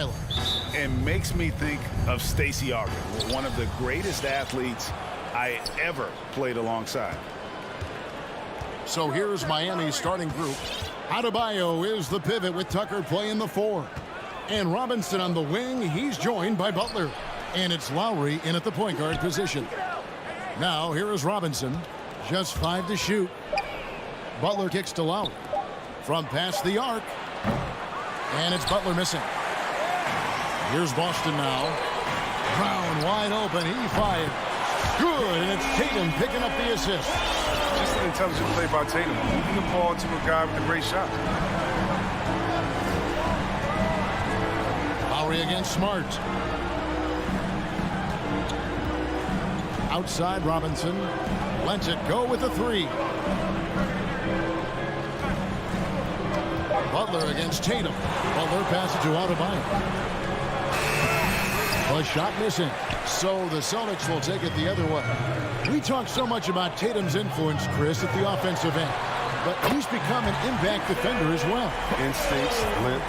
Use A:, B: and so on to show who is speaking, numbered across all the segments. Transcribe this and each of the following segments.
A: highlights.
B: And makes me think of Stacey Auger, one of the greatest athletes I ever played alongside.
A: So here's Miami's starting group. Adebayo is the pivot with Tucker playing the 4. And Robinson on the wing. He's joined by Butler. And it's Lowry in at the point guard position. Now here is Robinson. Just 5 to shoot. Butler kicks to Lowry. From past the arc. And it's Butler missing. Here's Boston now. Brown wide open. He fires. Good. And it's Tatum picking up the assist.
C: Just an intelligent play by Tatum. Moving the ball to a guy with a great shot.
A: Lowry against Smart. Outside Robinson. Lets it go with the 3. Butler against Tatum. Butler passes to Adebayo. A shot missing. So the Celtics will take it the other way. We talk so much about Tatum's influence, Chris, at the offensive end. But he's become an impact defender as well.
C: Instincts, length.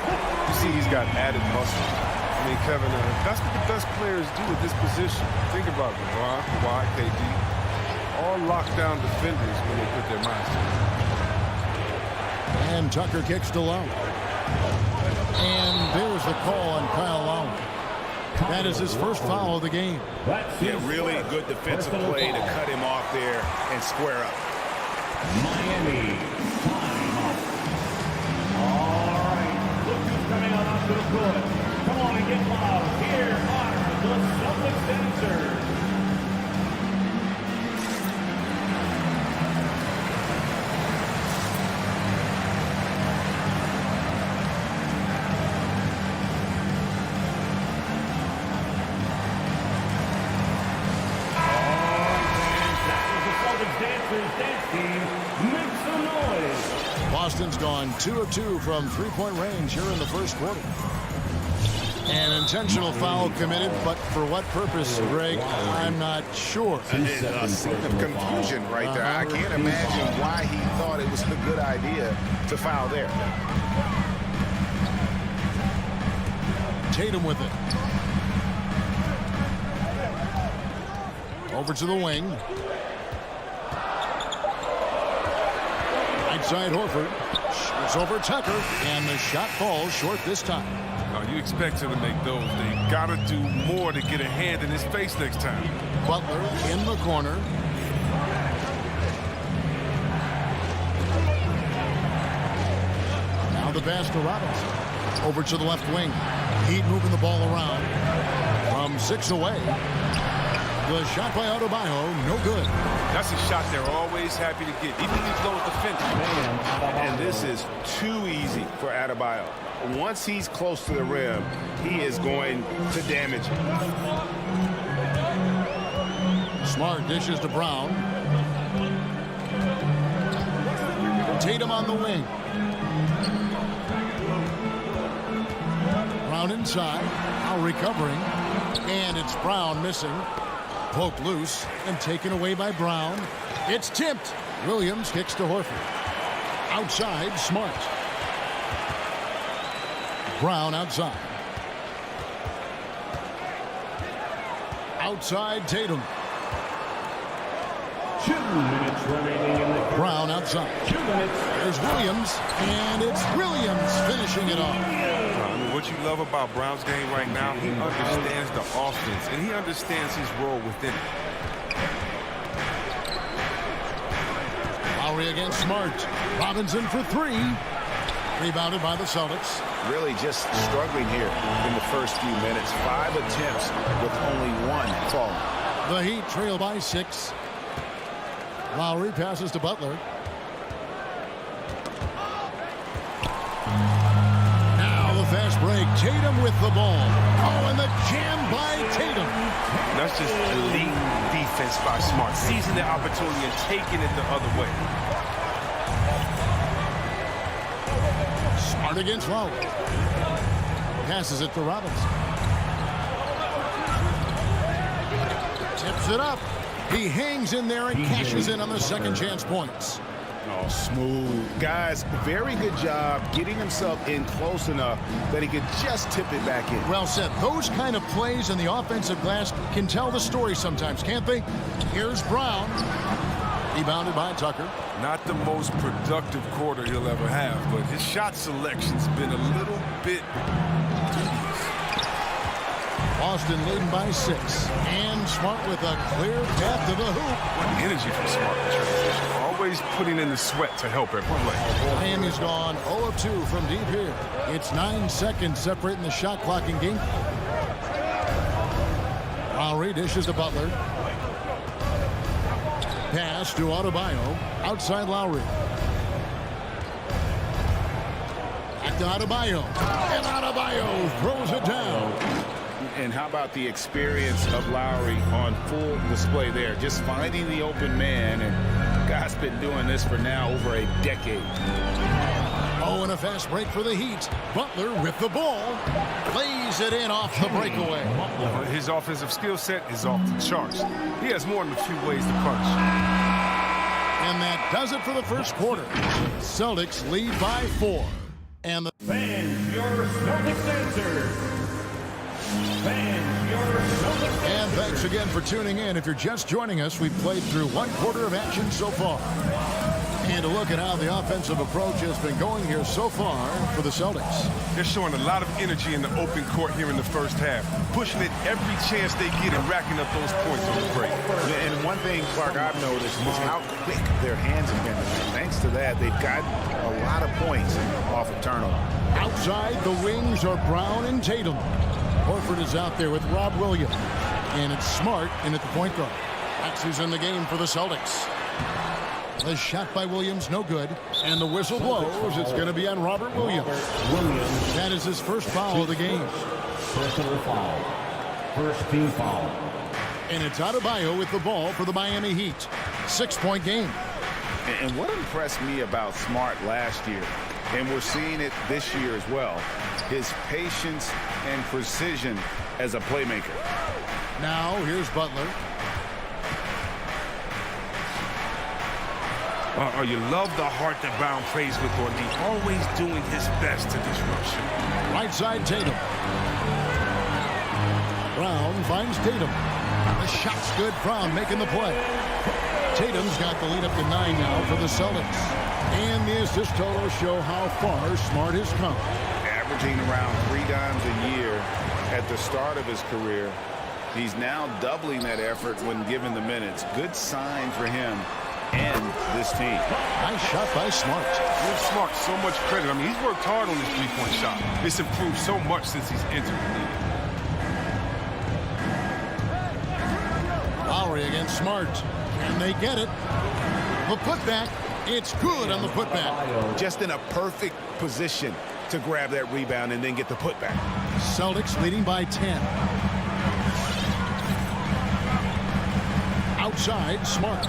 C: You see he's got added muscle. I mean, Kevin, that's what the best players do at this position. Think about LeBron, Kawhi, KD. All lockdown defenders when they put their minds to it.
A: And Tucker kicks to Lowry. And there's the call on Kyle Lowry. That is his first foul of the game.
B: Yeah, really good defensive play to cut him off there and square up.
D: Miami, timeout. All right, look who's coming on up to the court. Come on and get loud. Here are the Celtics dancers.
A: Boston's gone 2 of 2 from three-point range here in the first quarter. An intentional foul committed, but for what purpose, Greg, I'm not sure.
B: There's a scene of confusion right there. I can't imagine why he thought it was a good idea to foul there.
A: Tatum with it. Over to the wing. Right side Horford. Shoots over Tucker, and the shot falls short this time.
C: You expect him to make those. They got to do more to get a hand in his face next time.
A: Butler in the corner. Now the pass to Robinson. Over to the left wing. Heat moving the ball around. From 6 away. The shot by Adebayo, no good.
C: That's a shot they're always happy to get, even if he's low at the fence.
B: And this is too easy for Adebayo. Once he's close to the rim, he is going to damage it.
A: Smart dishes to Brown. Tatum on the wing. Brown inside. Now recovering. And it's Brown missing. Poked loose and taken away by Brown. It's tipped. Williams kicks to Horford. Outside, Smart. Brown outside. Outside, Tatum.
D: 2 minutes remaining in the
A: Brown outside.
D: 2 minutes.
A: There's Williams, and it's Williams finishing it off.
C: What you love about Brown's game right now, he understands the offense, and he understands his role within it.
A: Lowry against Smart. Robinson for 3. Rebounded by the Celtics.
B: Really just struggling here in the first few minutes. 5 attempts with only 1 falling.
A: The Heat trail by 6. Lowry passes to Butler. Fast break. Tatum with the ball. Oh, and the jam by Tatum.
C: That's just elite defense by Smart. Seizing the opportunity and taking it the other way.
A: Smart against Lowry. Passes it to Robinson. Tips it up. He hangs in there and cashes in on the second chance points.
B: Oh, smooth. Guys, very good job getting himself in close enough that he could just tip it back in.
A: Well said. Those kind of plays in the offensive glass can tell the story sometimes, can't they? Here's Brown. Rebounded by Tucker.
C: Not the most productive quarter he'll ever have, but his shot selection's been a little bit dubious.
A: Boston leading by 6. And Smart with a clear path to the hoop.
C: What energy from Smart in transition. Always putting in the sweat to help every play.
A: Miami's gone 0 of 2 from deep here. It's 9 seconds separating the shot clock and game. Lowry dishes to Butler. Pass to Adebayo. Outside Lowry. Back to Adebayo. And Adebayo throws it down.
B: And how about the experience of Lowry on full display there? Just finding the open man. And guy's been doing this for now over a decade.
A: Oh, and a fast break for the Heat. Butler with the ball. Lays it in off the breakaway.
C: His offensive skill set is off the charts. He has more than a few ways to punch.
A: And that does it for the first quarter. Celtics lead by 4. And the
D: Fans, your Celtics answer. Fans, your Celtics
A: And
D: answer.
A: thanks again for tuning in. If you're just joining us, we've played through 1 quarter of action so far. And to look at how the offensive approach has been going here so far for the Celtics.
C: They're showing a lot of energy in the open court here in the first half, pushing it every chance they get and racking up those points on the break.
B: And one thing, Clark, I've noticed is how quick their hands have been. Thanks to that, they've gotten a lot of points off of turnover.
A: Outside, the wings are Brown and Tatum. Horford is out there with Rob Williams. And it's Smart in at the point guard. That's who's in the game for the Celtics. The shot by Williams, no good. And the whistle blows. It's going to be on Robert Williams. That is his first foul of the game.
D: Personal foul. First team foul.
A: And it's Adebayo with the ball for the Miami Heat. 6-point game.
B: And what impressed me about Smart last year, and we're seeing it this year as well, his patience and precision as a playmaker.
A: Now, here's Butler.
C: You love the heart that Brown plays with on D. Always doing his best to disrupt you.
A: Right side, Tatum. Brown finds Tatum. The shot's good. Brown making the play. Tatum's got the lead up to 9 now for the Celtics. And the assist totals show how far Smart has come.
B: Averaging around 3 dimes a year at the start of his career. He's now doubling that effort when given the minutes. Good sign for him and this team.
A: Nice shot by Smart.
C: Give Smart so much credit. I mean, he's worked hard on his three-point shot. It's improved so much since he's entered the league.
A: Lowry against Smart. And they get it. The putback. It's good on the putback.
B: Just in a perfect position to grab that rebound and then get the putback.
A: Celtics leading by 10. Outside, Smart.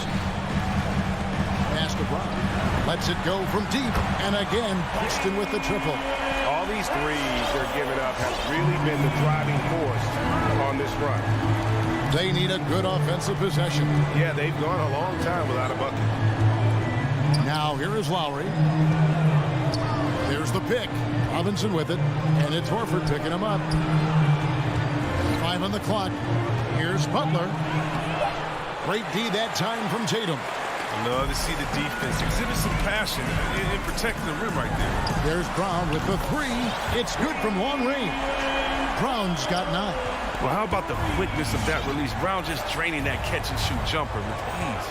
A: Pass to Brown. Lets it go from deep. And again, Boston with the triple.
B: All these threes they're giving up have really been the driving force on this run.
A: They need a good offensive possession.
B: Yeah, they've gone a long time without a bucket.
A: Now here is Lowry. There's the pick. Robinson with it. And it's Horford picking him up. 5 on the clock. Here's Butler. Great D that time from Tatum.
C: I love to see the defense exhibit some passion in protecting the rim right there.
A: There's Brown with the 3. It's good from long range. Brown's got 9.
C: Well, how about the quickness of that release? Brown just draining that catch-and-shoot jumper with ease.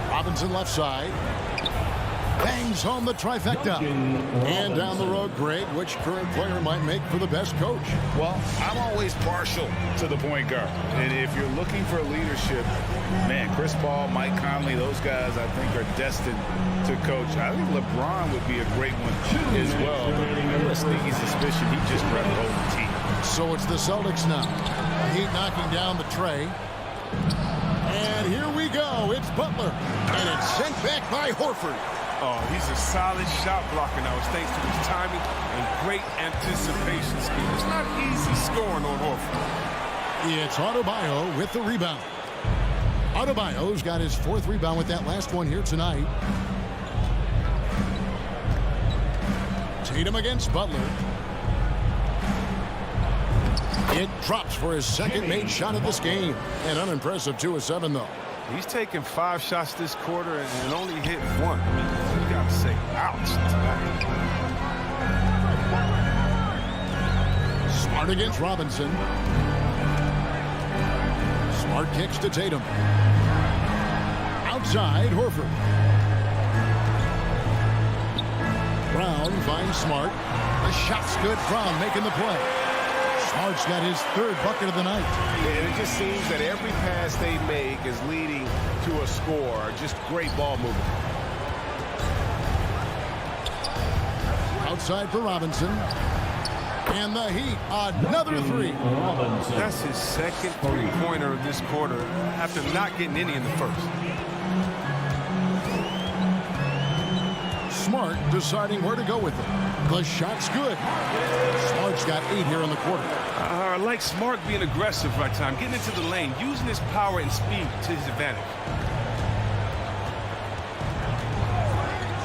A: Robinson left side. Bangs home the trifecta. And down the road, Greg, which current player might make for the best coach?
B: Well, I'm always partial to the point guard. And if you're looking for leadership, man, Chris Paul, Mike Conley, those guys I think are destined to coach. I think LeBron would be a great one as well. But I have a sneaky suspicion he just grabbed the whole team.
A: So it's the Celtics now. Heat knocking down the tray. And here we go. It's Butler. And it's sent back by Horford.
C: Oh, he's a solid shot blocker now. It's thanks to his timing and great anticipation skill. It's not easy scoring on Horford.
A: It's Adebayo with the rebound. Adebayo's got his 4th rebound with that last one here tonight. Tatum against Butler. It drops for his 2nd made shot of this game. An unimpressive 2 of 7, though.
C: He's taken 5 shots this quarter and only hit 1. I mean, you got to say, ouch to that.
A: Smart against Robinson. Smart kicks to Tatum. Outside, Horford. Brown finds Smart. The shot's good. Brown making the play. Smart's got his 3rd bucket of the night.
E: And it just seems that every pass they make is leading to a score. Just great ball movement.
A: Outside for Robinson. And the Heat, another 3.
C: That's his 2nd 3-pointer of this quarter after not getting any in the 1st.
A: Smart deciding where to go with it. The shot's good. Smart's got 8 here in the quarter.
C: I like Smart being aggressive right time, getting into the lane, using his power and speed to his advantage.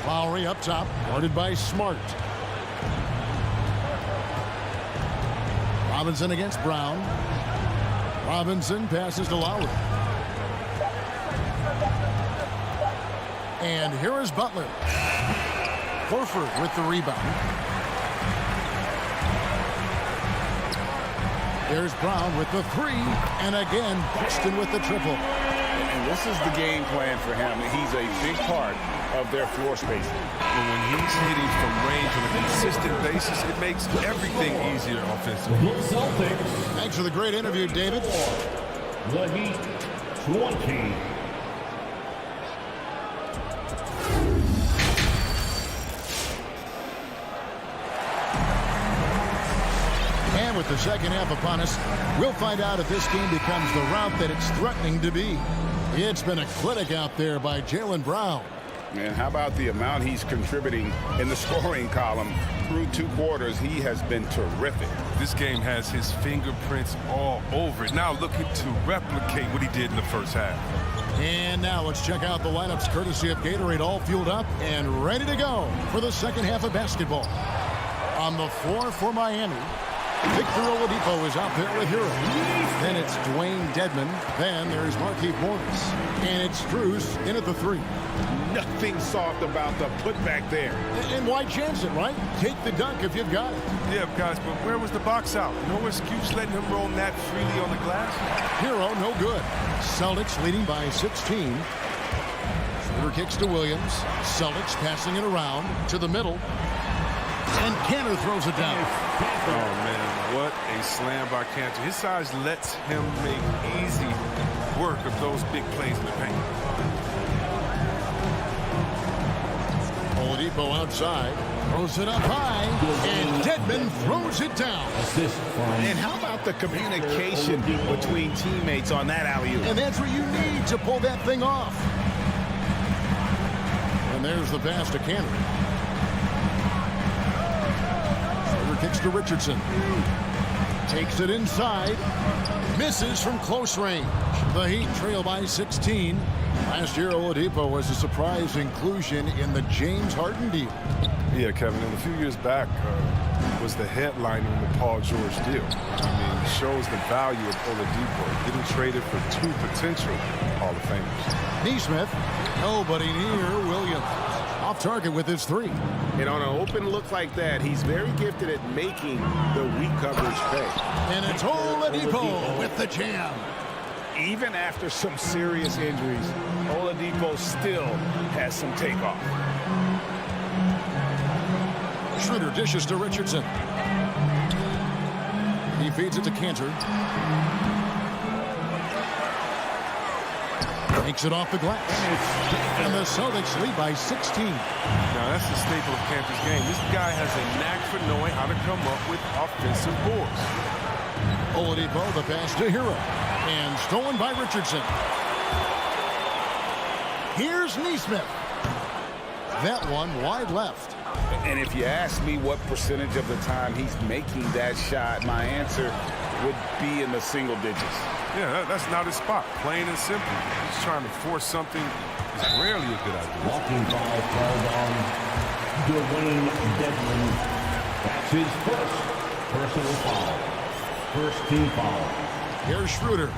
A: Lowry up top, guarded by Smart. Robinson against Brown. Robinson passes to Lowry. And here is Butler. Horford with the rebound. There's Brown with the 3. And again, Boston with the triple.
B: And this is the game plan for him. He's a big part of their floor spacing.
C: And when he's hitting from range on a consistent basis, it makes everything easier offensively.
D: Celtics.
A: Thanks for the great interview, David.
D: The Heat, 20.
A: And with the second half upon us, we'll find out if this game becomes the route that it's threatening to be. It's been a clinic out there by Jaylen Brown.
B: And how about the amount he's contributing in the scoring column? Through 2 quarters, he has been terrific.
C: This game has his fingerprints all over it. Now looking to replicate what he did in the 1st half.
A: And now let's check out the lineups courtesy of Gatorade, all fueled up and ready to go for the second half of basketball. On the floor for Miami, Victor Oladipo is out there with Hero. Then it's Dwayne Dedmon. Then there's Markieff Morris. And it's Strus in at the 3.
B: Nothing soft about the putback there.
A: And why chance it, right? Take the dunk if you've got it.
C: Yeah, guys, but where was the box out? No excuse letting him roam that freely on the glass.
A: Hero, no good. Celtics leading by 16. Shooter kicks to Williams. Celtics passing it around to the middle. And Cantor throws it down.
C: Oh, man, what a slam by Cantor. His size lets him make easy work of those big plays in the paint.
A: Oladipo outside. Throws it up high. And Dedmon throws it down.
B: And how about the communication between teammates on that alley-oop?
A: And that's what you need to pull that thing off. And there's the pass to Cantor. Kicks to Richardson. Takes it inside. Misses from close range. The Heat trail by 16. Last year, Oladipo was a surprise inclusion in the James Harden deal.
C: Yeah, Kevin, and a few years back was the headliner in the Paul George deal. I mean, it shows the value of Oladipo getting traded for 2 potential Hall of Famers.
A: Nesmith, nobody near Williams. Off target with his 3.
E: And on an open look like that, he's very gifted at making the weak coverage pay.
A: And it's Oladipo with the jam.
B: Even after some serious injuries, Oladipo still has some takeoff.
A: Schroeder dishes to Richardson. He feeds it to Cantor. Takes it off the glass. And the Celtics lead by 16.
C: Now, that's the staple of Cantor's game. This guy has a knack for knowing how to come up with offensive boards.
A: Oladipo, the pass to Hero. And stolen by Richardson. Here's Nesmith. That one wide left.
B: And if you ask me what percentage of the time he's making that shot, my answer would be in the single digits.
C: Yeah, that's not his spot. Plain and simple. He's trying to force something. It's rarely a good idea.
D: Walking foul called on Dwayne Dedmon. That's his first personal foul. First team foul.
A: Here's Schroeder.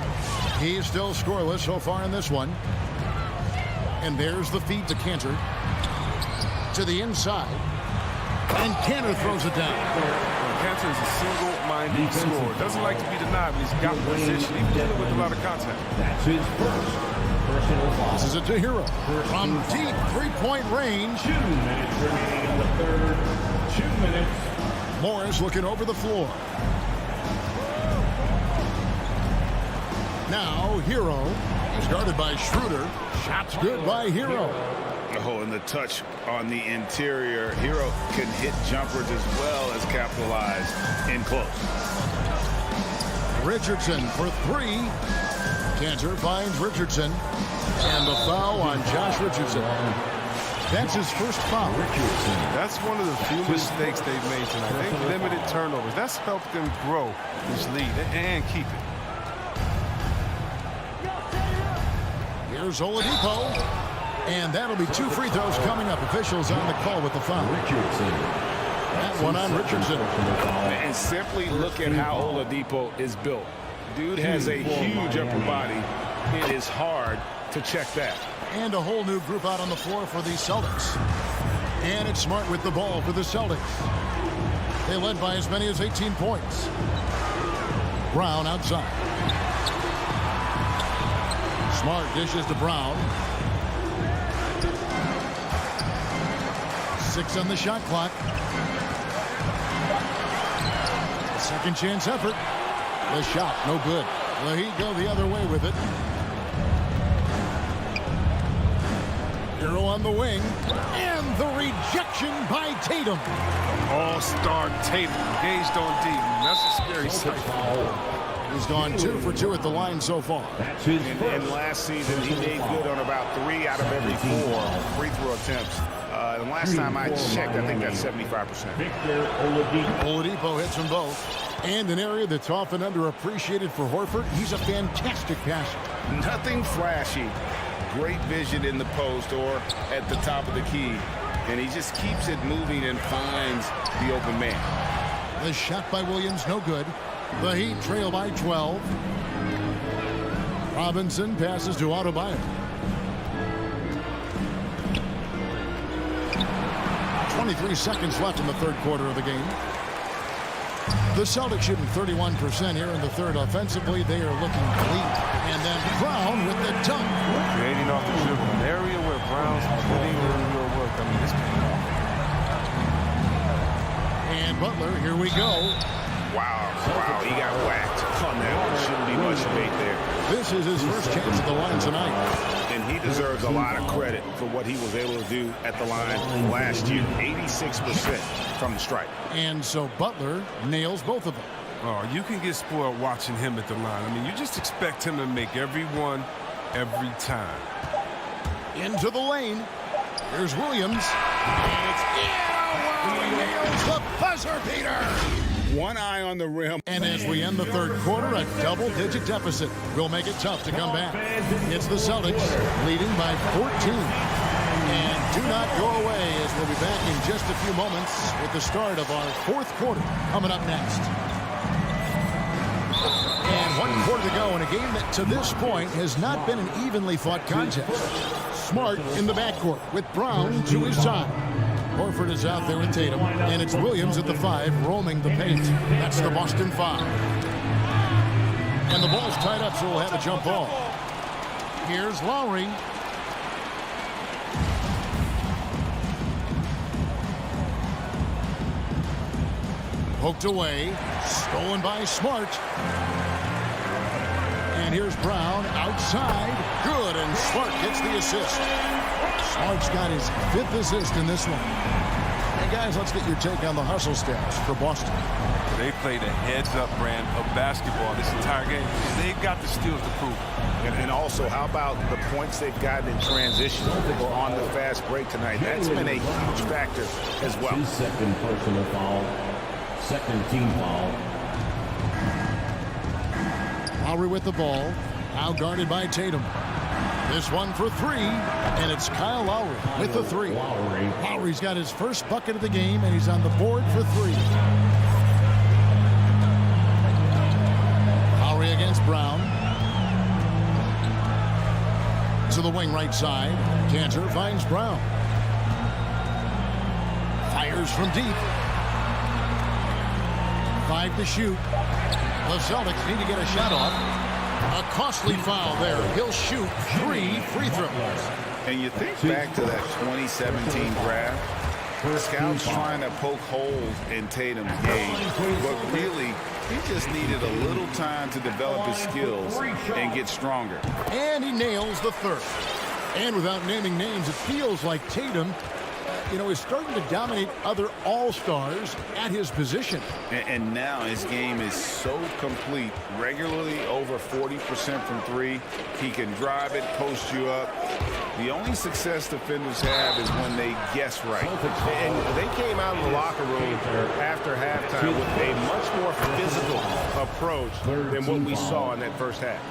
A: He's still scoreless so far in this one. And there's the feed to Cantor. To the inside. And Cantor throws it down.
C: Cantor is a single-minded scorer. Doesn't like to be denied when he's got position, even dealing with a lot of contact.
D: That's his first personal foul.
A: This is it to Hero. From deep three-point range.
D: 2 minutes remaining in the third. 2 minutes.
A: Morris looking over the floor. Now Hero is guarded by Schroeder. Shots good by Hero.
B: Oh, and the touch on the interior. Hero can hit jumpers as well as capitalize in close.
A: Richardson for three. Cantor finds Richardson. And the foul on Josh Richardson. That's his first foul.
C: That's one of the few mistakes they've made tonight. I think limited turnovers. That's helped them grow this lead and keep it.
A: Here's Oladipo. And that'll be 2 free throws coming up. Officials on the call with the foul. That one on Richardson.
B: And simply look at how Oladipo is built. Dude has a huge upper body. It is hard to check that.
A: And a whole new group out on the floor for the Celtics. And it's Smart with the ball for the Celtics. They led by as many as 18 points. Brown outside. Smart dishes to Brown. 6 on the shot clock. Second chance effort. The shot, no good. Well, he go the other way with it. Hero on the wing. And the rejection by Tatum.
C: All-star Tatum engaged on D. That's a scary sight.
A: He's gone 2 for 2 at the line so far.
B: And last season, he made good on about 3 out of every 4 free throw attempts. And last time I checked, I think that's 75%.
A: Oladipo hits them both. And an area that's often underappreciated for Horford, he's a fantastic passer.
B: Nothing flashy. Great vision in the post or at the top of the key. And he just keeps it moving and finds the open man.
A: The shot by Williams, no good. The Heat trail by 12. Robinson passes to Adebayo. 23 seconds left in the third quarter of the game. The Celtics shooting 31% here in the third. Offensively, they are looking clean. And then Brown with the dunk.
C: Creating off the dribble, an area where Brown's putting in real work. I mean, this
A: And Butler, here we go.
B: Wow, he got whacked on that one. Shouldn't be much debate there.
A: This is his first chance at the line tonight.
B: And he deserves a lot of credit for what he was able to do at the line last year. 86% from the stripe.
A: And so Butler nails both of them.
C: Oh, you can get spoiled watching him at the line. I mean, you just expect him to make every one, every time.
A: Into the lane. Here's Williams. And it's Lowry nails the buzzer beater.
B: One eye on the rim.
A: And as we end the third quarter, a double-digit deficit will make it tough to come back. It's the Celtics leading by 14. And do not go away as we'll be back in just a few moments with the start of our fourth quarter coming up next. And 1 quarter to go in a game that to this point has not been an evenly fought contest. Smart in the backcourt with Brown to his side. Horford is out there with Tatum, and it's Williams at the 5 roaming the paint. That's the Boston 5. And the ball's tied up, so we'll have a jump ball. Here's Lowry. Poked away, stolen by Smart. And here's Brown outside. Good, and Smart gets the assist. Smart's got his 5th assist in this one. guys, let's get your take on the hustle stats for Boston.
C: They played a heads-up brand of basketball this entire game. They've got the skills to prove it.
B: And also, how about the points they've gotten in transition or on the fast break tonight? That's been a huge factor as well.
D: His second personal foul, second team foul.
A: Lowry with the ball, now guarded by Tatum. This one for three, and it's Kyle Lowry with the three. Lowry's got his first bucket of the game, and he's on the board for three. Lowry against Brown. To the wing right side. Cantor finds Brown. Fires from deep. 5 to shoot. The Celtics need to get a shot off. A costly foul there. He'll shoot 3 free throws.
B: And you think back to that 2017 draft, scouts trying to poke holes in Tatum's game, but really, he just needed a little time to develop his skills and get stronger.
A: And he nails the third. And without naming names, it feels like Tatum, is starting to dominate other all-stars at his position.
B: And now his game is so complete, regularly over 40% from three. He can drive it, post you up. The only success defenders have is when they guess right.
E: And they came out of the locker room after halftime with a much more physical approach than what we saw in that first half.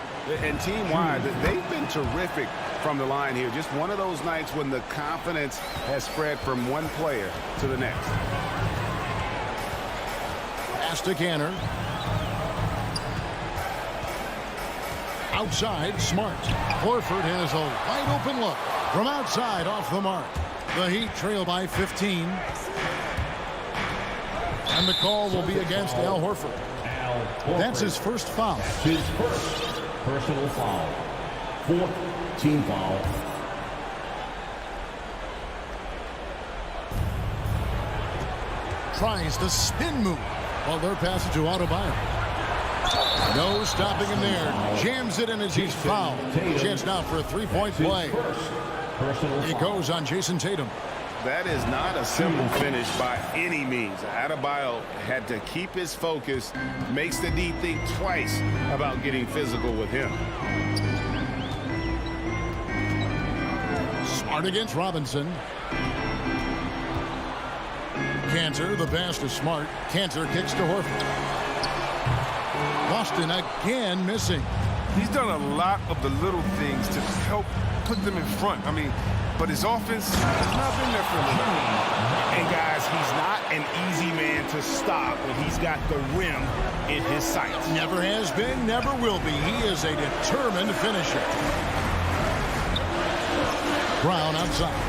E: And team-wide, they've been terrific from the line here. Just one of those nights when the confidence has spread from one player to the next.
A: Pass to Cantor. Outside, Smart. Horford has a wide-open look. From outside, off the mark. The Heat trail by 15. And the call will be against Al Horford. That's his first foul.
D: His first personal foul. 4th team foul.
A: Tries the spin move. Well, they're passing to Adebayo. No stopping him there. Jams it in as he's fouled. Chance now for a three-point play. It goes on Jason Tatum.
B: That is not a simple finish by any means. Adebayo had to keep his focus, makes the D think twice about getting physical with him.
A: Smart against Robinson. Cantor, the pass to Smart. Cantor kicks to Horford. Boston again missing.
C: He's done a lot of the little things to help put them in front. But his offense has not been there for him.
E: And guys, he's not an easy man to stop when he's got the rim in his sights.
A: Never has been, never will be. He is a determined finisher. Brown outside.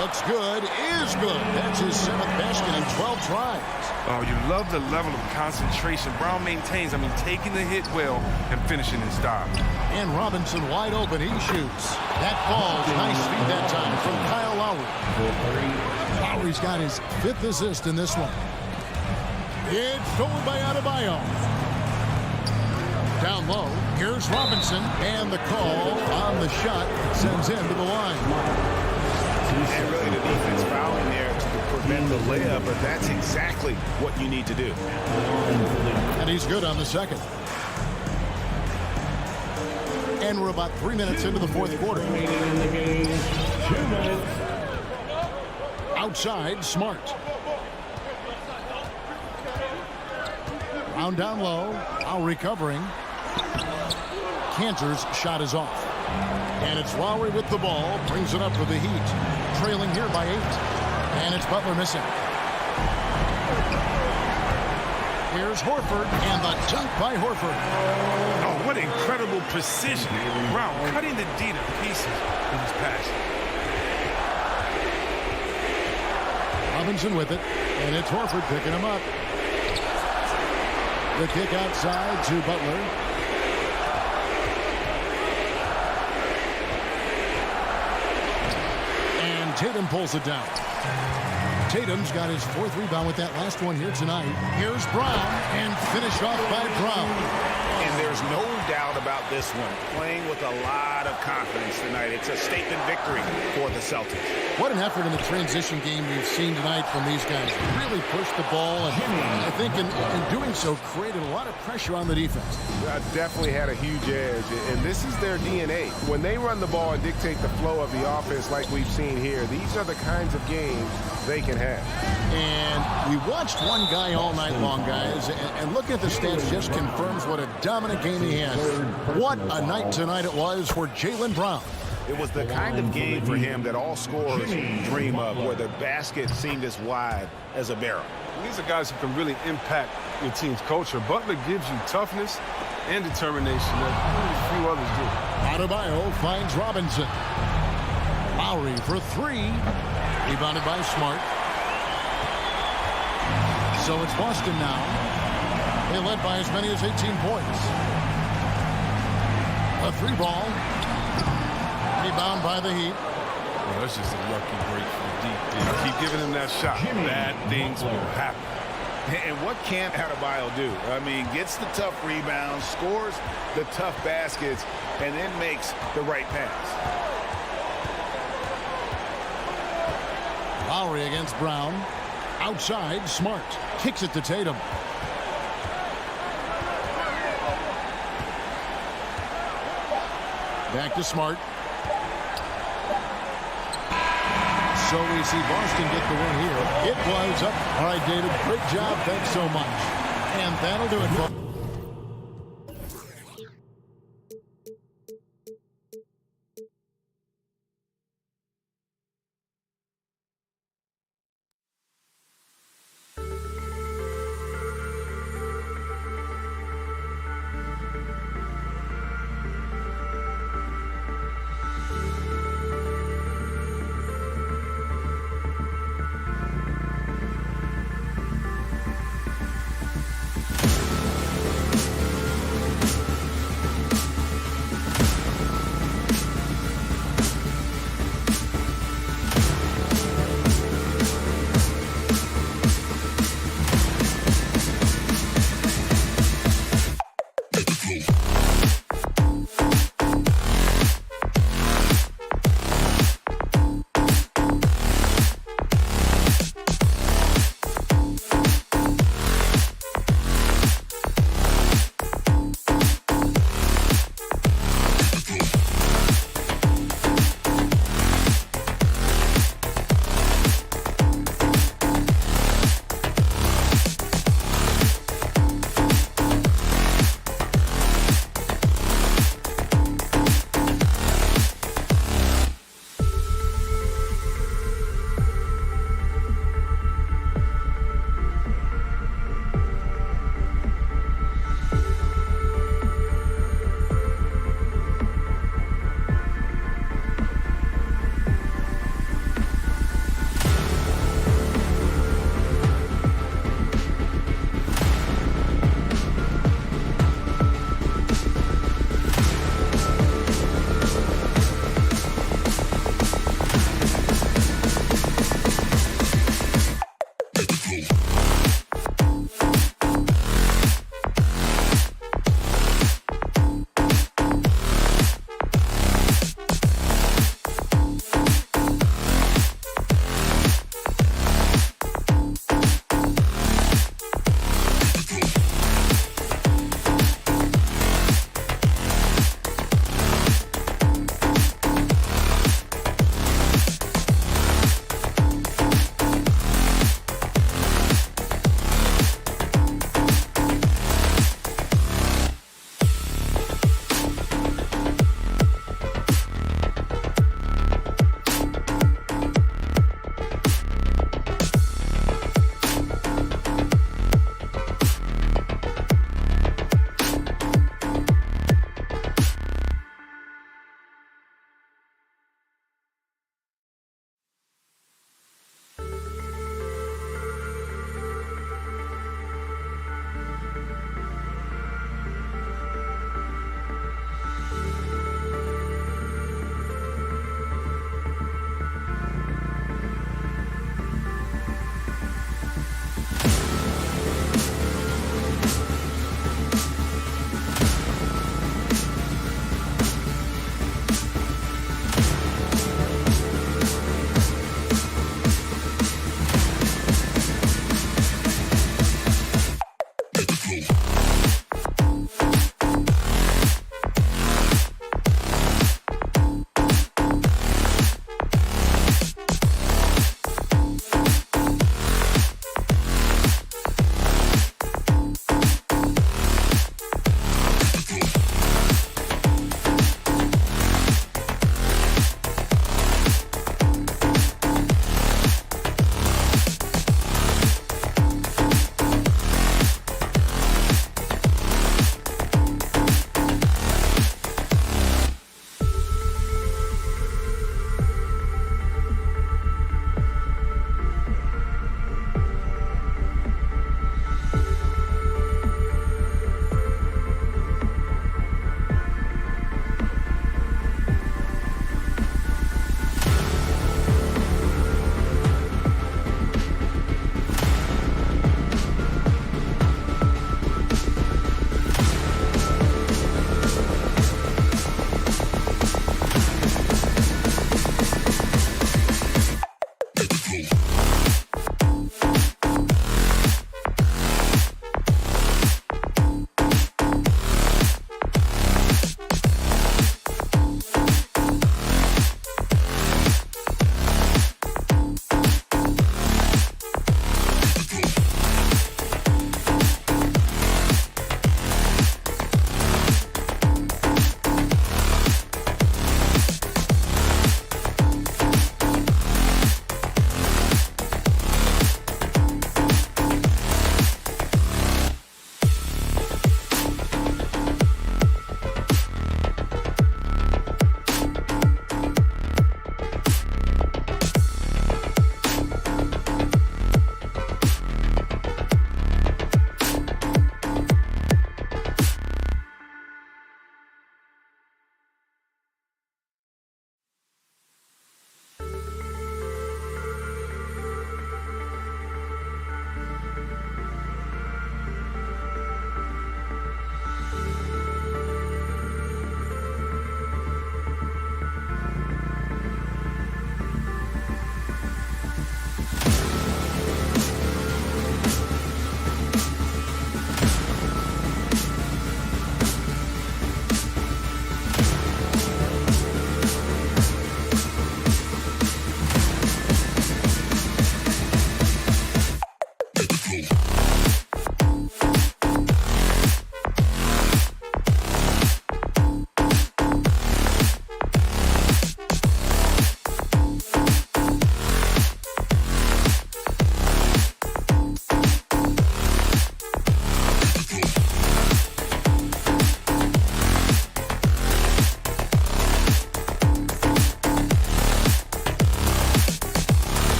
A: Looks good, is good. That's his 7th basket in 12 tries.
C: Oh, you love the level of concentration Brown maintains. Taking the hit well and finishing in style.
A: And Robinson wide open. He shoots. That falls. Nice feed that time from Kyle Lowry. Lowry's got his 5th assist in this one. It's stolen by Adebayo. Down low. Here's Robinson. And the call on the shot sends him to the line.
B: And really the defense fouling there to prevent the layup, but that's exactly what you need to do.
A: And he's good on the second. And we're about 3 minutes into the 4th quarter. Outside, Smart. Round down low. Now recovering. Cantor's shot is off. And it's Lowry with the ball. Brings it up for the Heat. Trailing here by 8. And it's Butler missing. Here's Horford. And the dunk by Horford.
C: Oh, what incredible precision. Brown cutting the D to pieces with his pass.
A: Robinson with it. And it's Horford picking him up. The kick outside to Butler. Tatum pulls it down. Tatum's got his 4th rebound with that last one here tonight. Here's Brown, and finished off by Brown.
B: And there
E: there's no doubt about this one. Playing with a lot of confidence tonight. It's a statement victory for the Celtics.
A: What an effort in the transition game we've seen tonight from these guys. Really pushed the ball, and I think in doing so created a lot of pressure on the defense.
C: Definitely had a huge edge, and this is their DNA. When they run the ball and dictate the flow of the offense like we've seen here, these are the kinds of games they can have.
A: And we watched one guy all night long, guys, and looking at the stats just confirms what a dominant game he had. What a night tonight it was for Jaylen Brown.
E: It was the kind of game for him that all scorers dream of, where the basket seemed as wide as a barrel.
C: These are guys who can really impact your team's culture. Butler gives you toughness and determination that few others do.
A: Adebayo finds Robinson. Lowry for three. Rebounded by Smart. So it's Boston now. They led by as many as 18 points. A three ball. Rebound by the Heat.
C: Well, that's just a lucky break from deep. They keep giving him that shot. Bad things will happen.
E: And what can Adebayo do? I mean, gets the tough rebounds, scores the tough baskets, and then makes the right pass.
A: Lowry against Brown. Outside, Smart. Kicks it to Tatum. Back to Smart. So we see Boston get the win here. It was up. All right, David, great job. Thanks so much. And that'll do it, folks.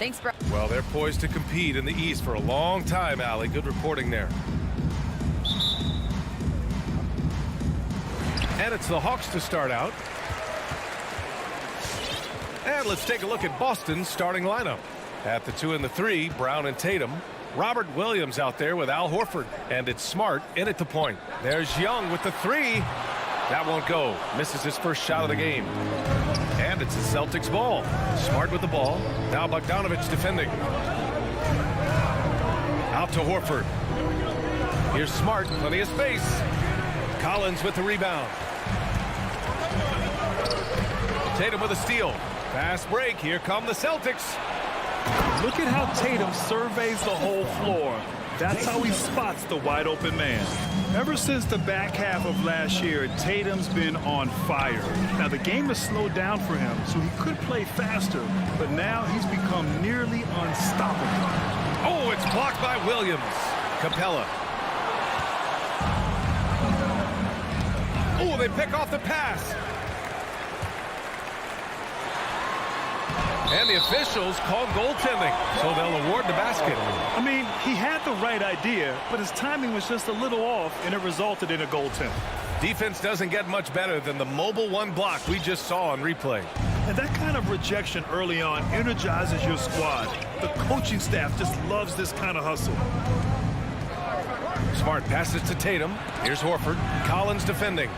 F: Thanks, bro.
G: Well, they're poised to compete in the East for a long time, Allie. Good reporting there. And it's the Hawks to start out. And let's take a look at Boston's starting lineup. At the 2 and the 3, Brown and Tatum. Robert Williams out there with Al Horford. And it's Smart in at the point. There's Young with the 3. That won't go. Misses his first shot of the game. And it's the Celtics ball. Smart with the ball. Now Bogdanovich defending. Out to Horford. Here's Smart. Plenty of space. Collins with the rebound. Tatum with a steal. Fast break. Here come the Celtics.
H: Look at how Tatum surveys the whole floor. That's how he spots the wide open man. Ever since the back half of last year, Tatum's been on fire. Now, the game has slowed down for him, so he could play faster, but now he's become nearly unstoppable.
G: Oh, it's blocked by Williams. Capella. Oh, they pick off the pass. And the officials call goaltending, so they'll award the basket.
H: I mean, he had the right idea, but his timing was just a little off, and it resulted in a goaltend.
G: Defense doesn't get much better than the mobile one block we just saw on replay.
H: And that kind of rejection early on energizes your squad. The coaching staff just loves this kind of hustle.
G: Smart passes to Tatum. Here's Horford. Collins defending.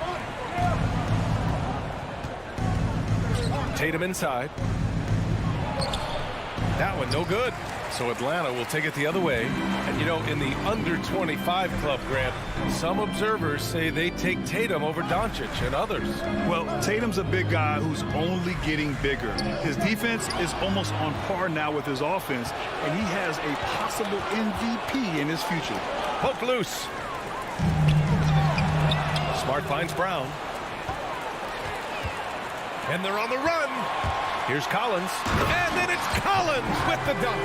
G: Tatum inside. That one no good. So Atlanta will take it the other way. And you know, in the under 25 club, Grant, some observers say they take Tatum over Doncic and others.
H: Well, Tatum's a big guy who's only getting bigger. His defense is almost on par now with his offense, and he has a possible MVP in his future.
G: Poke loose. Smart finds Brown. And they're on the run. Here's Collins. And then it's Collins with the dunk.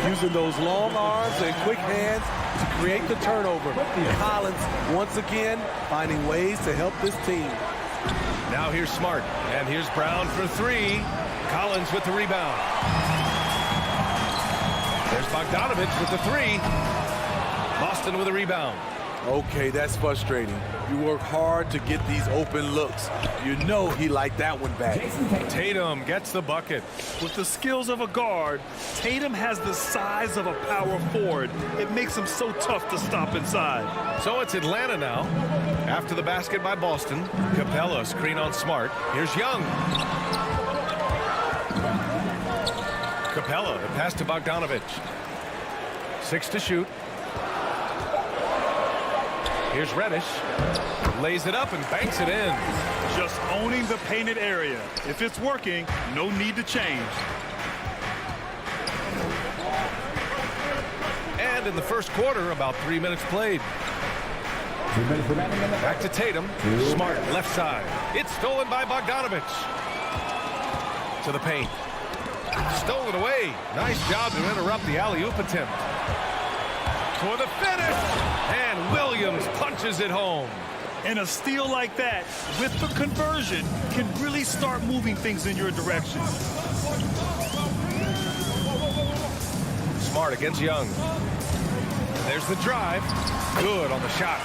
I: Using those long arms and quick hands to create the turnover. Collins, once again, finding ways to help this team.
G: Now here's Smart. And here's Brown for 3. Collins with the rebound. There's Bogdanovich with the 3. Boston with a rebound.
I: Okay, that's frustrating. You work hard to get these open looks. You know he liked that one back.
G: Tatum gets the bucket.
H: With the skills of a guard, Tatum has the size of a power forward. It makes him so tough to stop inside.
G: So it's Atlanta now. After the basket by Boston, Capella screen on Smart. Here's Young. Capella, the pass to Bogdanovich. 6 to shoot. Here's Reddish. Lays it up and banks it in.
H: Just owning the painted area. If it's working, no need to change.
G: And in the first quarter, about 3 minutes played. Back to Tatum. Smart, left side. It's stolen by Bogdanovich. To the paint. Stolen away. Nice job to interrupt the alley-oop attempt. For the finish. And Williams punches it home.
H: And a steal like that, with the conversion, can really start moving things in your direction.
G: Smart against Young. There's the drive. Good on the shot.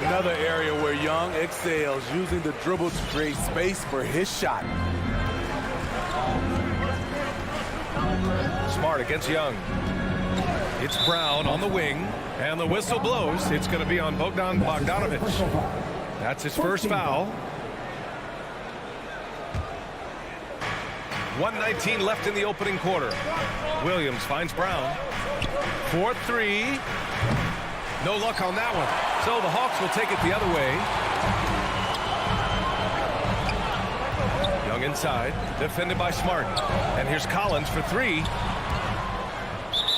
I: Another area where Young excels, using the dribble to create space for his shot.
G: Smart against Young. It's Brown on the wing, and the whistle blows. It's going to be on Bogdanovich. That's his first foul. 1:19 left in the opening quarter. Williams finds Brown. 4-3. No luck on that one. So the Hawks will take it the other way. Young inside, defended by Smart. And here's Collins for 3.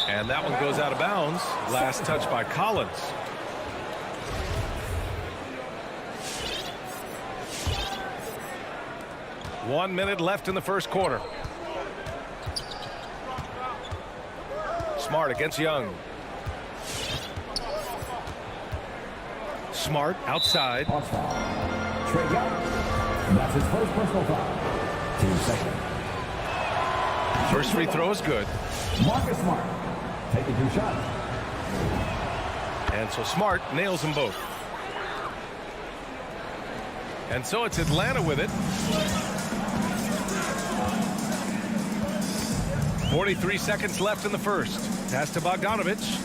G: And that one goes out of bounds. Last touch by Collins. One minute left in the first quarter. Smart against Young. Smart outside.
D: Trey Young. That's his first personal foul. Team second.
G: First free throw is good.
D: Marcus Smart taking 2 shots.
G: And so Smart nails them both. And so it's Atlanta with it. 43 seconds left in the first. Pass to Bogdanovich.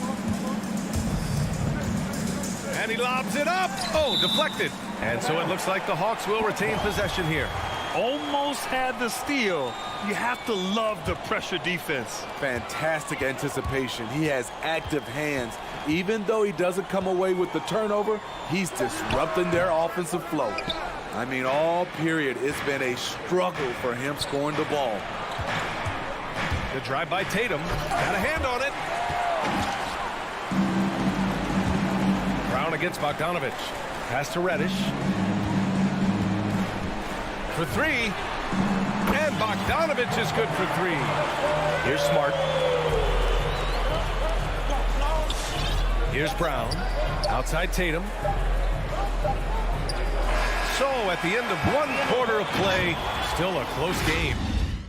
G: And he lobs it up. Oh, deflected. And so it looks like the Hawks will retain possession here.
H: Almost had the steal. You have to love the pressure defense.
I: Fantastic anticipation. He has active hands. Even though he doesn't come away with the turnover, he's disrupting their offensive flow. I mean, all period, it's been a struggle for him scoring the ball.
G: The drive by Tatum. Got a hand on it. Brown against Bogdanovich. Pass to Reddish. For 3. And Bogdanovich is good for 3. Here's Smart. Here's Brown. Outside Tatum. So at the end of 1 quarter of play, still a close game.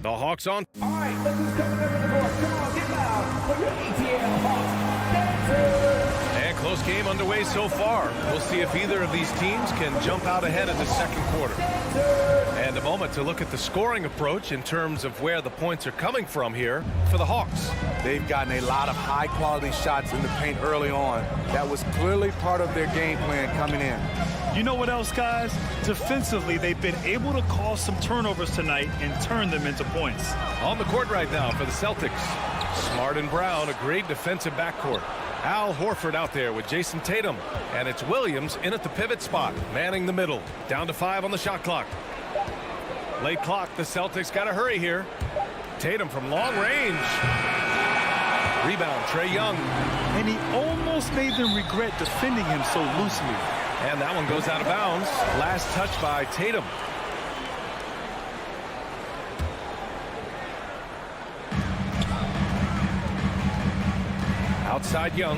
G: The Hawks on.
D: All right, look who's coming up to the court. Come on, get loud for your ATL Hawks dancers.
G: And close game underway so far. We'll see if either of these teams can jump out ahead in the second quarter. And a moment to look at the scoring approach in terms of where the points are coming from here for the Hawks.
I: They've gotten a lot of high-quality shots in the paint early on. That was clearly part of their game plan coming in.
H: You know what else, guys? Defensively, they've been able to cause some turnovers tonight and turn them into points.
G: On the court right now for the Celtics. Smart and Brown, a great defensive backcourt. Al Horford out there with Jason Tatum. And it's Williams in at the pivot spot, manning the middle. Down to 5 on the shot clock. Late clock, the Celtics got to hurry here. Tatum from long range. Rebound, Trae Young.
H: And he almost made them regret defending him so loosely.
G: And that one goes out of bounds. Last touch by Tatum. Outside Young.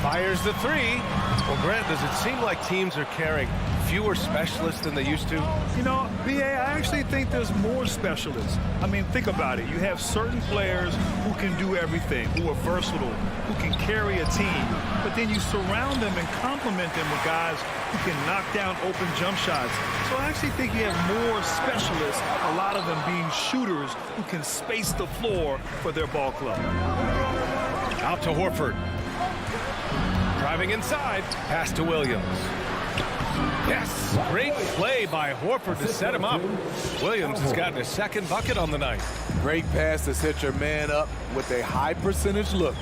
G: Fires the 3. Well, Grant, does it seem like teams are carrying fewer specialists than they used to?
H: You know, B.A., I actually think there's more specialists. I mean, think about it. You have certain players who can do everything, who are versatile, who can carry a team. But then you surround them and complement them with guys who can knock down open jump shots. So I actually think you have more specialists, a lot of them being shooters who can space the floor for their ball club.
G: Out to Horford. Driving inside. Pass to Williams. Yes, great play by Horford to set him up. Williams has gotten his second bucket on the night.
I: Great pass to set your man up with a high percentage look.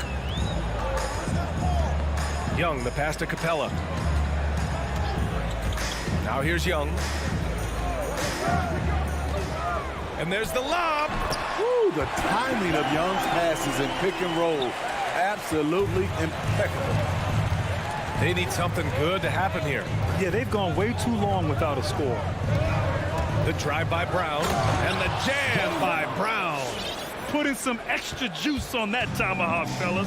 G: Young, the pass to Capella. Now here's Young. And there's the lob.
I: Woo, the timing of Young's passes in pick and roll, absolutely impeccable.
G: They need something good to happen here.
H: Yeah, they've gone way too long without a score.
G: The drive by Brown and the jam by Brown.
H: Putting some extra juice on that tomahawk, fellas.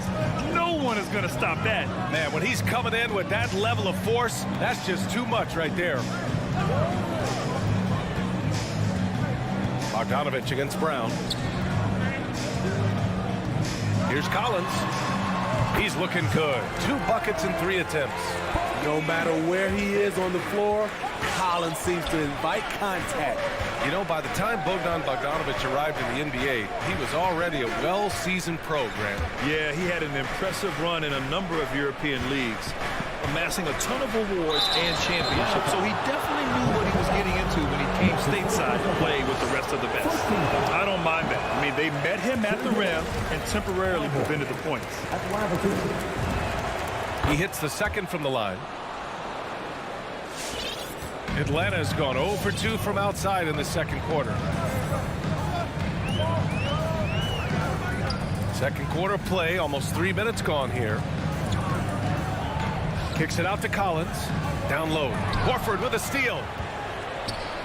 H: No one is going to stop that.
G: Man, when he's coming in with that level of force, that's just too much right there. Bogdanovich against Brown. Here's Collins. He's looking good. 2 buckets in 3 attempts.
I: No matter where he is on the floor, Collins seems to invite contact.
G: You know, by the time Bogdanovich arrived in the NBA, he was already a well-seasoned pro, Grant.
H: Yeah, he had an impressive run in a number of European leagues, amassing a ton of awards and championships. So he definitely knew what he was getting into when he came stateside to play with the rest of the best. I don't mind that. I mean, they met him at the rim and temporarily prevented the points.
G: He hits the second from the line. Atlanta's gone 0 for 2 from outside in the second quarter. Second quarter play, almost 3 minutes gone here. Kicks it out to Collins. Down low. Horford with a steal.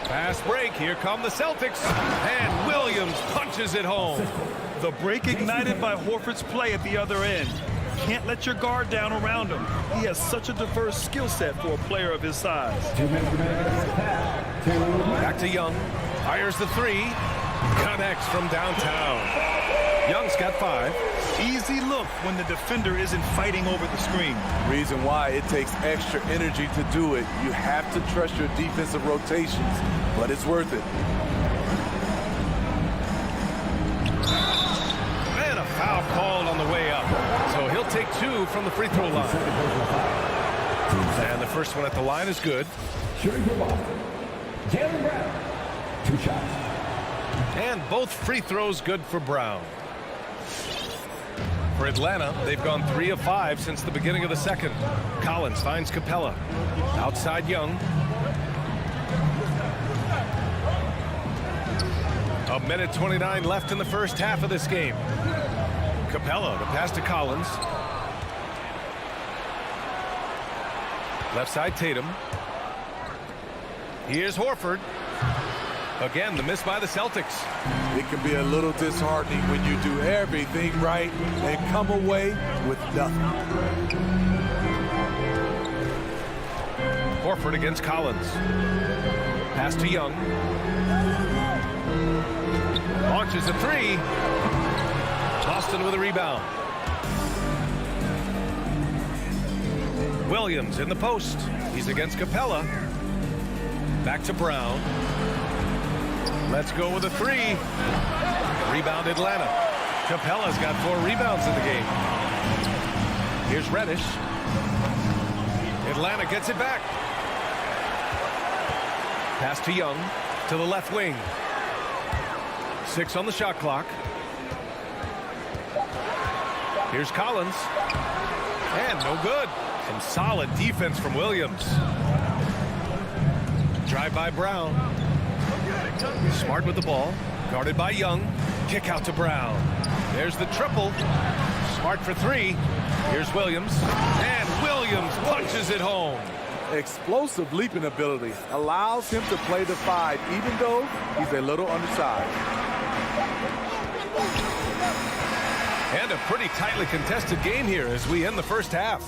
G: Fast break. Here come the Celtics. And Williams punches it home.
H: The break ignited by Horford's play at the other end. Can't let your guard down around him. He has such a diverse skill set for a player of his size.
G: Back to Young. Fires the 3. Connects from downtown. Young's got 5.
H: Easy look when the defender isn't fighting over the screen.
I: Reason why it takes extra energy to do it. You have to trust your defensive rotations, but it's worth it.
G: And a foul called on the way up. So he'll take 2 from the free throw line. And the first one at the line is good.
D: Shooting for Boston, Jaylen Brown. 2 shots.
G: And both free throws good for Brown. For Atlanta, they've gone 3 of 5 since the beginning of the second. Collins finds Capella. Outside Young. A minute 29 left in the first half of this game. Capella, the pass to Collins. Left side Tatum. Here's Horford. Again, the miss by the Celtics.
I: It can be a little disheartening when you do everything right and come away with nothing.
G: Horford against Collins. Pass to Young. Launches a 3. Boston with a rebound. Williams in the post. He's against Capella. Back to Brown. Let's go with a 3. Rebound Atlanta. Capella's got 4 rebounds in the game. Here's Reddish. Atlanta gets it back. Pass to Young to the left wing. 6 on the shot clock. Here's Collins. And no good. Some solid defense from Williams. Drive by Brown. Smart with the ball. Guarded by Young. Kick out to Brown. There's the triple. Smart for 3. Here's Williams. And Williams punches it home.
I: Explosive leaping ability allows him to play the 5 even though he's a little undersized.
G: And a pretty tightly contested game here as we end the first half.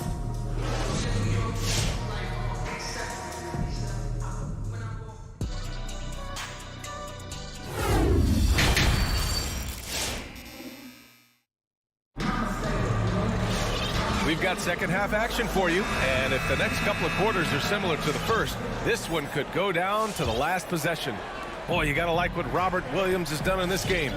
G: We've got second half action for you, and if the next couple of quarters are similar to the first, this one could go down to the last possession. Boy, you gotta like what Robert Williams has done in this game.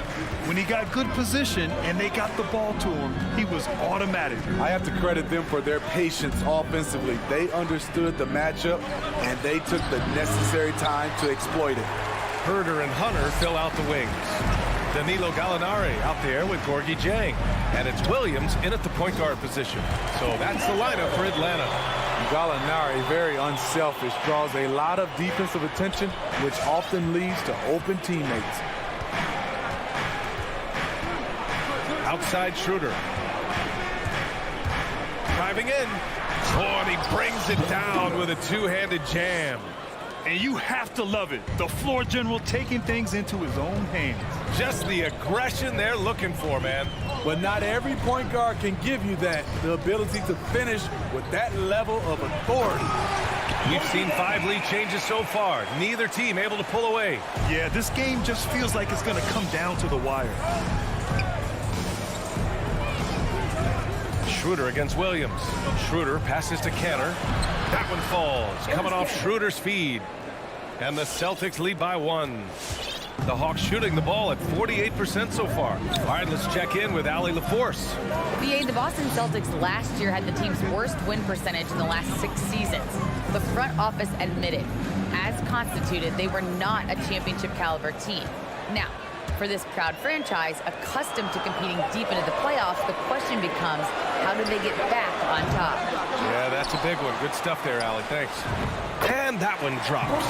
H: When he got good position and they got the ball to him, he was automatic.
I: I have to credit them for their patience offensively. They understood the matchup, and they took the necessary time to exploit it.
G: Herder and Hunter fill out the wings. Danilo Gallinari out there with Gorgie Jang. And it's Williams in at the point guard position. So that's the lineup for Atlanta.
I: Gallinari, very unselfish, draws a lot of defensive attention, which often leads to open teammates.
G: Outside Schroeder. Driving in. Oh, and he brings it down with a two-handed jam.
H: And you have to love it. The floor general taking things into his own hands.
G: Just the aggression they're looking for, man.
I: But not every point guard can give you that, the ability to finish with that level of authority.
G: We've seen 5 lead changes so far. Neither team able to pull away.
H: Yeah, this game just feels like it's going to come down to the wire.
G: Schroeder against Williams. Schroeder passes to Canner. That one falls, coming off Schroeder's feed. And the Celtics lead by 1. The Hawks shooting the ball at 48% so far. All right, let's check in with Allie LaForce.
F: The Boston Celtics last year had the team's worst win percentage in the last 6 seasons. The front office admitted, as constituted, they were not a championship caliber team. Now, for this proud franchise, accustomed to competing deep into the playoffs, the question becomes, how do they get back on top?
G: Yeah, that's a big one. Good stuff there, Allie. Thanks. And that one drops.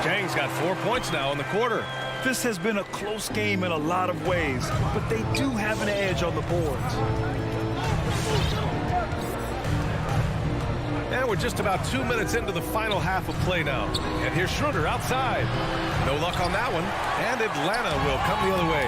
G: Jang's got 4 points now in the quarter.
H: This has been a close game in a lot of ways, but they do have an edge on the boards.
G: And we're just about 2 minutes into the final half of play now. And here's Schroeder outside. No luck on that one. And Atlanta will come the other way.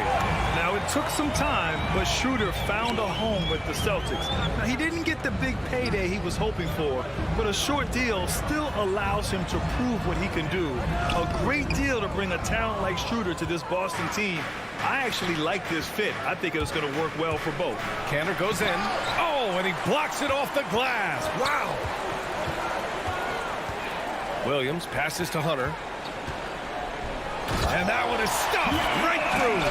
H: Now, it took some time, but Schroeder found a home with the Celtics. Now, he didn't get the big payday he was hoping for, but a short deal still allows him to prove what he can do. A great deal to bring a talent like Schroeder to this Boston team. I actually like this fit. I think it's going to work well for both.
G: Kanter goes in. Oh, and he blocks it off the glass. Wow. Williams passes to Hunter. And that one is stuffed right through.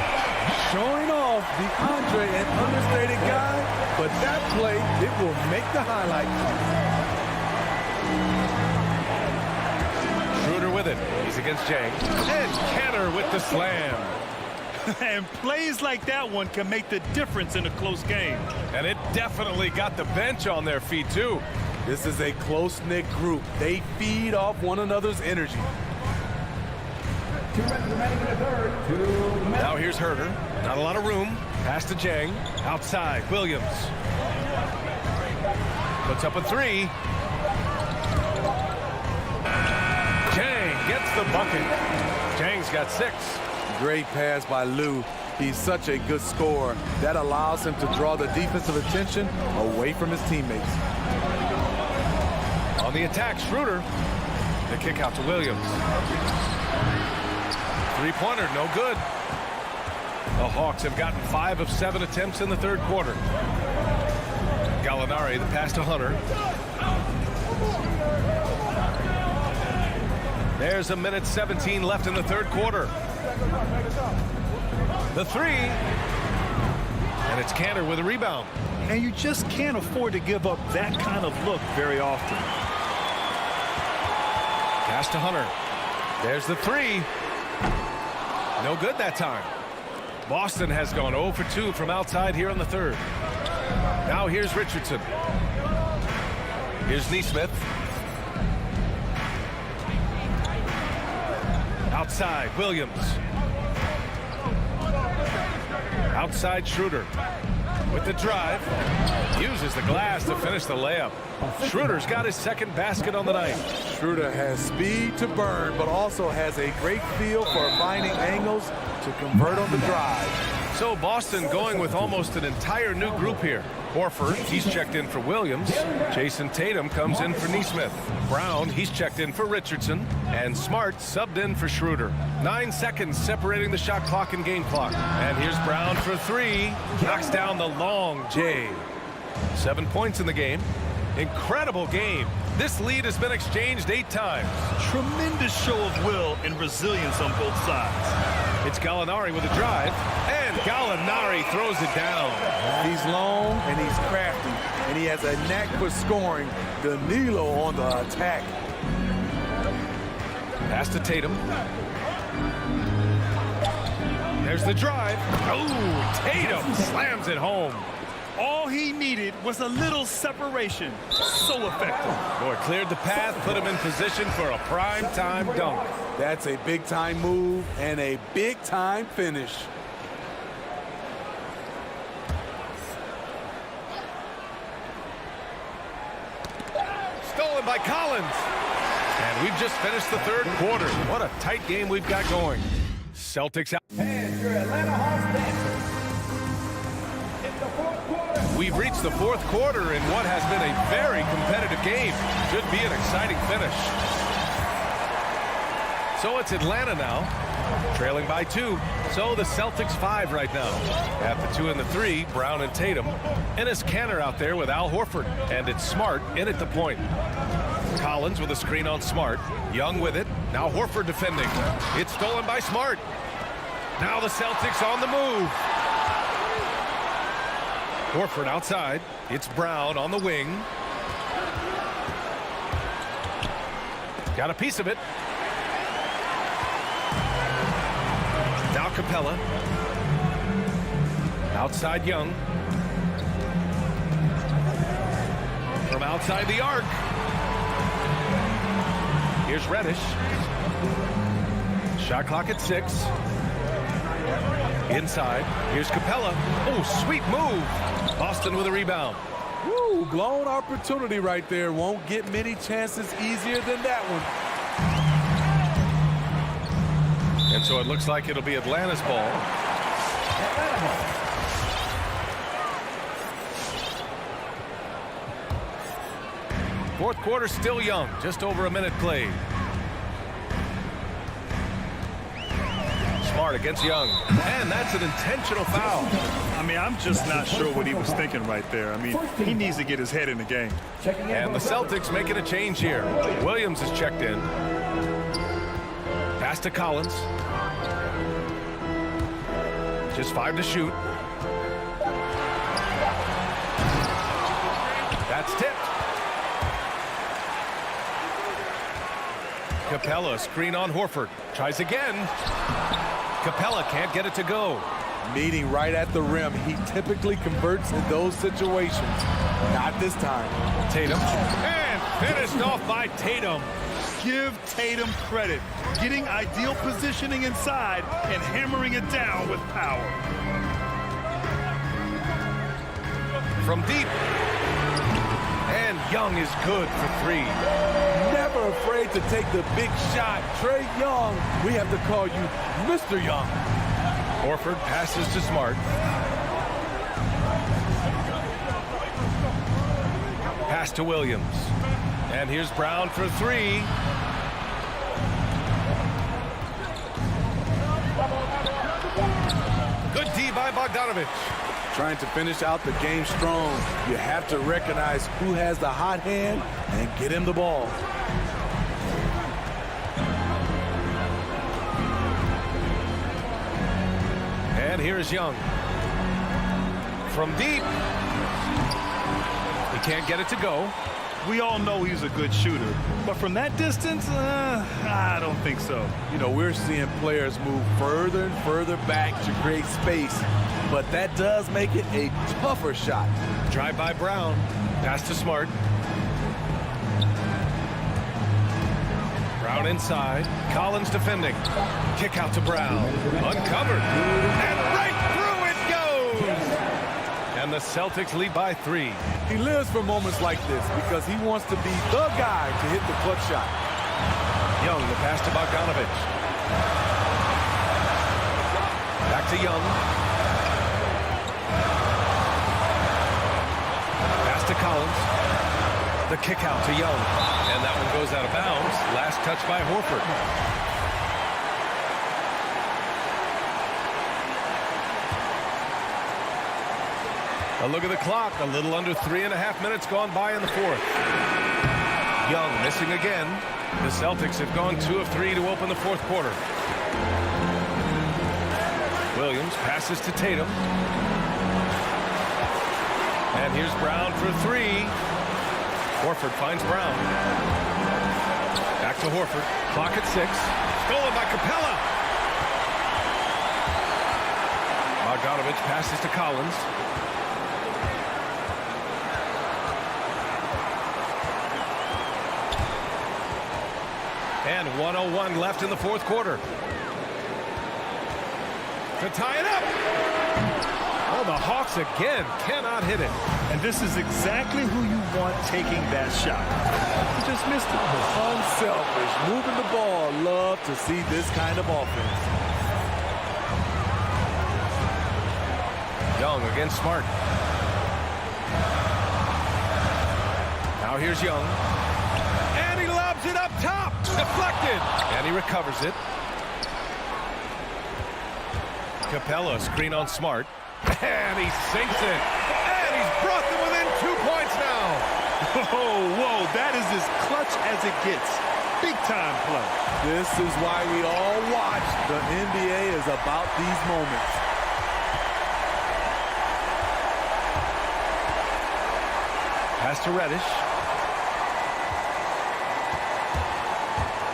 I: Showing off the Andre and understated guy, but that play, it will make the highlight.
G: Schroeder with it. He's against Jang. And Kanter with the slam.
H: And plays like that one can make the difference in a close game.
G: And it definitely got the bench on their feet, too.
I: This is a close-knit group. They feed off one another's energy.
G: Now here's Herter. Not a lot of room. Pass to Jang. Outside, Williams. Puts up a three. Jang gets the bucket. Jang's got 6.
I: Great pass by Lou. He's such a good scorer. That allows him to draw the defensive attention away from his teammates.
G: On the attack, Schroeder. The kick out to Williams. Three-pointer, no good. The Hawks have gotten 5 of 7 attempts in the third quarter. Gallinari, the pass to Hunter. There's 1:17 left in the third quarter. The three. And it's Kanter with a rebound.
H: And you just can't afford to give up that kind of look very often.
G: Pass to Hunter. There's the three. No good that time. Boston has gone 0 for 2 from outside here in the third. Now here's Richardson. Here's Nesmith. Outside, Williams. Outside, Schroeder. With the drive. Uses the glass to finish the layup. Schroeder's got his second basket on the night.
I: Schroeder has speed to burn, but also has a great feel for finding angles to convert on the drive.
G: So Boston going with almost an entire new group here. Horford, he's checked in for Williams. Jason Tatum comes in for Nesmith. Brown, he's checked in for Richardson. And Smart subbed in for Schroeder. 9 seconds separating the shot clock and game clock. And here's Brown for 3. Knocks down the long J. 7 points in the game. Incredible game. This lead has been exchanged 8 times.
H: Tremendous show of will and resilience on both sides.
G: It's Gallinari with a drive, and Gallinari throws it down.
I: He's long and he's crafty, and he has a knack for scoring. Danilo on the attack.
G: Pass to Tatum. There's the drive. Oh, Tatum slams it home.
H: All he needed was a little separation. So effective.
G: Boy, cleared the path, put him in position for a prime-time dunk.
I: That's a big-time move and a big-time finish.
G: Stolen by Collins. And we've just finished the third quarter. What a tight game we've got going. Celtics out.
D: And your Atlanta Hawks dancers. It's the fourth quarter.
G: We've reached the fourth quarter in what has been a very competitive game. Should be an exciting finish. So it's Atlanta now, trailing by 2. So the Celtics 5 right now. At the 2 and the 3, Brown and Tatum. And it's Kanter out there with Al Horford. And it's Smart in at the point. Collins with a screen on Smart. Young with it. Now Horford defending. It's stolen by Smart. Now the Celtics on the move. Horford outside. It's Brown on the wing. Got a piece of it. Now Capella. Outside Young. From outside the arc. Here's Reddish. Shot clock at 6. Inside. Here's Capella. Oh, sweet move. Boston with a rebound.
I: Woo, blown opportunity right there. Won't get many chances easier than that one.
G: And so it looks like it'll be Atlanta's ball. Fourth quarter still young, just over a minute played. Smart against Young, and that's an intentional foul.
H: I mean, I'm just not sure what he was thinking right there. I mean, he needs to get his head in the game.
G: And the Celtics making a change here. Williams is checked in. Pass to Collins. Just 5 to shoot. That's tipped. Capella, screen on Horford. Tries again. Capella can't get it to go.
I: Meeting right at the rim. He typically converts in those situations. Not this time.
G: Tatum. And finished off by Tatum.
H: Give Tatum credit. Getting ideal positioning inside and hammering it down with power.
G: From deep. And Young is good for 3.
I: Never afraid to take the big shot. Trae Young, we have to call you Mr. Young.
G: Horford passes to Smart. Pass to Williams. And here's Brown for 3. Good D by Bogdanovich.
I: Trying to finish out the game strong. You have to recognize who has the hot hand and get him the ball.
G: And here's Young. From deep. He can't get it to go.
H: We all know he's a good shooter, but from that distance, I don't think so.
I: You know, we're seeing players move further and further back to create space, but that does make it a tougher shot.
G: Drive by Brown. Pass to Smart. Brown inside. Collins defending. Kick out to Brown. Uncovered. And right through it goes! And the Celtics lead by 3.
I: He lives for moments like this because he wants to be the guy to hit the clutch shot.
G: Young, the pass to Bogdanovich. Back to Young. Pass to Collins. The kick out to Young. And that one goes out of bounds. Last touch by Horford. A look at the clock. A little under 3.5 minutes gone by in the fourth. Young missing again. The Celtics have gone 2 of 3 to open the fourth quarter. Williams passes to Tatum. And here's Brown for 3. Horford finds Brown. Back to Horford. Clock at 6. Stolen by Capella. Bogdanovich passes to Collins. And 1:01 left in the fourth quarter. To tie it up. Oh, the Hawks again cannot hit it.
H: And this is exactly who you want taking that shot. He just missed it.
I: Unselfish, moving the ball. Love to see this kind of offense.
G: Young against Smart. Now here's Young. And he lobs it up top. Deflected. And he recovers it. Capella, screen on Smart. And he sinks it. And he's brought them within 2 points now.
H: Whoa, that is as clutch as it gets. Big time play.
I: This is why we all watch. The NBA is about these moments.
G: Pass to Reddish.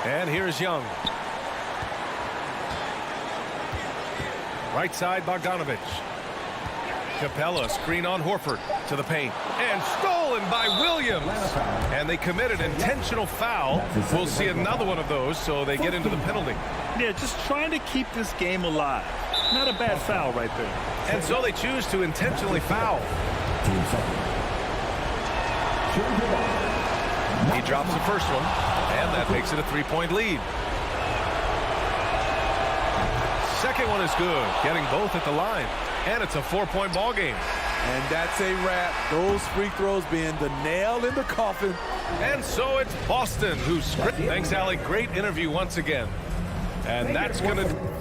G: And here's Young. Right side, Bogdanovich. Capella, screen on Horford to the paint. And stolen by Williams. And they committed intentional foul. We'll see another one of those, so they get into the penalty.
H: Yeah, just trying to keep this game alive. Not a bad foul right there.
G: And so they choose to intentionally foul. He drops the first one, and that makes it a 3-point lead. Second one is good, getting both at the line, and it's a 4-point ball game.
I: And that's a wrap. Those free throws being the nail in the coffin.
G: And so it's Boston who's script. Thanks, Allie. Great interview once again. And that's going to...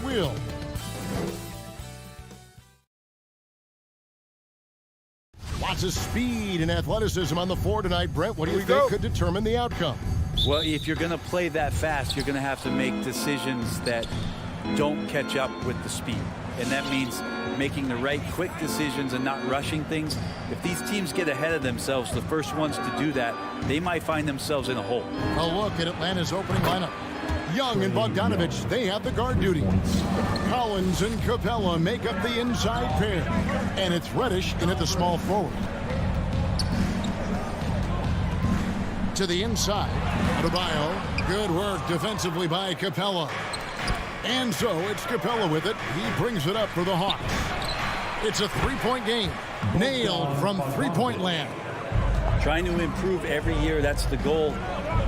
A: Will. Lots of speed and athleticism on the floor tonight. Brent, what do you think could determine the outcome?
J: Well, if you're going to play that fast, you're going to have to make decisions that don't catch up with the speed. And that means making the right quick decisions and not rushing things. If these teams get ahead of themselves, the first ones to do that, they might find themselves in a hole.
A: A look at Atlanta's opening lineup. Young and Bogdanovich, they have the guard duty. Collins and Capella make up the inside pair. And it's Reddish in at the small forward. To the inside. Adebayo. Good work defensively by Capella. And so it's Capella with it. He brings it up for the Hawks. It's a three-point game. Nailed from three-point land.
J: Trying to improve every year, that's the goal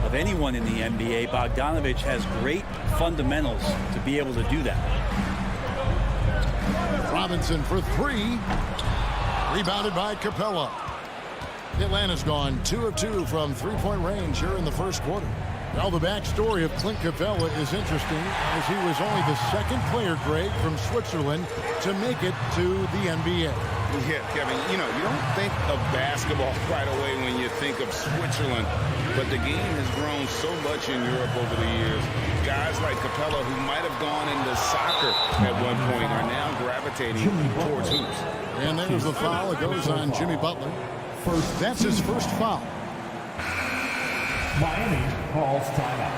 J: of anyone in the NBA. Bogdanovich has great fundamentals to be able to do that.
A: Robinson for three. Rebounded by Capella. Atlanta's gone 2 of 2 from three-point range here in the first quarter. Now the backstory of Clint Capella is interesting, as he was only the second player, Greg, from Switzerland to make it to the NBA.
E: Yeah, Kevin, you know, you don't think of basketball right away when you think of Switzerland, but the game has grown so much in Europe over the years. Guys like Capella, who might have gone into soccer at one point, are now gravitating towards hoops.
A: And there's the foul. It goes on Jimmy Butler. That's his first foul.
D: Miami calls timeout.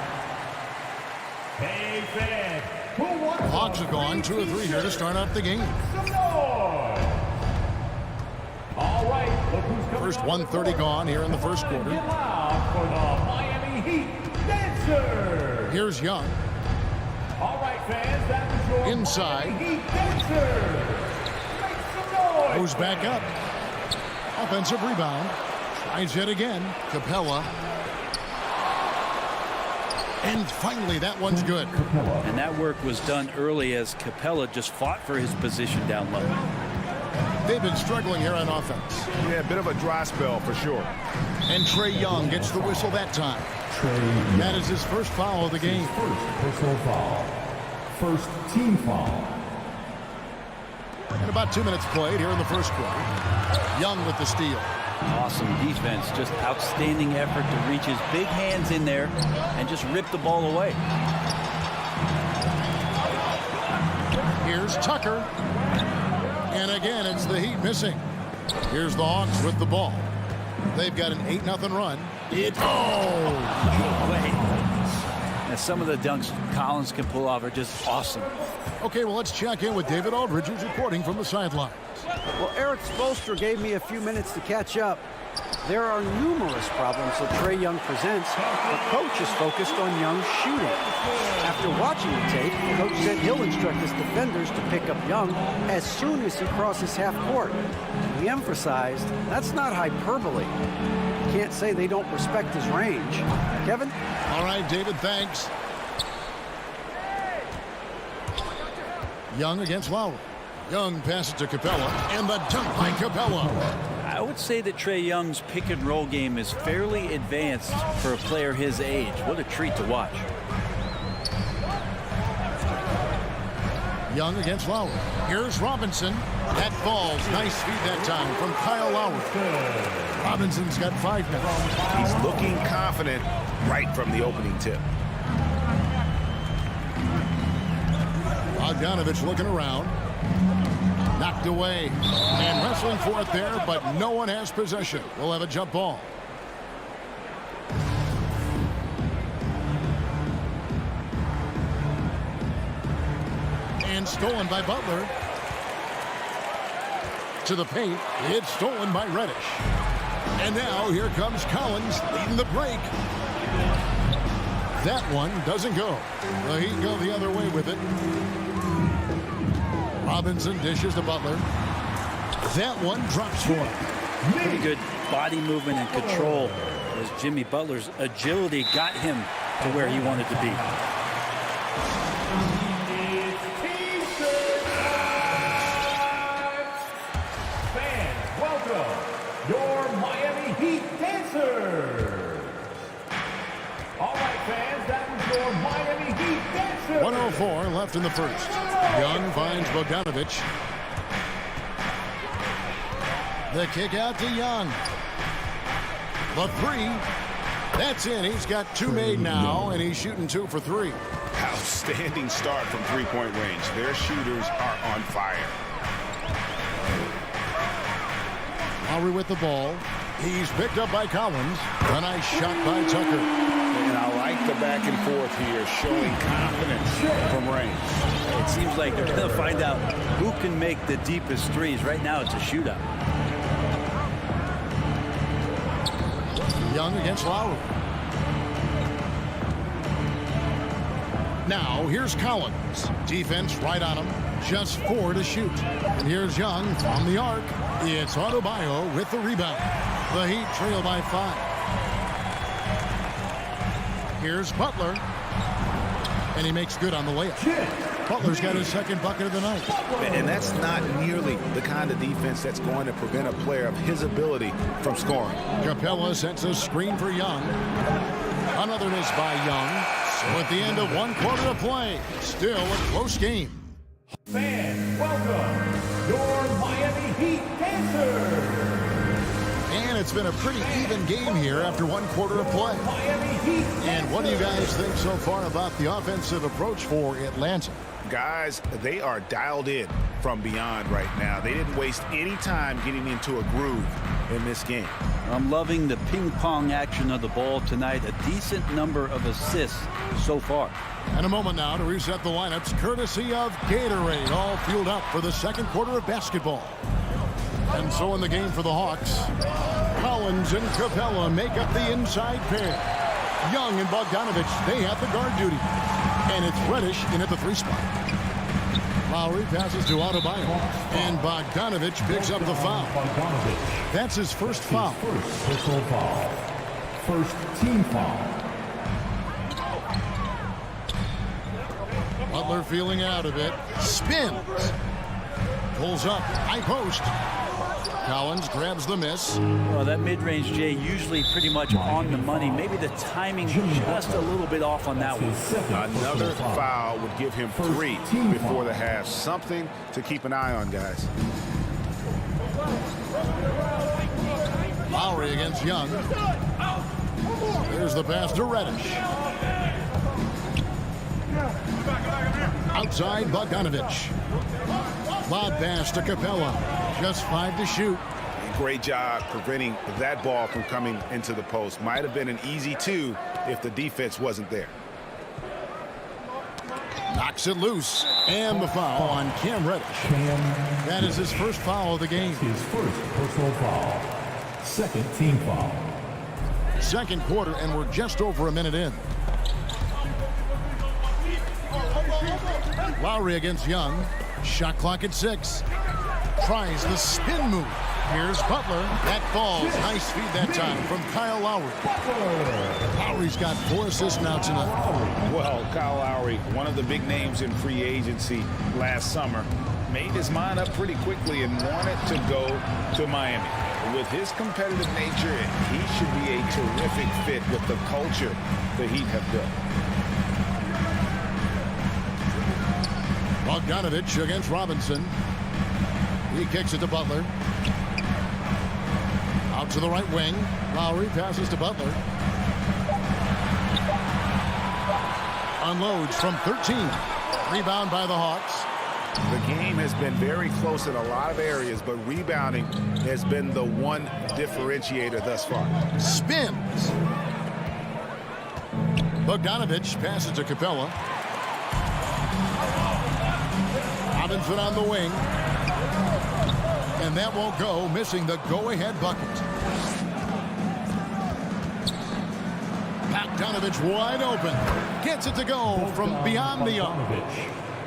D: Hey, fan, who wants
A: Hawks have gone 2 of 3 here to start out the game.
D: some noise? All right, look who's coming.
A: First 1:30 gone here in the first quarter.
D: Get loud for the Miami Heat Dancers.
A: Here's Young.
D: All right, fans, that was your
A: Inside.
D: Miami Heat Dancers. Make some noise.
A: Goes back up. Offensive rebound. Tries it again. Capella. And finally, that one's good.
J: And that work was done early as Capella just fought for his position down low.
A: They've been struggling here on offense.
E: Yeah, a bit of a dry spell for sure.
A: And Trae Young gets the whistle that time. That is his first foul of the game.
D: First personal foul. First team foul.
A: And about 2 minutes played here in the first quarter. Young with the steal.
J: Awesome defense, just outstanding effort to reach his big hands in there and just rip the ball away.
A: Here's Tucker. And again, it's the Heat missing. Here's the Hawks with the ball. They've got an 8-0 run.
J: And some of the dunks Collins can pull off are just awesome.
A: Okay, well, let's check in with David Aldridge, who's reporting from the sidelines.
K: Well, Eric Spoelstra gave me a few minutes to catch up. There are numerous problems that Trae Young presents. The coach is focused on Young's shooting. After watching the tape, the coach said he'll instruct his defenders to pick up Young as soon as he crosses half court. He emphasized that's not hyperbole. You can't say they don't respect his range. Kevin?
A: All right, David, thanks. Young against Lowry. Young passes to Capella, and the dunk by Capella.
J: I would say that Trae Young's pick and roll game is fairly advanced for a player his age. What a treat to watch.
A: Young against Lowry. Here's Robinson. That falls. Nice feed that time from Kyle Lowry. Robinson's got 5 now.
E: He's looking confident right from the opening tip.
A: Bogdanovich looking around. Knocked away. And wrestling for it there, but no one has possession. We'll have a jump ball. And stolen by Butler. To the paint. It's stolen by Reddish. And now here comes Collins leading the break. That one doesn't go. The Heat go the other way with it. Robinson dishes to Butler. That one drops for him.
J: Pretty good body movement and control as Jimmy Butler's agility got him to where he wanted to be.
D: Fans, welcome your Miami Heat dancers. All right, fans, that was your Miami Heat dancers.
A: 104 left in the first. Young finds Bogdanovich. The kick out to Young. The three. That's in. He's got 2 made now, and he's shooting 2 for 3.
E: Outstanding start from three-point range. Their shooters are on fire.
A: Lowry with the ball. He's picked up by Collins. A nice shot by Tucker.
E: And I like the back and forth here, showing confidence from range.
J: It seems like they're going to find out who can make the deepest threes. Right now, it's a shootout.
A: Young against Lowry. Now, here's Collins. Defense right on him. Just 4 to shoot. And here's Young from the arc. It's Adebayo with the rebound. The Heat trail by 5. Here's Butler. And he makes good on the layup. Butler's got his second bucket of the night.
E: And that's not nearly the kind of defense that's going to prevent a player of his ability from scoring.
A: Capella sets a screen for Young. Another miss by Young. So at the end of 1 quarter of play, still a close game.
D: Fans, welcome your Miami Heat dancers.
A: And it's been a pretty even game here after 1 quarter of play. And what do you guys think so far about the offensive approach for Atlanta?
E: Guys, they are dialed in from beyond right now. They didn't waste any time getting into a groove in this game.
J: I'm loving the ping pong action of the ball tonight. A decent number of assists so far.
A: And a moment now to reset the lineups courtesy of Gatorade, all fueled up for the second quarter of basketball. And so in the game for the Hawks, Collins and Capella make up the inside pair. Young and Bogdanovich, they have the guard duty. And it's Reddish in at the 3 spot. Lowry passes to Adebayo. And Bogdanovich picks up the foul. That's his first foul.
D: First personal foul. First team foul.
A: Butler feeling out a bit. Spins. Pulls up. High post. Collins grabs the miss.
J: Well, that mid-range, Jay, usually pretty much on the money. Maybe the timing just a little bit off on that one.
E: Another foul would give him 3 before the half. Something to keep an eye on, guys.
A: Lowry against Young. There's the pass to Reddish. Outside Bogdanovich. Lob pass to Capella. Just 5 to shoot.
B: great job preventing that ball from coming into the post. Might have been an easy 2 if the defense wasn't there.
A: Knocks it loose. And the foul on Cam Reddish. That is his first foul of the game.
D: His first personal foul. Second team foul.
A: Second quarter, and we're just over a minute in. Lowry against Young. Shot clock at 6. Tries the spin move. Here's Butler. That falls. Nice feed that time from Kyle Lowry. Lowry's got 4 assists now tonight.
B: Well, Kyle Lowry, one of the big names in free agency last summer, made his mind up pretty quickly and wanted to go to Miami. With his competitive nature, he should be a terrific fit with the culture the Heat have built.
A: Bogdanovich against Robinson. He kicks it to Butler. Out to the right wing. Lowry passes to Butler. Unloads from 13. Rebound by the Hawks.
B: The game has been very close in a lot of areas, but rebounding has been the one differentiator thus far.
A: Spins. Bogdanovich passes to Capella. Robinson on the wing. And that won't go, missing the go-ahead bucket. Bogdanovich wide open. Gets it to go from beyond the arc.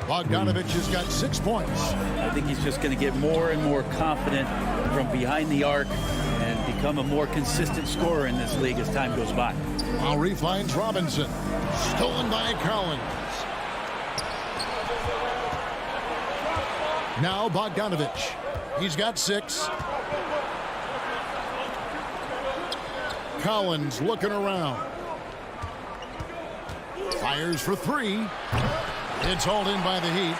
A: Bogdanovich has got 6 points.
J: I think he's just going to get more and more confident from behind the arc and become a more consistent scorer in this league as time goes by.
A: Lowry finds Robinson. Stolen by Collins. Now Bogdanovich. He's got 6. Collins looking around. Fires for 3. It's hauled in by the Heat.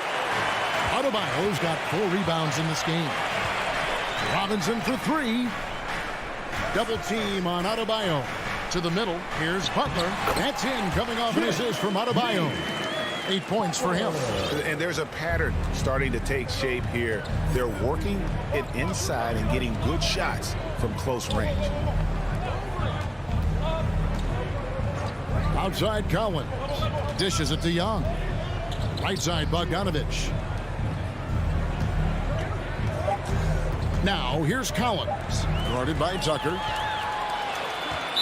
A: Adebayo's got 4 rebounds in this game. Robinson for 3. Double team on Adebayo. To the middle. Here's Butler. That's in, coming off an assist from Adebayo. 8 points for him.
B: And there's a pattern starting to take shape here. They're working it inside and getting good shots from close range.
A: Outside Collins. Dishes it to Young. Right side Bogdanovich. Now here's Collins. Guarded by Tucker.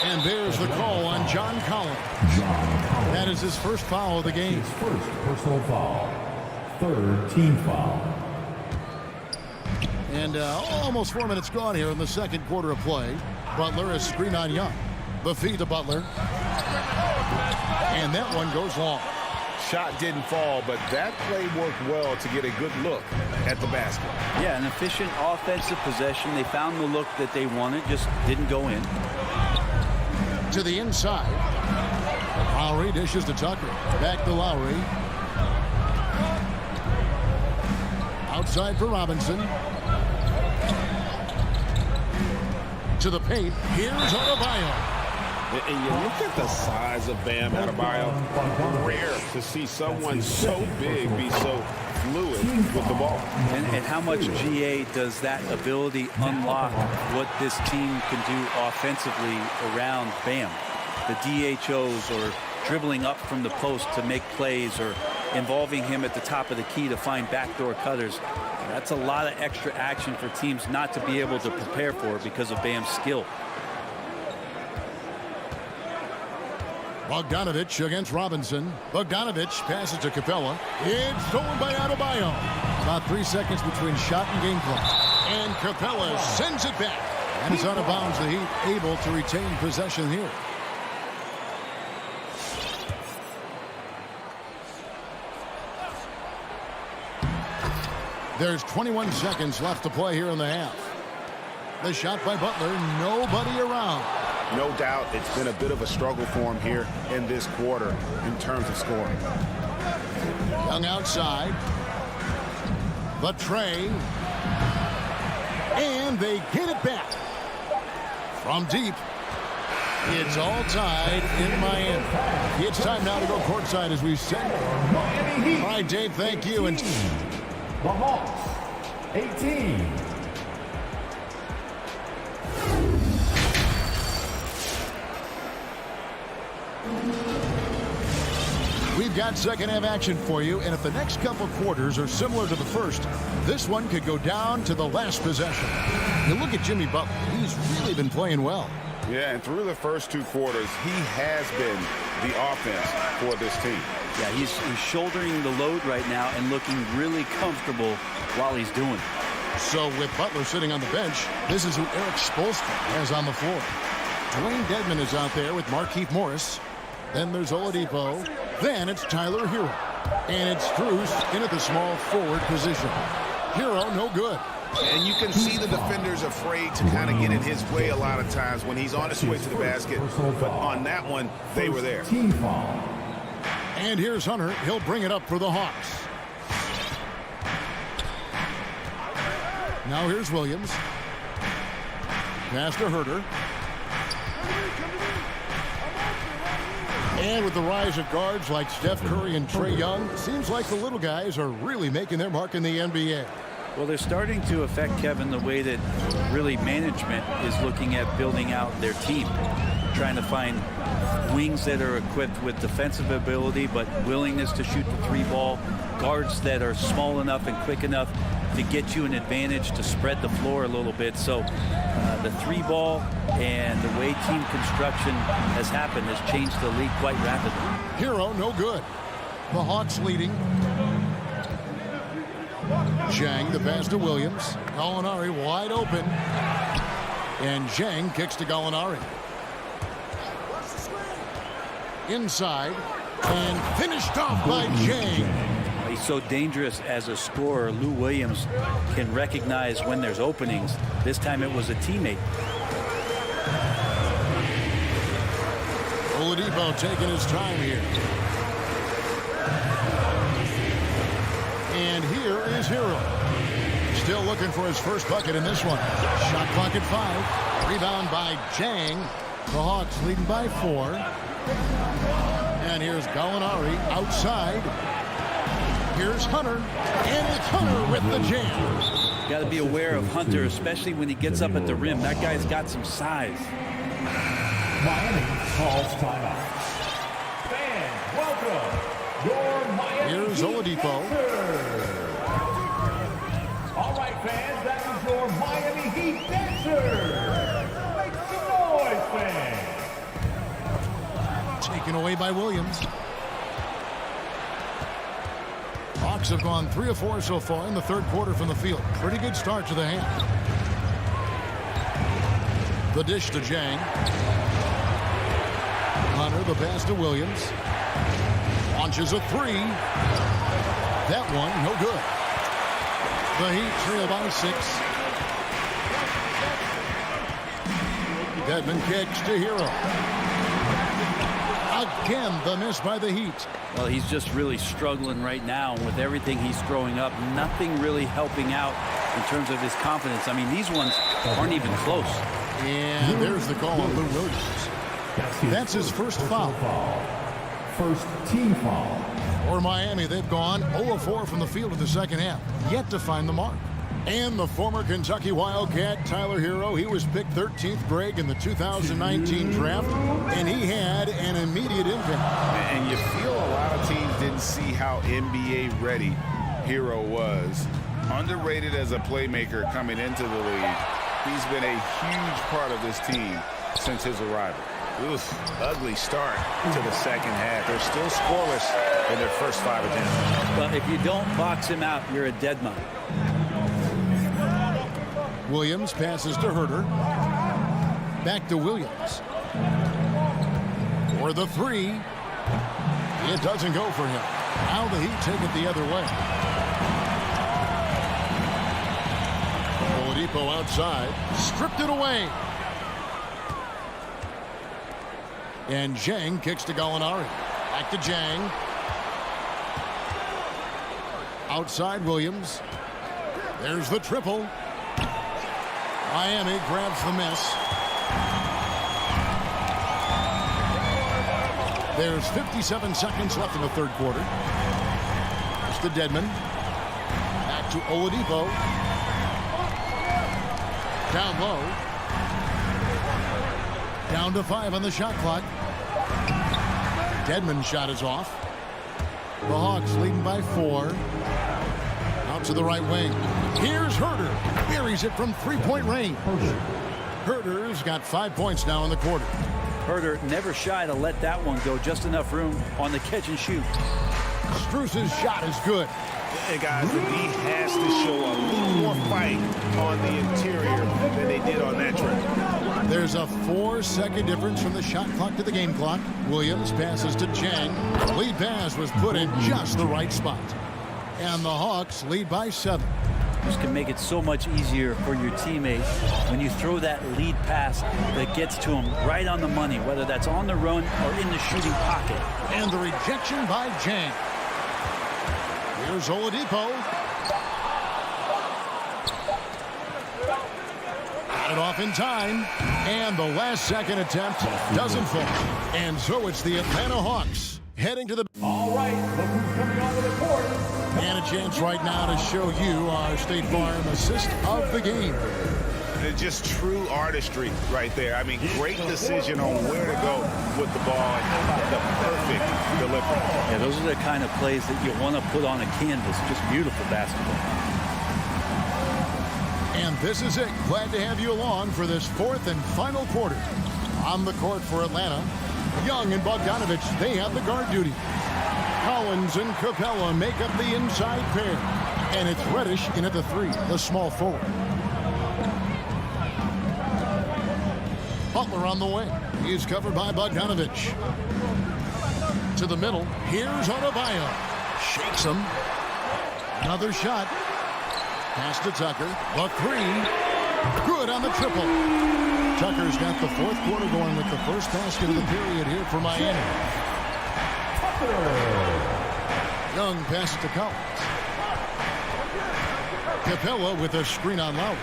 A: And there's the call on John Collins. That is his first foul of the game.
D: His first personal foul. Third team foul.
A: And almost 4 minutes gone here in the second quarter of play. Butler is screen on Young. The feed to Butler. And that one goes long.
B: Shot didn't fall, but that play worked well to get a good look at the basket.
J: Yeah, an efficient offensive possession. They found the look that they wanted, just didn't go in.
A: To the inside. Lowry dishes to Tucker. Back to Lowry. Outside for Robinson. To the paint. Here's Adebayo.
E: And you look at the size of Bam Adebayo. Rare to see someone so big be so fluid with the ball.
J: And how much GA does that ability unlock what this team can do offensively around Bam? The DHOs or dribbling up from the post to make plays or involving him at the top of the key to find backdoor cutters. That's a lot of extra action for teams not to be able to prepare for because of Bam's skill.
A: Bogdanovich against Robinson. Bogdanovich passes to Capella. It's stolen by Adebayo. About 3 seconds between shot and game clock. And Capella sends it back. And it's out of bounds. The Heat able to retain possession here. There's 21 seconds left to play here in the half. The shot by Butler. Nobody around.
B: No doubt it's been a bit of a struggle for him here in this quarter in terms of scoring.
A: Young outside. The tray. And they get it back. From deep. It's all tied in Miami. It's time now to go courtside as we said. All right, Dave, thank you. And
D: the Hawks, 18.
A: We've got second half action for you, and if the next couple quarters are similar to the first, this one could go down to the last possession. You look at Jimmy Butler. He's really been playing well.
B: Yeah, and through the first 2 quarters, he has been the offense for this team.
J: Yeah, he's shouldering the load right now and looking really comfortable while he's doing it.
A: So with Butler sitting on the bench, this is who Eric Spoelstra has on the floor. Dwayne Dedmon is out there with Markieff Morris. Then there's Oladipo. Then it's Tyler Hero. And it's Strus in at the small forward position. Hero, no good.
E: And you can see the defenders afraid to kind of get in his way a lot of times when he's on his way to the basket. But on that one, they were there.
A: And here's Hunter. He'll bring it up for the Hawks. Now here's Williams. Pass to Herter. And with the rise of guards like Steph Curry and Trae Young, seems like the little guys are really making their mark in the NBA.
J: Well, they're starting to affect, Kevin, the way that really management is looking at building out their team. Trying to find wings that are equipped with defensive ability but willingness to shoot the 3-ball. Guards that are small enough and quick enough to get you an advantage to spread the floor a little bit. So the 3-ball and the way team construction has happened has changed the league quite rapidly.
A: Hero, no good. The Hawks leading. Zhang, the pass to Williams. Gallinari wide open. And Zhang kicks to Gallinari. Inside. And finished off by Zhang.
J: He's so dangerous as a scorer. Lou Williams can recognize when there's openings. This time it was a teammate.
A: Oladipo taking his time here. And here is Hero. Still looking for his first bucket in this one. Shot clock at 5. Rebound by Zhang. The Hawks leading by 4. And here's Gallinari outside. Here's Hunter. And it's Hunter with the jam.
J: Got to be aware of Hunter, especially when he gets up at the rim. That guy's got some size.
D: Miami calls timeout. Fans, welcome your Miami
A: Here's Oladipo.
D: Dancer. All right, fans, that is your Miami Heat dancer. Make some noise, fans.
A: Taken away by Williams. Hawks have gone 3 of 4 so far in the third quarter from the field. Pretty good start to the half. The dish to Zhang. Hunter, the pass to Williams. Launches a 3. That one, no good. The Heat trail by 6. Dedmon kicks to Hero. Again, the miss by the Heat.
J: Well, he's just really struggling right now. With everything he's throwing up, nothing really helping out in terms of his confidence. I mean, these ones aren't even close.
A: And there's the call on Lou Williams. That's his first foul.
D: First team foul.
A: For Miami, they've gone 0 of 4 from the field in the second half. Yet to find the mark. And the former Kentucky Wildcat, Tyler Hero, he was picked 13th, Greg, in the 2019 draft, and he had an immediate impact.
E: And you feel a lot of teams didn't see how NBA ready Hero was. Underrated as a playmaker coming into the league. He's been a huge part of this team since his arrival. Oof, ugly start to the second half. They're still scoreless in their first 5 attempts.
J: But if you don't box him out, you're a dead man.
A: Williams passes to Herter. Back to Williams. For the 3. It doesn't go for him. Now the Heat take it the other way. Oladipo outside. Stripped it away. And Zhang kicks to Gallinari. Back to Zhang. Outside Williams. There's the triple. Miami grabs the miss. There's 57 seconds left in the third quarter. It's to Dedmon. Back to Oladipo. Down low. Down to 5 on the shot clock. Dedmon's shot is off. The Hawks leading by 4. Out to the right wing. Here's Herter. Buries it from three-point range. Herter's got 5 points now in the quarter.
J: Herter never shy to let that one go. Just enough room on the catch and shoot.
A: Struce's shot is good.
E: And guys, the D has to show a little more fight on the interior than they did on that trip.
A: There's a 4-second difference from the shot clock to the game clock. Williams passes to Chang. Lead pass was put in just the right spot. And the Hawks lead by 7.
J: This can make it so much easier for your teammates when you throw that lead pass that gets to them right on the money, whether that's on the run or in the shooting pocket.
A: And the rejection by Chang. Here's Oladipo. Got it off in time. And the last second attempt doesn't fall. And so it's the Atlanta Hawks heading to the...
D: All right, look who's coming onto the court.
A: And a chance right now to show you our State Farm assist of the game.
E: It's just true artistry right there. I mean, great decision on where to go with the ball and the perfect delivery.
J: Yeah, those are the kind of plays that you want to put on a canvas. Just beautiful basketball.
A: And this is it. Glad to have you along for this 4th and final quarter. On the court for Atlanta, Young and Bogdanovich, they have the guard duty. Collins and Capella make up the inside pair. And it's Reddish in at the 3, the small forward. Butler on the wing. He's covered by Bogdanovich. To the middle. Here's Adebayo. Shakes him. Another shot. Pass to Tucker. The 3. Good on the triple. Tucker's got the 4th quarter going with the first basket of the period here for Miami. Young passes to Collins. Capella with a screen on Lowry.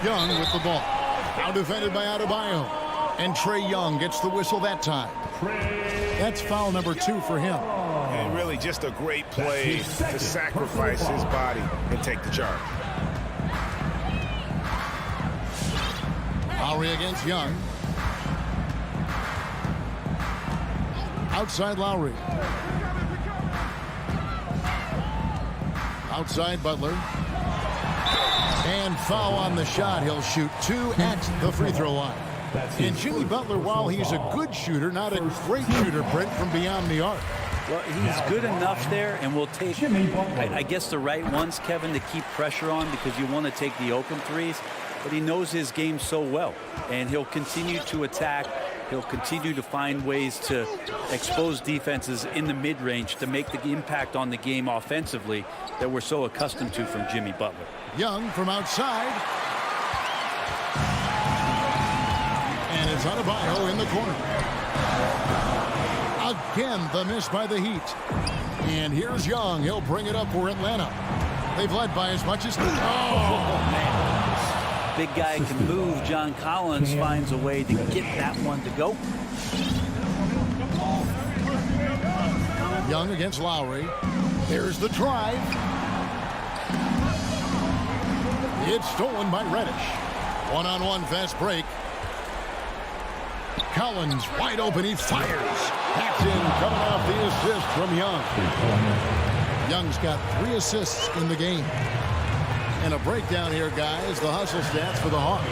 A: Young with the ball. Now defended by Adebayo. And Trae Young gets the whistle that time. That's foul number 2 for him.
E: And really just a great play to sacrifice his body and take the charge.
A: Lowry against Young. Outside Lowry. Outside Butler. And foul on the shot. He'll shoot 2 at the free throw line. And Jimmy Butler, while he's a good shooter, not a great shooter, Brent, from beyond the arc.
J: Well, he's good enough there, and we'll take, I guess, the right ones, Kevin, to keep pressure on because you want to take the open threes. But he knows his game so well, and he'll continue to attack. He'll continue to find ways to expose defenses in the mid-range to make the impact on the game offensively that we're so accustomed to from Jimmy Butler.
A: Young from outside. And it's Adebayo in the corner. Again, the miss by the Heat. And here's Young. He'll bring it up for Atlanta. They've led by as much as... Oh,
J: man. Big guy can move. John Collins finds a way to get that one to go.
A: Young against Lowry. There's the drive. It's stolen by Reddish. One-on-one fast break. Collins wide open. He fires. That's in, coming off the assist from Young. Young's got 3 assists in the game. And a breakdown here, guys. The hustle stats for the Hawks.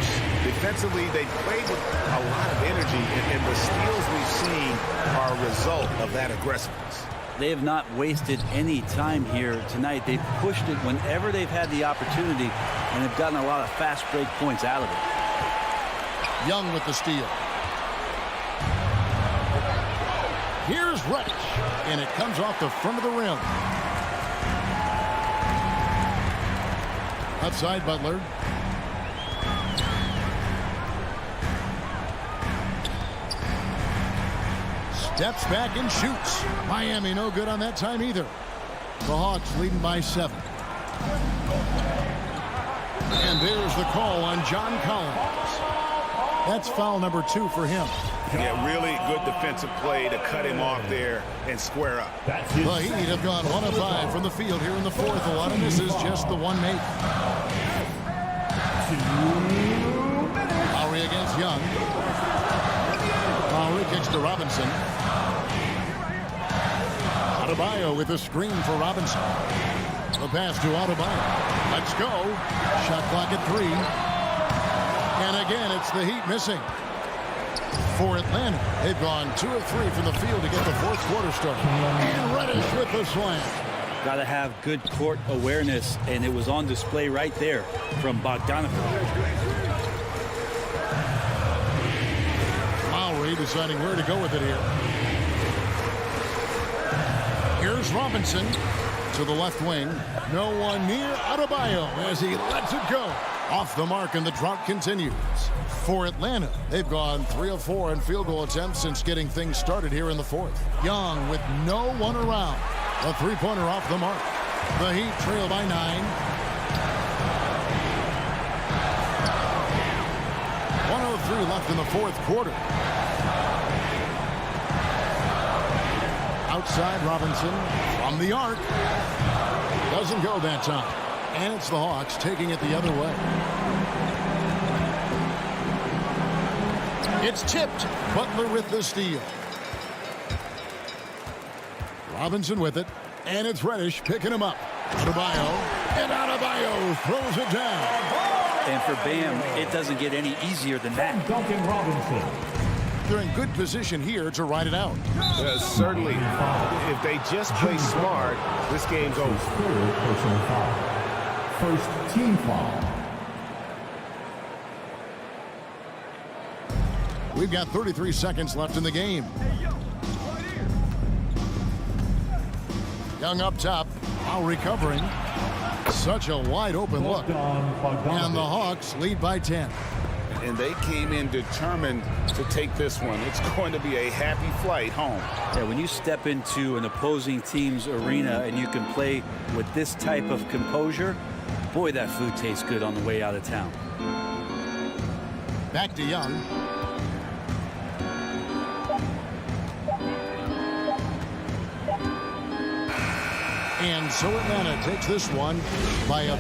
E: Defensively, they played with a lot of energy, and the steals we've seen are a result of that aggressiveness.
J: They have not wasted any time here tonight. They've pushed it whenever they've had the opportunity, and have gotten a lot of fast break points out of it.
A: Young with the steal. Here's Reddish, and it comes off the front of the rim. Outside Butler. Steps back and shoots. Miami no good on that time either. The Hawks leading by 7. And there's the call on John Collins. That's foul number 2 for him.
E: Yeah, really good defensive play to cut him off there and square up.
A: The Heat have gone 1 of 5 from the field here in the 4th. A lot of misses, just the 1 made. Lowry against Young. Lowry kicks to Robinson. Adebayo with a screen for Robinson. The pass to Adebayo. Let's go. Shot clock at 3. And again, it's the Heat missing. For Atlanta, they've gone 2 of 3 from the field to get the fourth quarter started. And Reddish with the slam.
J: Got to have good court awareness, and it was on display right there from Bogdanovic.
A: Lowry deciding where to go with it here. Here's Robinson to the left wing. No one near Adebayo as he lets it go. Off the mark, and the drought continues. For Atlanta, they've gone 3 of 4 in field goal attempts since getting things started here in the fourth. Young with no one around. A three-pointer off the mark. The Heat trail by 9. 1:03 left in the fourth quarter. Outside Robinson from the arc. Doesn't go that time. And it's the Hawks taking it the other way. It's tipped. Butler with the steal. Robinson with it. And it's Reddish picking him up. Adebayo. And Adebayo throws it down.
J: And for Bam, it doesn't get any easier than that.
D: Duncan Robinson.
A: They're in good position here to ride it out.
E: Certainly, if they just play smart, this game's over.
D: Third personal foul. First team foul.
A: We've got 33 seconds left in the game. Young up top, Lowry covering. Such a wide open look. And the Hawks lead by 10.
B: And they came in determined to take this one. It's going to be a happy flight home.
J: Yeah, when you step into an opposing team's arena and you can play with this type of composure, boy, that food tastes good on the way out of town.
A: Back to Young. And so Atlanta takes this one by a...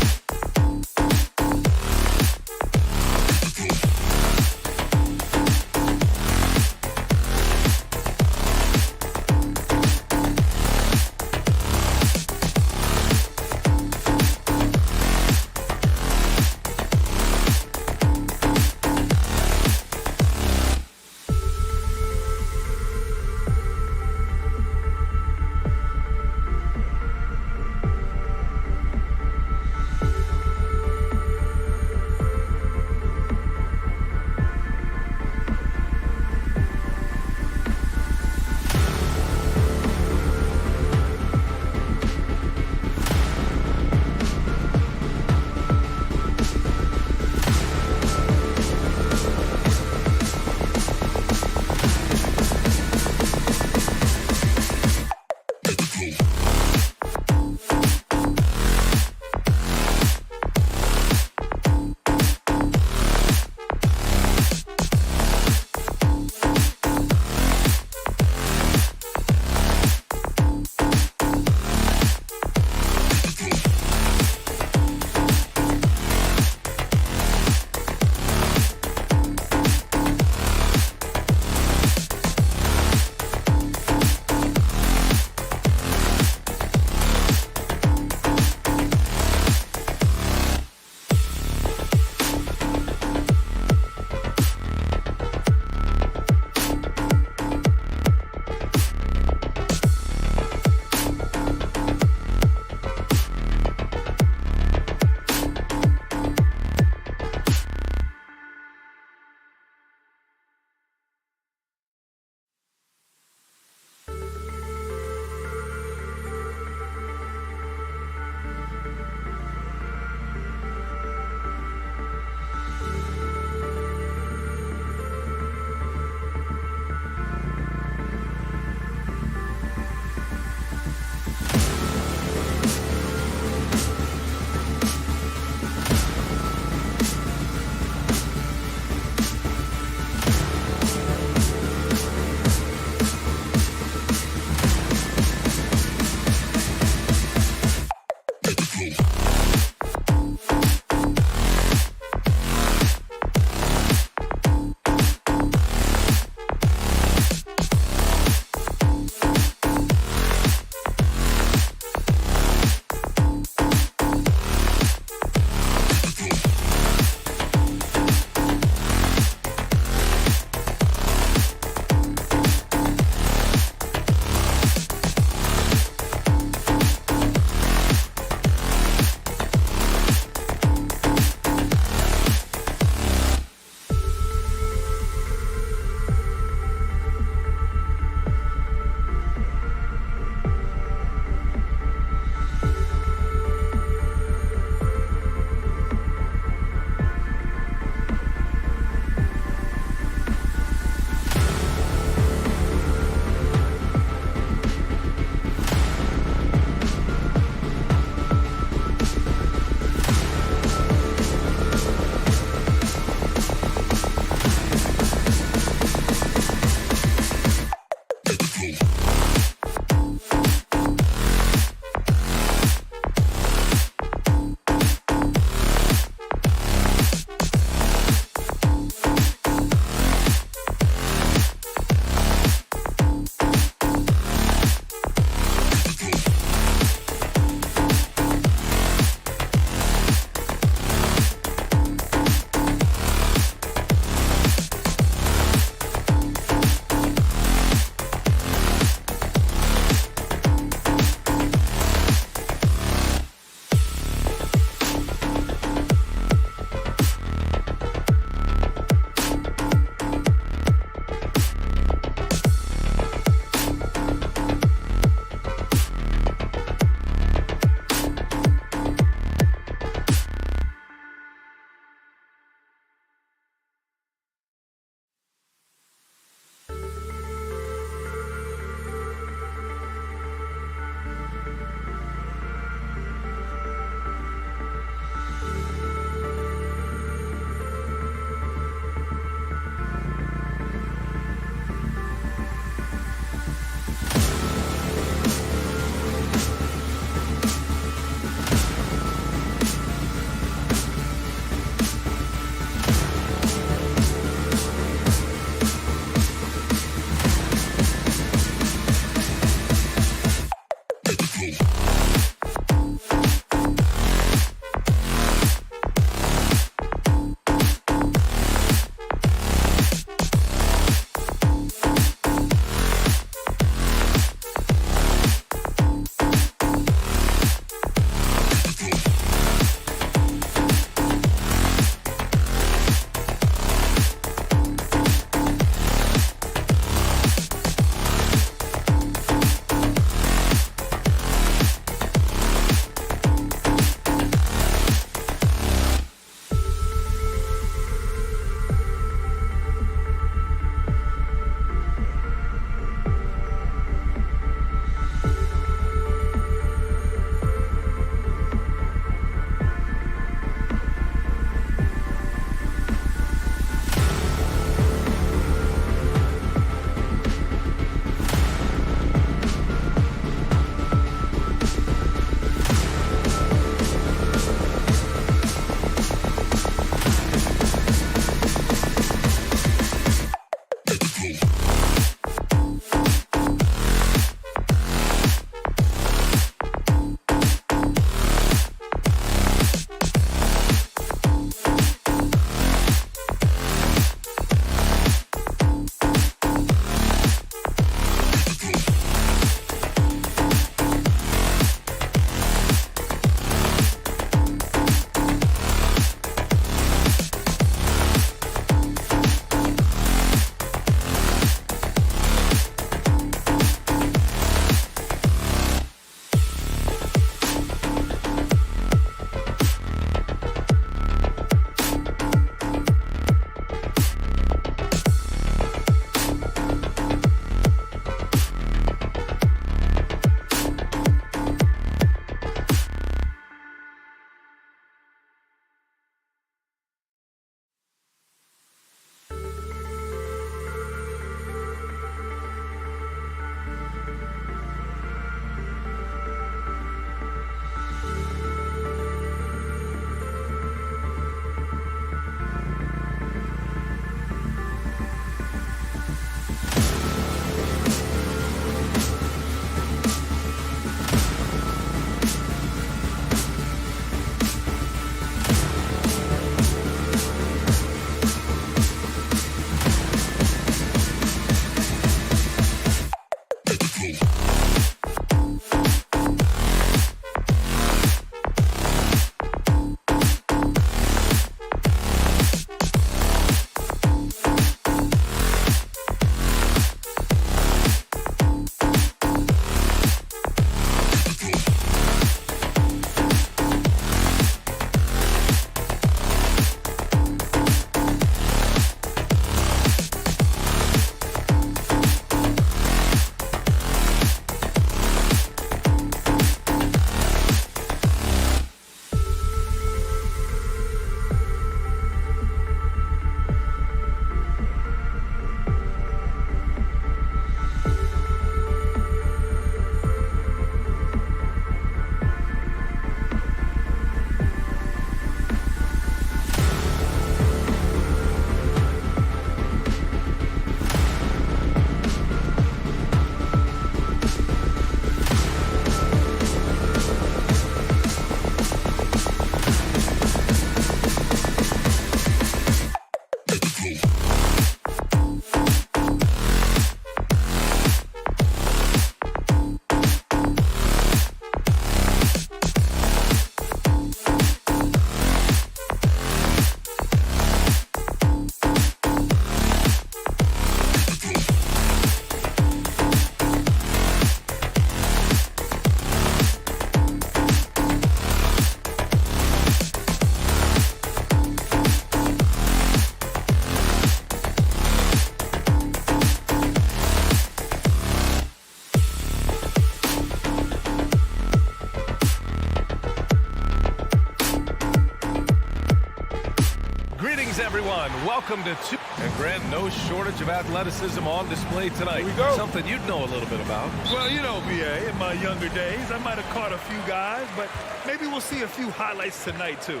G: everyone. Welcome to two. And Grant, no shortage of athleticism on display tonight.
H: Here we go.
G: Something you'd know a little bit about.
H: Well, you know, BA, in my younger days, I might have caught a few guys, but maybe we'll see a few highlights tonight, too.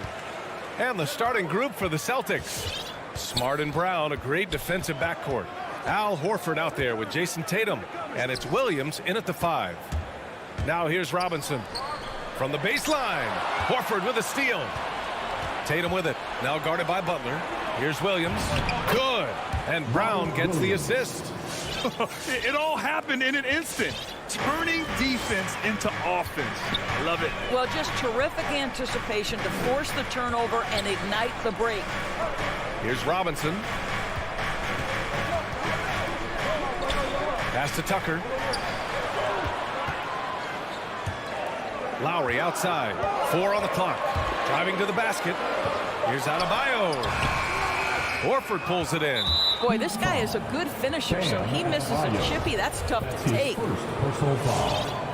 G: And the starting group for the Celtics. Smart and Brown, a great defensive backcourt. Al Horford out there with Jason Tatum. And it's Williams in at the 5. Now here's Robinson. From the baseline, Horford with a steal. Tatum with it, now guarded by Butler. Here's Williams, good. And Brown gets the assist.
H: It all happened in an instant. Turning defense into offense. I love it.
L: Well, just terrific anticipation to force the turnover and ignite the break.
G: Here's Robinson. Pass to Tucker. Lowry outside. 4 on the clock. Driving to the basket. Here's Adebayo. Horford pulls it in.
L: Boy, this guy is a good finisher, so he misses a chippy. That's tough to take.
D: First personal foul.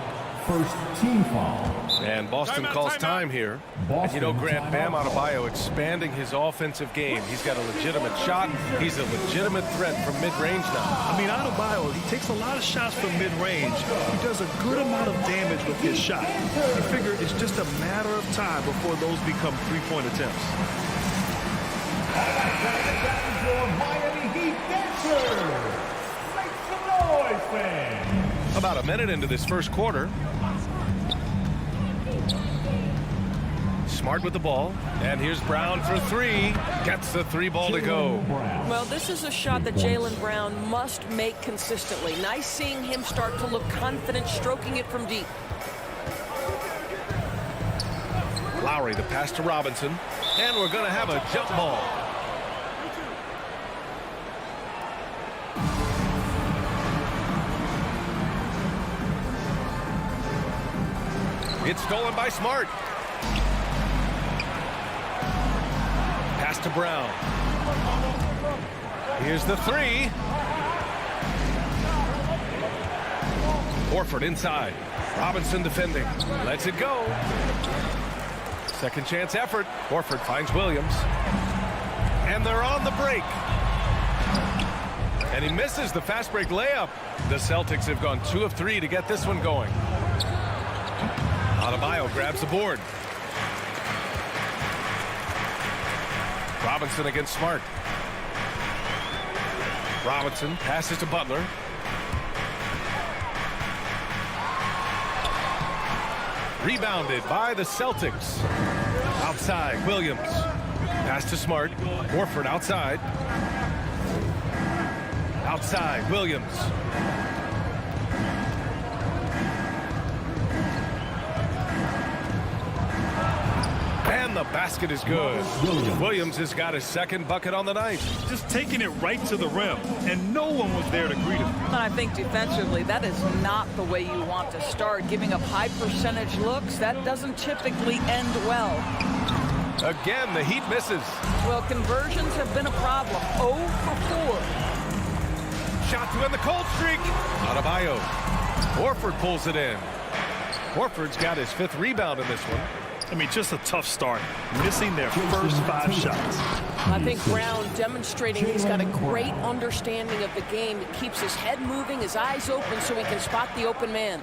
D: First team foul.
G: And Boston calls time here. And you know, Grant, Bam Adebayo expanding his offensive game. He's got a legitimate shot. He's a legitimate threat from mid-range now.
H: I mean, Adebayo, he takes a lot of shots from mid-range. He does a good amount of damage with his shot. You figure it's just a matter of time before those become three-point attempts.
D: Your Miami Heat dancer. Make some noise, fans.
G: About a minute into this first quarter. Smart with the ball. And here's Brown for 3. Gets the 3-ball to go.
L: Well, this is a shot that Jaylen Brown must make consistently. Nice seeing him start to look confident, stroking it from deep.
G: Lowry, the pass to Robinson. And we're going to have a jump ball. It's stolen by Smart. Pass to Brown. Here's the 3. Horford inside. Robinson defending. Lets it go. Second chance effort. Horford finds Williams. And they're on the break. And he misses the fast break layup. The Celtics have gone 2 of 3 to get this one going. Adebayo grabs the board. Robinson against Smart. Robinson passes to Butler. Rebounded by the Celtics. Outside, Williams. Pass to Smart. Horford outside. Outside, Williams. And the basket is good. Williams has got his second bucket on the night.
H: Just taking it right to the rim, and no one was there to greet him.
L: And I think defensively, that is not the way you want to start. Giving up high percentage looks, that doesn't typically end well.
G: Again, the Heat misses.
L: Well, conversions have been a problem. 0 for 4.
G: Shot to end the cold streak. Adebayo. Horford pulls it in. Horford's got his 5th rebound in this one.
H: I mean, just a tough start. Missing their first 5 shots.
L: I think Brown demonstrating he's got a great understanding of the game. It keeps his head moving, his eyes open so he can spot the open man.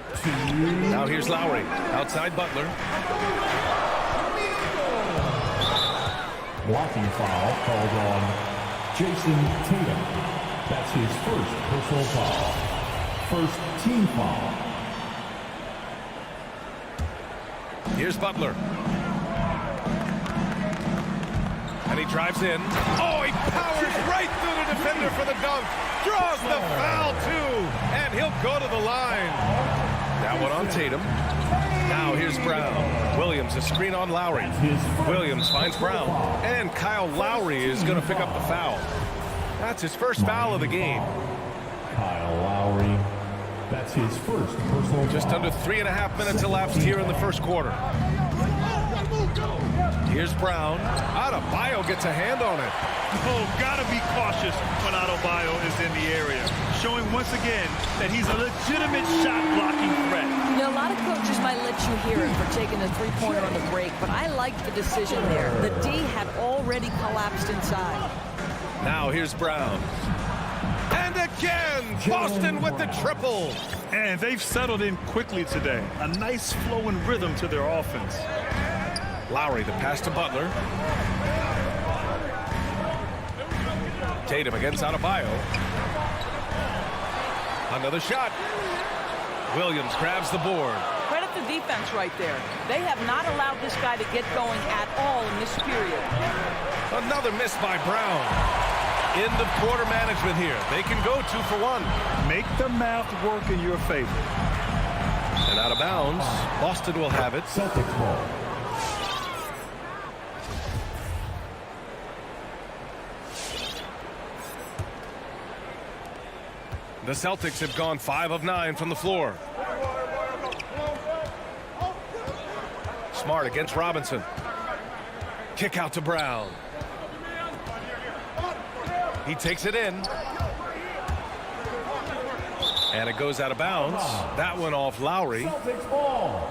G: Now here's Lowry. Outside Butler.
D: Blocking foul called on Jason Tatum. That's his first personal foul. First team foul.
G: Here's Butler. And he drives in. Oh, he powers right through the defender for the dunk. Draws the foul, too. And he'll go to the line. That one on Tatum. Now here's Brown. Williams, a screen on Lowry. Williams finds Brown. And Kyle Lowry is going to pick up the foul. That's his first foul of the game.
D: Kyle Lowry. That's his first personal
G: Just
D: foul.
G: under 3.5 minutes elapsed here in the first quarter. Here's Brown. Adebayo gets a hand on it.
H: Oh, gotta be cautious when Adebayo is in the area. Showing once again that he's a legitimate shot-blocking threat.
L: You know, a lot of coaches might let you hear it for taking the three-pointer on the break, but I like the decision there. The D had already collapsed inside.
G: Now here's Brown. And again, Boston with the triple.
H: And they've settled in quickly today. A nice flow and rhythm to their offense.
G: Lowry the pass to Butler. Tatum against Adebayo. Another shot. Williams grabs the board.
L: Credit the defense right there. They have not allowed this guy to get going at all in this period.
G: Another miss by Brown. End of quarter management here. They can go 2 for 1.
H: Make the math work in your favor.
G: And out of bounds, Boston will have it.
D: Celtics ball.
G: The Celtics have gone 5 of 9 from the floor. Smart against Robinson. Kick out to Brown. He takes it in. And it goes out of bounds. That one off Lowry.
D: Celtics ball.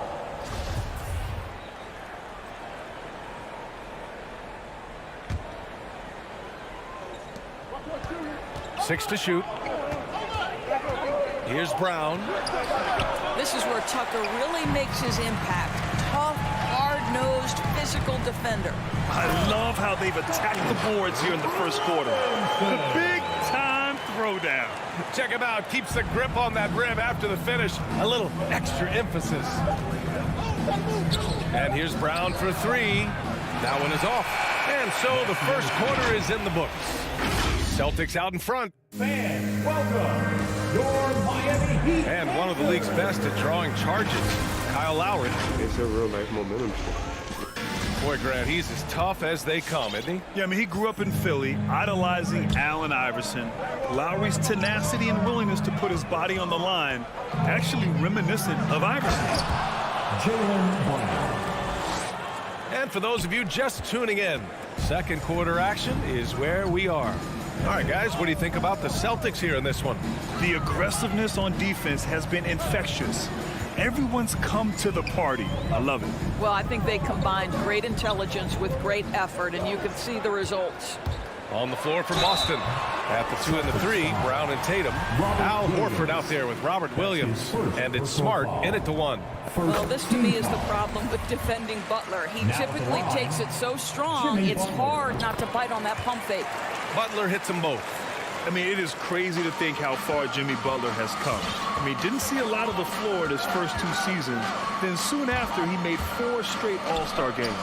G: Six to shoot. Here's Brown.
L: This is where Tucker really makes his impact. Tough, hard-nosed, physical defender.
H: I love how they've attacked the boards here in the first quarter. The big-time throwdown.
G: Check him out. Keeps the grip on that rim after the finish. A little extra emphasis. And here's Brown for 3. That one is off. And so the first quarter is in the books. Celtics out in front.
D: Fans, welcome your Miami Heat.
G: And one of the league's best at drawing charges, Kyle Lowry.
C: It's a real nice momentum.
G: Boy, Grant, he's as tough as they come, isn't he?
H: Yeah, I mean, he grew up in Philly, idolizing Allen Iverson. Lowry's tenacity and willingness to put his body on the line, actually reminiscent of Iverson.
D: Jaylen Brown.
G: And for those of you just tuning in, second quarter action is where we are. All right, guys, what do you think about the Celtics here in this one?
H: The aggressiveness on defense has been infectious. Everyone's come to the party. I love it.
L: Well, I think they combined great intelligence with great effort, and you can see the results.
G: On the floor for Boston. At the 2 and the 3, Brown and Tatum. Al Horford out there with Robert Williams. And it's Smart in it to 1.
L: Well, this to me is the problem with defending Butler. He typically takes it so strong, it's hard not to bite on that pump fake.
G: Butler hits them both.
H: I mean, it is crazy to think how far Jimmy Butler has come. I mean, didn't see a lot of the floor in his first 2 seasons. Then soon after, he made 4 straight All-Star games.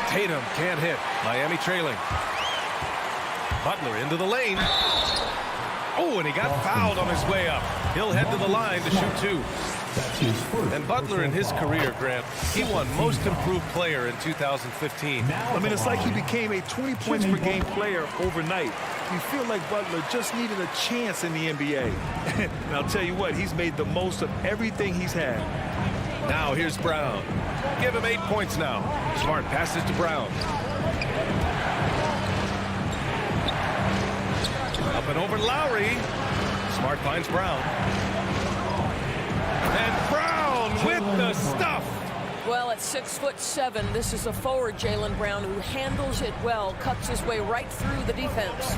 G: Tatum can't hit. Miami trailing. Butler into the lane. Oh, and he got fouled on his way up. He'll head to the line to shoot 2. And Butler in his career, Grant, he won Most Improved Player in 2015.
H: I mean, it's like he became a 20 points per game player overnight. You feel like Butler just needed a chance in the NBA. And I'll tell you what, he's made the most of everything he's had.
G: Now here's Brown. Give him 8 points now. Smart passes to Brown. Up and over Lowry. Smart finds Brown. And Brown with the stuff.
L: Well, at 6'7", this is a forward Jaylen Brown who handles it well, cuts his way right through the defense.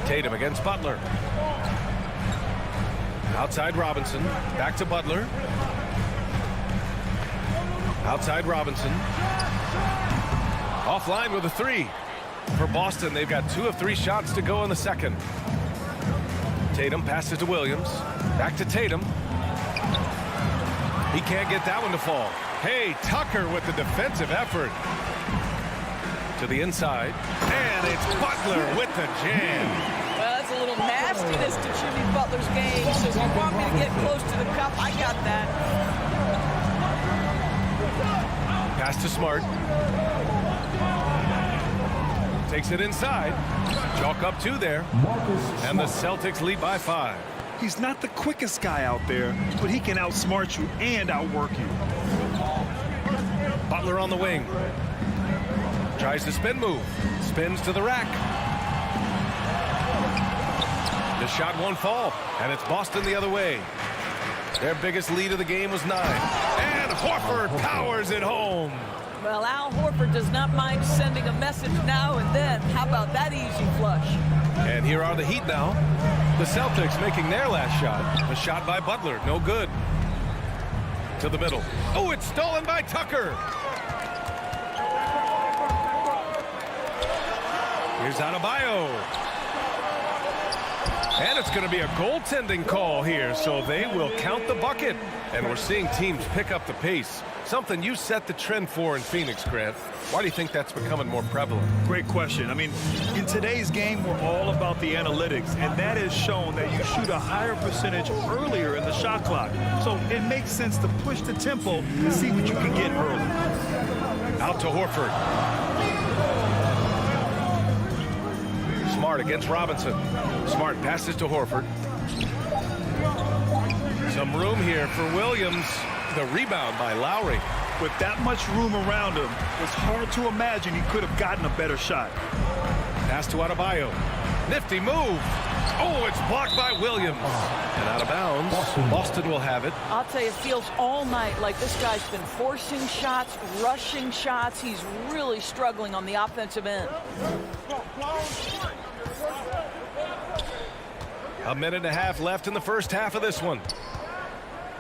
G: Tatum against Butler. Outside Robinson. Back to Butler. Outside Robinson. Offline with a 3. For Boston, they've got 2 of 3 shots to go in the second. Tatum passes to Williams. Back to Tatum. He can't get that one to fall. Hey, Tucker with the defensive effort. To the inside. And it's Butler with the jam.
L: Well, that's a little nastiness to Jimmy Butler's game. So if you want me to get close to the cup, I got that.
G: Pass to Smart. Takes it inside. Chalk up 2 there. And the Celtics lead by 5.
H: He's not the quickest guy out there, but he can outsmart you and outwork you.
G: Butler on the wing. Tries the spin move. Spins to the rack. The shot won't fall, and it's Boston the other way. Their biggest lead of the game was 9. And Horford powers it home.
L: Well, Al Horford does not mind sending a message now and then. How about that easy flush?
G: And here are the Heat now. The Celtics making their last shot. The shot by Butler, no good. To the middle. Oh, it's stolen by Tucker. Here's Adebayo. And it's going to be a goaltending call here, so they will count the bucket. And we're seeing teams pick up the pace. Something you set the trend for in Phoenix, Grant. Why do you think that's becoming more prevalent?
H: Great question. I mean, in today's game, we're all about the analytics, and that has shown that you shoot a higher percentage earlier in the shot clock. So it makes sense to push the tempo and see what you can get early.
G: Out to Horford. Smart against Robinson. Smart passes to Horford. Some room here for Williams. The rebound by Lowry.
H: With that much room around him, it's hard to imagine he could have gotten a better shot.
G: Pass to Adebayo. Nifty move. Oh, it's blocked by Williams. And out of bounds. Boston will have it.
L: I'll tell you, it feels all night like this guy's been forcing shots, rushing shots. He's really struggling on the offensive end.
G: A minute and a half left in the first half of this one.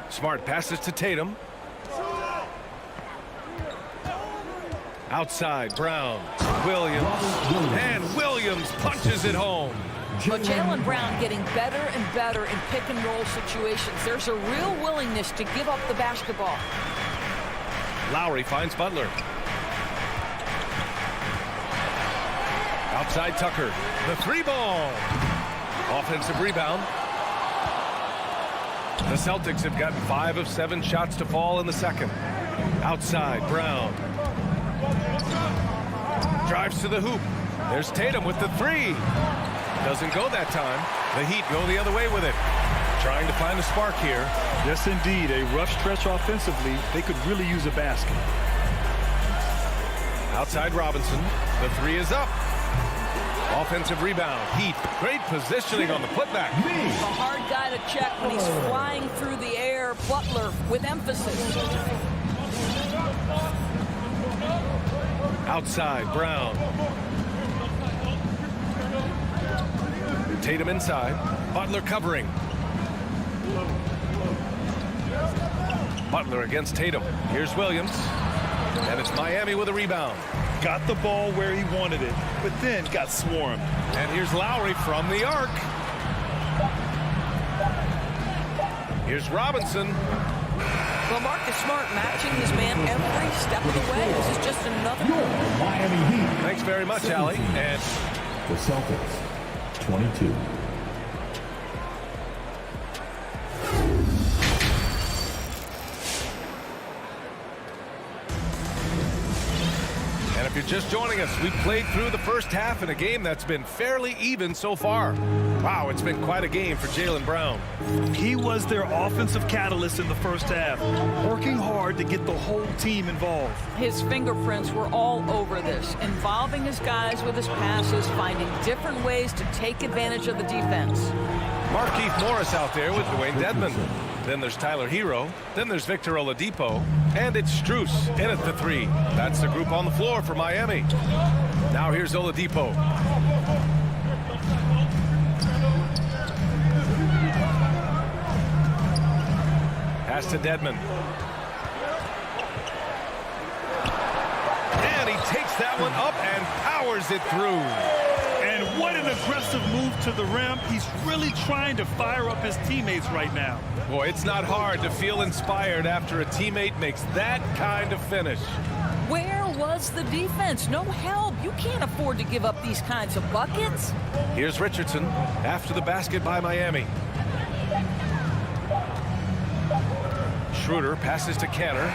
G: Smart passes to Tatum. Outside, Brown. Williams. And Williams punches it home.
L: But Jaylen Brown getting better and better in pick-and-roll situations. There's a real willingness to give up the basketball.
G: Lowry finds Butler. Outside Tucker. The three ball. Offensive rebound. The Celtics have gotten 5 of 7 shots to fall in the second. Outside, Brown. Drives to the hoop. There's Tatum with the three. Doesn't go that time. The Heat go the other way with it. Trying to find a spark here.
H: Yes, indeed. A rough stretch offensively. They could really use a basket.
G: Outside Robinson. The three is up. Offensive rebound. Heat. Great positioning on the putback.
L: A hard guy to check when he's flying through the air. Butler with emphasis.
G: Outside, Brown. Tatum inside. Butler covering. Butler against Tatum. Here's Williams. And it's Miami with a rebound.
H: Got the ball where he wanted it, but then got swarmed.
G: And here's Lowry from the arc. Here's Robinson.
L: Well, Marcus Smart matching his man every step of the way. This is just another.
D: Miami Heat.
G: Thanks very much, Allie. And
D: the Celtics, 22.
G: And if you're just joining us, we've played through the first half in a game that's been fairly even so far. Wow, it's been quite a game for Jaylen Brown.
H: He was their offensive catalyst in the first half, working hard to get the whole team involved.
L: His fingerprints were all over this, involving his guys with his passes, finding different ways to take advantage of the defense.
G: Markieff Morris out there with Dwayne Dedmon. Then there's Tyler Hero. Then there's Victor Oladipo. And it's Strus in at the three. That's the group on the floor for Miami. Now here's Oladipo. Pass to Dedmon. And he takes that one up and powers it through.
H: And what an aggressive move to the rim. He's really trying to fire up his teammates right now.
G: Boy, it's not hard to feel inspired after a teammate makes that kind of finish.
L: Where was the defense? No help. You can't afford to give up these kinds of buckets.
G: Here's Richardson after the basket by Miami. Schroeder passes to Canner.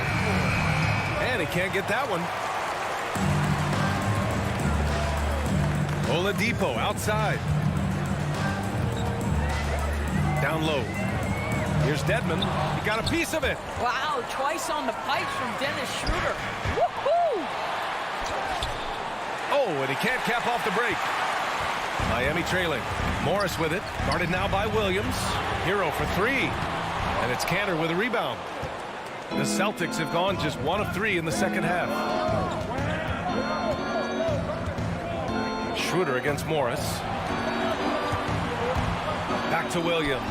G: And he can't get that one. Oladipo outside. Down low. Here's Dedmon. He got a piece of it.
L: Wow, twice on the pipes from Dennis Schroeder. Woohoo!
G: Oh, and he can't cap off the break. Miami trailing. Morris with it. Guarded now by Williams. Hero for three. And it's Canner with a rebound. The Celtics have gone just 1 of 3 in the second half. Schroeder against Morris. Back to Williams.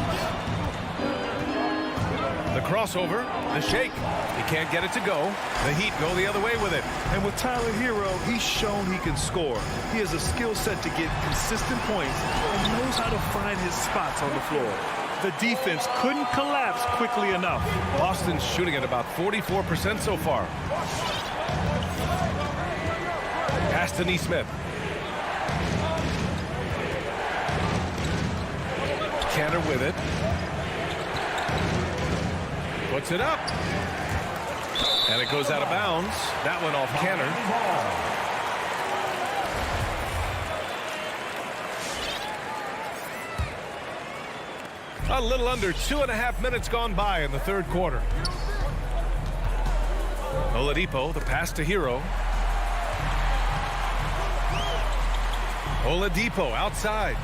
G: The crossover, the shake. He can't get it to go. The Heat go the other way with it.
H: And with Tyler Hero, he's shown he can score. He has a skill set to get consistent points and knows how to find his spots on the floor. The defense couldn't collapse quickly enough.
G: Boston's shooting at about 44% so far. Pass to Nesmith. Cantor with it. Puts it up. And it goes out of bounds. That one off Cantor. A little under 2.5 minutes gone by in the third quarter. Oladipo, the pass to Hero. Oladipo outside.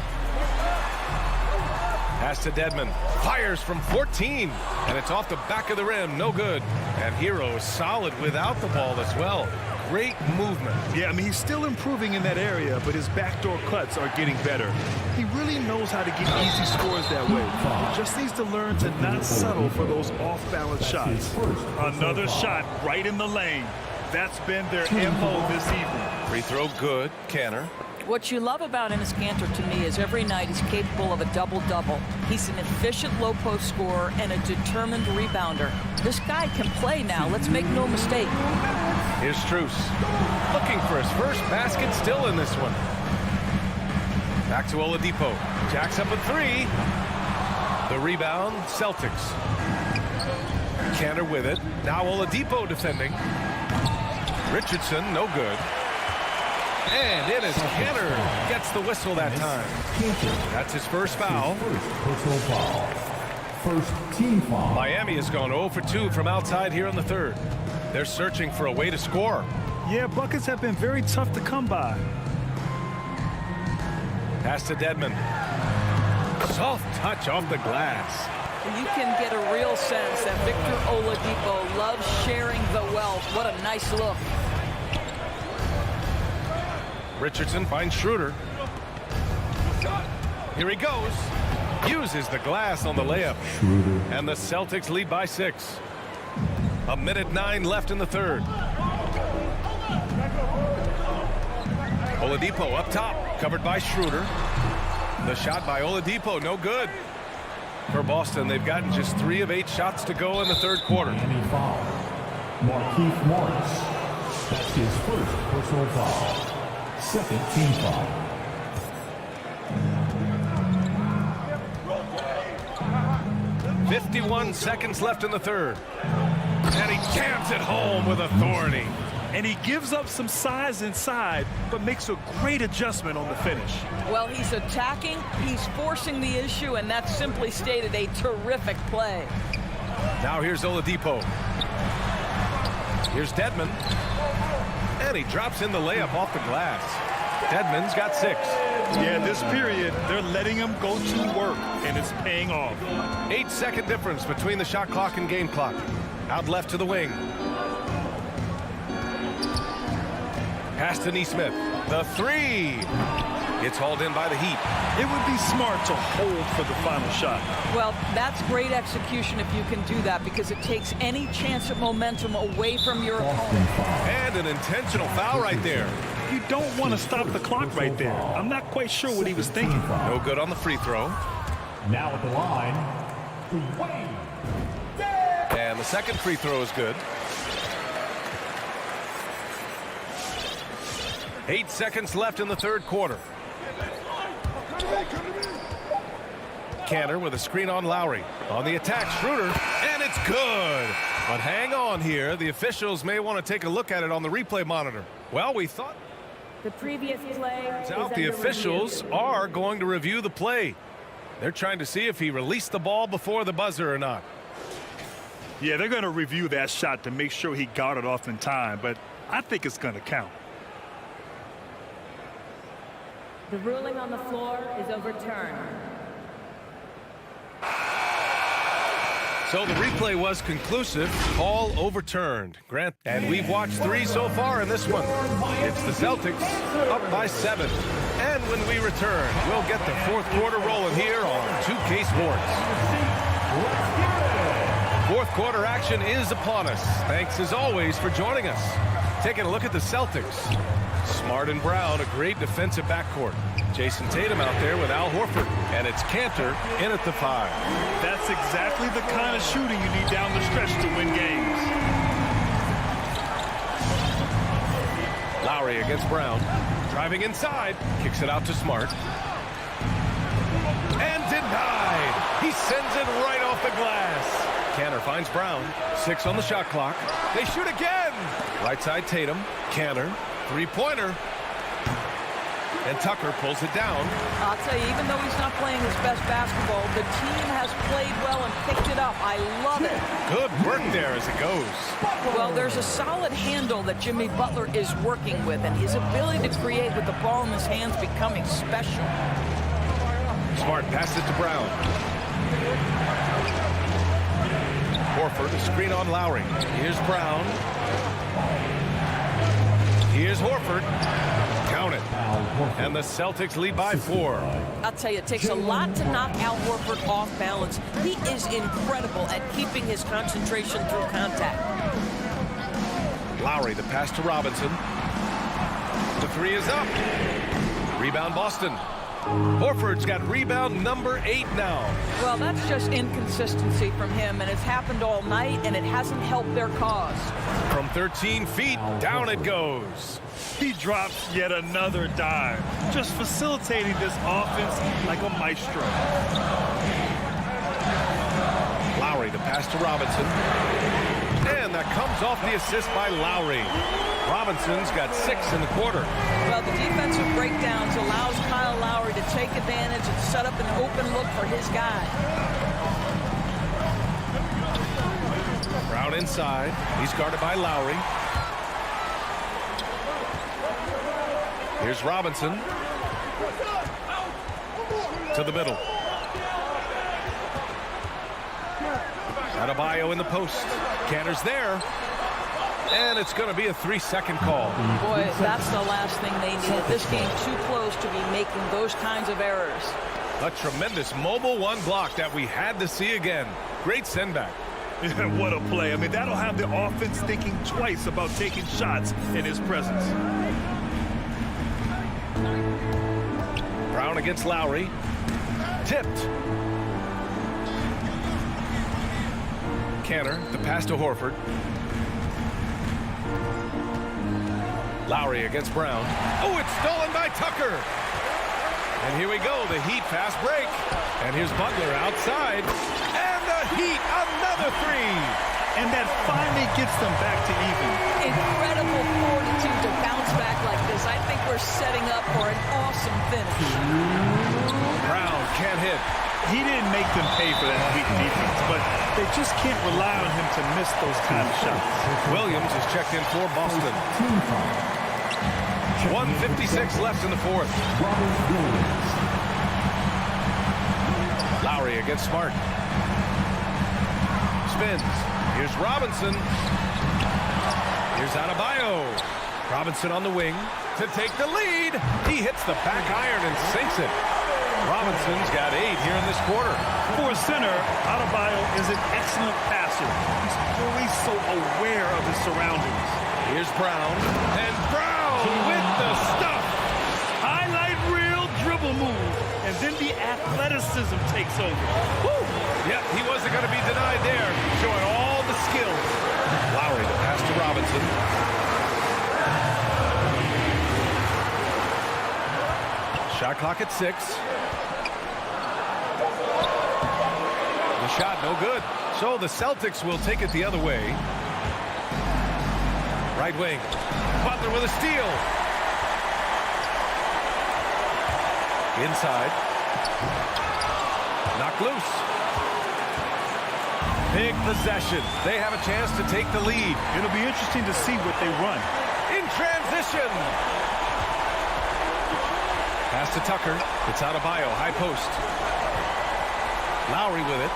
G: Pass to Dedmon. Fires from 14. And it's off the back of the rim. No good. And Hero is solid without the ball as well. Great movement.
H: Yeah, I mean, he's still improving in that area, but his backdoor cuts are getting better. He really knows how to get easy scores that way. He just needs to learn to not settle for those off-balance shots. Another shot right in the lane. That's been their MO this evening.
G: Free throw good. Cantor.
M: What you love about Enes Kanter to me is every night he's capable of a double-double. He's an efficient low-post scorer and a determined rebounder. This guy can play now. Let's make no mistake.
G: Here's Strus. Looking for his first basket, still in this one. Back to Oladipo. Jacks up a 3. The rebound, Celtics. Cantor with it. Now Oladipo defending. Richardson, no good. And it is Cantor gets the whistle that time. That's his first foul.
D: First team foul.
G: Miami has gone 0 for 2 from outside here in the third. They're searching for a way to score.
H: Yeah, buckets have been very tough to come by.
G: Pass to Dedmon. Soft touch off the glass.
M: You can get a real sense that Victor Oladipo loves sharing the wealth. What a nice look.
G: Richardson finds Schroeder. Here he goes. Uses the glass on the layup. And the Celtics lead by 6. 1:09 left in the third. Oladipo up top, covered by Schroeder. The shot by Oladipo, no good. For Boston, they've gotten just 3 of 8 shots to go in the third quarter.
D: Markieff Morris. That's his first personal foul. Second team foul.
G: .51 seconds left in the third. And he jams it home with authority.
H: And he gives up some size inside, but makes a great adjustment on the finish.
M: Well, he's attacking, he's forcing the issue, and that's simply stated a terrific play.
G: Now here's Oladipo. Here's Dedmon. And he drops in the layup off the glass. Dedmon's got 6.
H: Yeah, this period, they're letting him go to work, and it's paying off.
G: 8-second difference between the shot clock and game clock. Out left to the wing. Pass to Nesmith. The 3. Gets hauled in by the Heat.
H: It would be smart to hold for the final shot.
M: Well, that's great execution if you can do that, because it takes any chance of momentum away from your opponent.
G: And an intentional foul right there.
H: You don't want to stop the clock right there. I'm not quite sure what he was thinking.
G: No good on the free throw.
D: Now at the line,
G: and the second free throw is good. 8 seconds left in the third quarter. Cantor with a screen on Lowry. On the attack, Schroeder, and it's good. But hang on here. The officials may want to take a look at it on the replay monitor. Well, we thought
N: the previous play is
G: out. The officials are going to review the play. They're trying to see if he released the ball before the buzzer or not.
H: Yeah, they're going to review that shot to make sure he got it off in time, but I think it's going to count.
N: The ruling on the floor is overturned.
G: So the replay was conclusive. Call overturned. Grant. And we've watched 3 so far in this one. It's the Celtics up by 7. And when we return, we'll get the 4th quarter rolling here on 2K Sports. 4th quarter action is upon us. Thanks as always for joining us. Taking a look at the Celtics. Smart and Brown, a great defensive backcourt. Jason Tatum out there with Al Horford. And it's Cantor in at the 5.
H: That's exactly the kind of shooting you need down the stretch to win games.
G: Lowry against Brown. Driving inside. Kicks it out to Smart. And denied. He sends it right off the glass. Cantor finds Brown. 6 on the shot clock. They shoot again. Right side Tatum. Cantor. 3-pointer. And Tucker pulls it down.
M: I'll tell you, even though he's not playing his best basketball, the team has played well and picked it up. I love it.
G: Good work there as it goes.
M: Well, there's a solid handle that Jimmy Butler is working with, and his ability to create with the ball in his hands becoming special.
G: Smart passes it to Brown. Horford, a screen on Lowry. Here's Brown. Here's Horford. Count it. And the Celtics lead by 4.
L: I'll tell you, it takes a lot to knock Al Horford off balance. He is incredible at keeping his concentration through contact.
G: Lowry, the pass to Robinson. The 3 is up. Rebound Boston. Horford's got rebound number 8 now.
M: Well, that's just inconsistency from him, and it's happened all night, and it hasn't helped their cause.
G: From 13 feet, down it goes.
H: He drops yet another dime, just facilitating this offense like a maestro.
G: Lowry, the pass to Robinson. And that comes off the assist by Lowry. Robinson's got 6 in the quarter.
M: Well, the defensive breakdowns allows Kyle Lowry to take advantage and set up an open look for his guy.
G: Brown inside. He's guarded by Lowry. Here's Robinson. To the middle. Adebayo in the post. Cantor's there. And it's going to be a 3-second call.
M: Boy, that's the last thing they needed. This game too close to be making those kinds of errors.
G: A tremendous mobile 1 block that we had to see again. Great send back.
H: What a play. I mean, that'll have the offense thinking twice about taking shots in his presence.
G: Brown against Lowry. Tipped. Cantor, the pass to Horford. Lowry against Brown. Oh, it's stolen by Tucker. And here we go, the Heat fast break. And here's Butler outside. And the Heat, another 3.
H: And that finally gets them back to even.
M: Incredible fortitude to bounce back like this. I think we're setting up for an awesome finish.
G: Brown can't hit.
H: He didn't make them pay for that weak defense, but they just can't rely on him to miss those kind of shots.
G: Williams is checked in for Boston. 1:56 left in the 4th. Lowry against Smart. Spins. Here's Robinson. Here's Adebayo. Robinson on the wing to take the lead. He hits the back iron and sinks it. Robinson's got 8 here in this quarter.
H: For a center, Adebayo is an excellent passer. He's always so aware of his surroundings.
G: Here's Brown. And Brown with the stuff.
H: Highlight reel dribble move. And then the athleticism takes over.
G: Woo! Yep, he wasn't going to be denied there. Showing all the skills. Lowry, the pass to Robinson. Shot clock at 6. The shot no good. So the Celtics will take it the other way. Right wing. Butler with a steal. Inside. Knocked loose. Big possession. They have a chance to take the lead.
H: It'll be interesting to see what they run.
G: In transition. Pass to Tucker. It's Adebayo, high post. Lowry with it.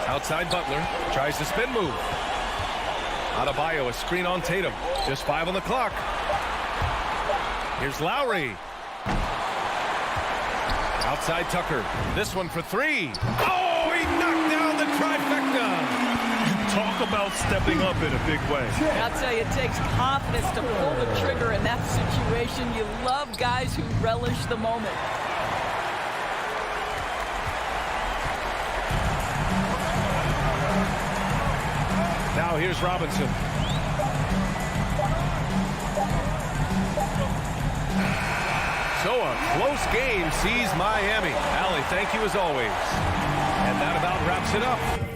G: Outside Butler. Tries to spin move. Adebayo, a screen on Tatum. Just 5 on the clock. Here's Lowry. Outside Tucker. This one for 3. Oh, he knocked down the trifecta.
H: Talk about stepping up in a big way.
M: I'll tell you, it takes confidence to pull the trigger in that situation. You love guys who relish the moment.
G: Now here's Robinson. So a close game sees Miami. Allie, thank you as always. And that about wraps it up.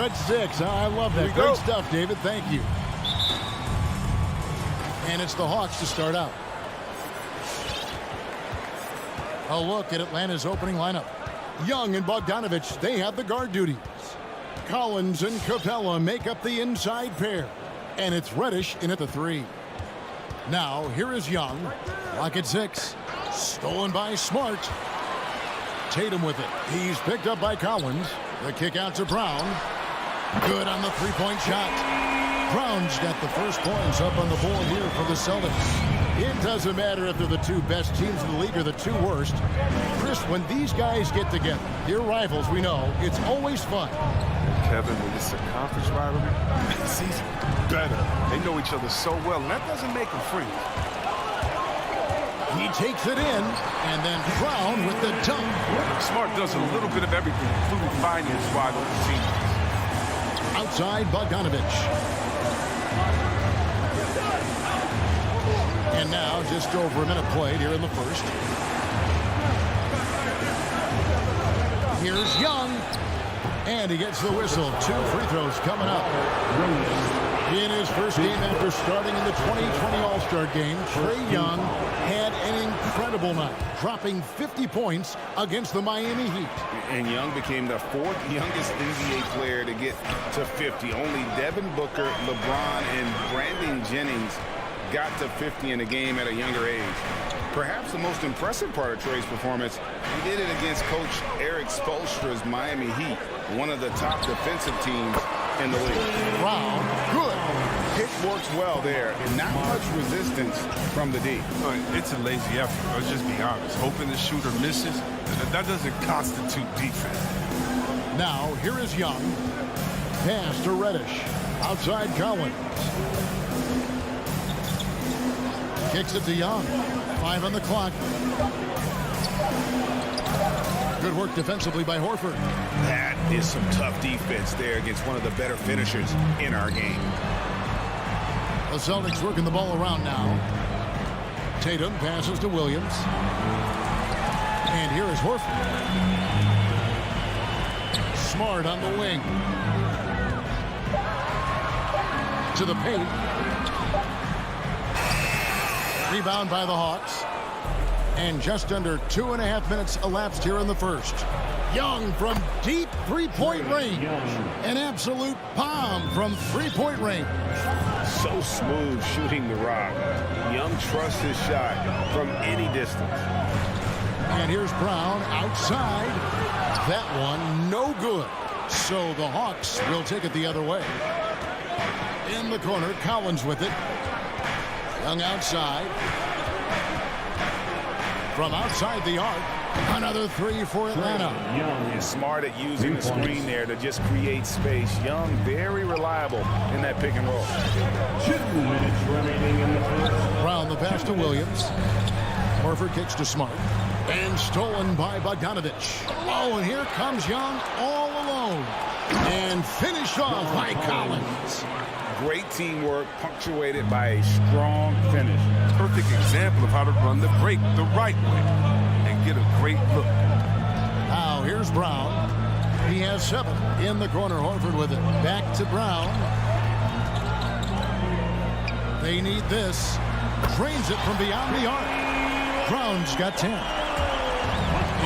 A: at 6. I love that. Great stuff, David. Thank you. And it's the Hawks to start out. A look at Atlanta's opening lineup. Young and Bogdanovich, they have the guard duties. Collins and Capella make up the inside pair. And it's Reddish in at the 3. Now, here is Young. Lock at 6. Stolen by Smart. Tatum with it. He's picked up by Collins. The kick out to Brown. Good on the three-point shot. Brown's got the first points up on the board here for the Celtics. It doesn't matter if they're the 2 best teams in the league or the 2 worst. Chris, when these guys get together, they're rivals, we know. It's always fun.
C: Kevin, when it's a conference rivalry, it's even better. They know each other so well, and that doesn't make them friends.
A: He takes it in, and then Brown with the dunk.
C: Smart does a little bit of everything, including finding his wide open teammates.
A: Outside Bogdanovich. And now just over a minute played here in the first. Here's Young. And he gets the whistle. 2 free throws coming up. In his first game after starting in the 2020 All-Star Game, Trae Young had an incredible night, dropping 50 points against the Miami Heat.
E: And Young became the 4th youngest NBA player to get to 50. Only Devin Booker, LeBron, and Brandon Jennings got to 50 in a game at a younger age. Perhaps the most impressive part of Trae's performance, he did it against Coach Eric Spoelstra's Miami Heat, one of the top defensive teams in the league.
A: Brown, good.
E: Pick works well there. Not much resistance from the D.
C: It's a lazy effort. Let's just be honest. Hoping the shooter misses, that doesn't constitute defense.
A: Now, here is Young. Pass to Reddish. Outside Collins. Kicks it to Young. 5 on the clock. Good work defensively by Horford.
E: That is some tough defense there against one of the better finishers in our game.
A: The Celtics working the ball around now. Tatum passes to Williams. And here is Horford. Smart on the wing. To the paint. Rebound by the Hawks. And just under 2.5 minutes elapsed here in the first. Young from deep three-point range. An absolute bomb from three-point range.
E: So smooth shooting the rock. Young trusts his shot from any distance.
A: And here's Brown outside. That one no good. So the Hawks will take it the other way. In the corner, Collins with it. Young outside. From outside the arc, another 3 for Atlanta.
E: Young is smart at using the screen there to just create space. Young, very reliable in that pick and roll.
D: 2 minutes remaining in the first.
A: Brown the pass to Williams. Horford kicks to Smart. And stolen by Bogdanovich. Oh, and here comes Young all alone. And finished off by Collins.
E: Great teamwork, punctuated by a strong finish.
C: Perfect example of how to run the break the right way and get a great look.
A: Now here's Brown. He has 7 in the corner. Horford with it. Back to Brown. They need this. Drains it from beyond the arc. Brown's got 10.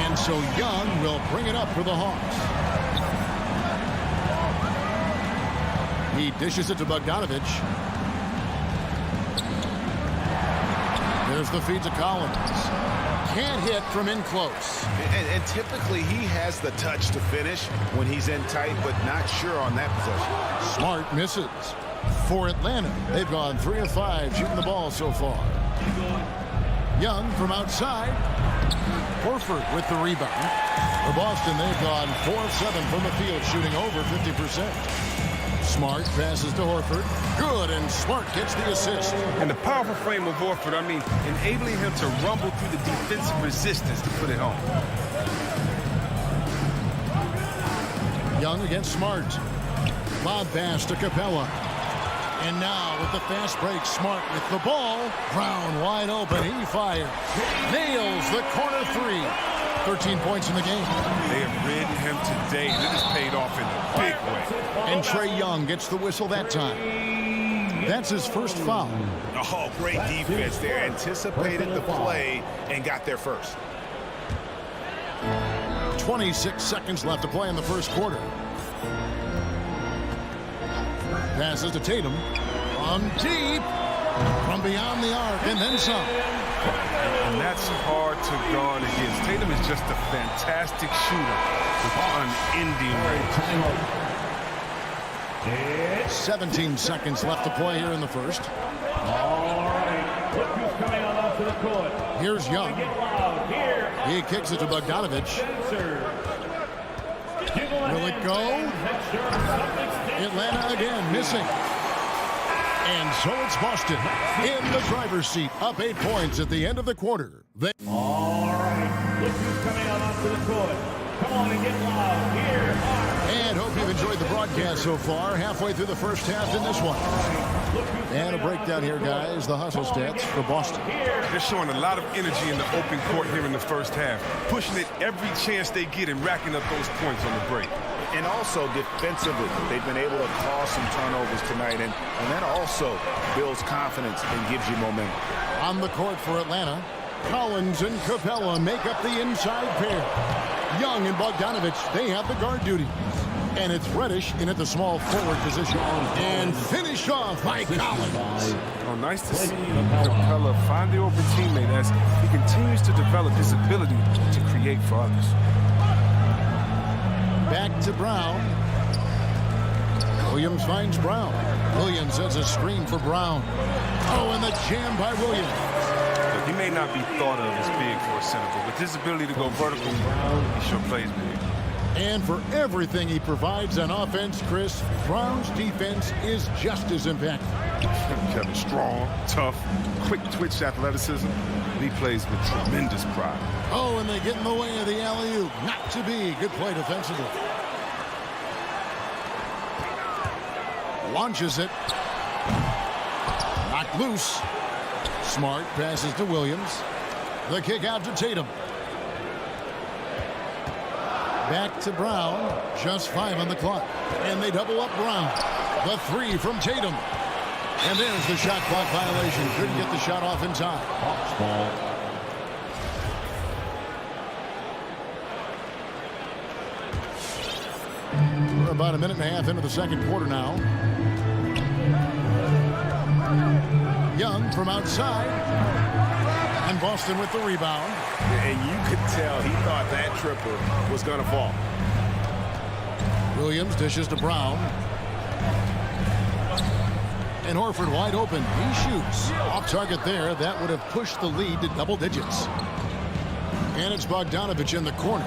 A: And so Young will bring it up for the Hawks. He dishes it to Bogdanovich. There's the feed to Collins. Can't hit from in close.
E: And typically he has the touch to finish when he's in tight, but not sure on that possession.
A: Smart misses. For Atlanta, they've gone 3 of 5 shooting the ball so far. Young from outside. Horford with the rebound. For Boston, they've gone 4 of 7 from the field, shooting over 50%. Smart passes to Horford. Good, and Smart gets the assist.
C: And the powerful frame of Horford, enabling him to rumble through the defensive resistance to put it home.
A: Young against Smart. Lob pass to Capella. And now with the fast break, Smart with the ball. Brown wide open. He fires. Nails the corner 3. 13 points in the game.
C: They have ridden him today, and it has paid off in a big way.
A: And Trae Young gets the whistle that time. That's his first foul.
E: Oh, great defense there. Anticipated the play and got there first.
A: 26 seconds left to play in the first quarter. Passes to Tatum. From deep. From beyond the arc and then some.
C: And that's hard to guard against. Tatum is just a fantastic shooter with unending range.
A: 17 seconds left to play here in the first.
D: All right, look who's coming on onto the court.
A: Here's Young. He kicks it to Bogdanovich. Will it go? Atlanta again missing. And so it's Boston in the driver's seat, up 8 points at the end of the quarter.
D: All right, look who's coming out onto the court. Come on and get loud. Here are...
A: And hope you've enjoyed the broadcast so far. Halfway through the first half in this one. And a breakdown here, guys. The hustle stats for Boston.
C: They're showing a lot of energy in the open court here in the first half. Pushing it every chance they get and racking up those points on the break.
E: And also defensively, they've been able to cause some turnovers tonight. And that also builds confidence and gives you momentum.
A: On the court for Atlanta, Collins and Capella make up the inside pair. Young and Bogdanovich, they have the guard duty. And it's Reddish in at the small forward position. And finished off by Collins.
C: Oh, nice to see Capella find the open teammate as he continues to develop his ability to create for others.
A: Back to Brown. Williams finds Brown. Williams sets a screen for Brown. Oh, and the jam by Williams.
C: Look, he may not be thought of as big for a center, but with his ability to go vertical, he sure plays big.
A: And for everything he provides on offense, Chris, Brown's defense is just as impactful.
C: Kevin, strong, tough, quick twitch athleticism, and he plays with tremendous pride.
A: Oh, and they get in the way of the alley-oop. Not to be. Good play defensively. Launches it. Knocked loose. Smart passes to Williams. The kick out to Tatum. Back to Brown. Just 5 on the clock. And they double up Brown. The 3 from Tatum. And there's the shot clock violation. Couldn't get the shot off in time. We're about a minute and a half into the second quarter now. Young from outside. And Boston with the rebound.
E: And you could tell he thought that triple was going to fall.
A: Williams dishes to Brown. And Horford wide open. He shoots. Off target there. That would have pushed the lead to double digits. And it's Bogdanovich in the corner.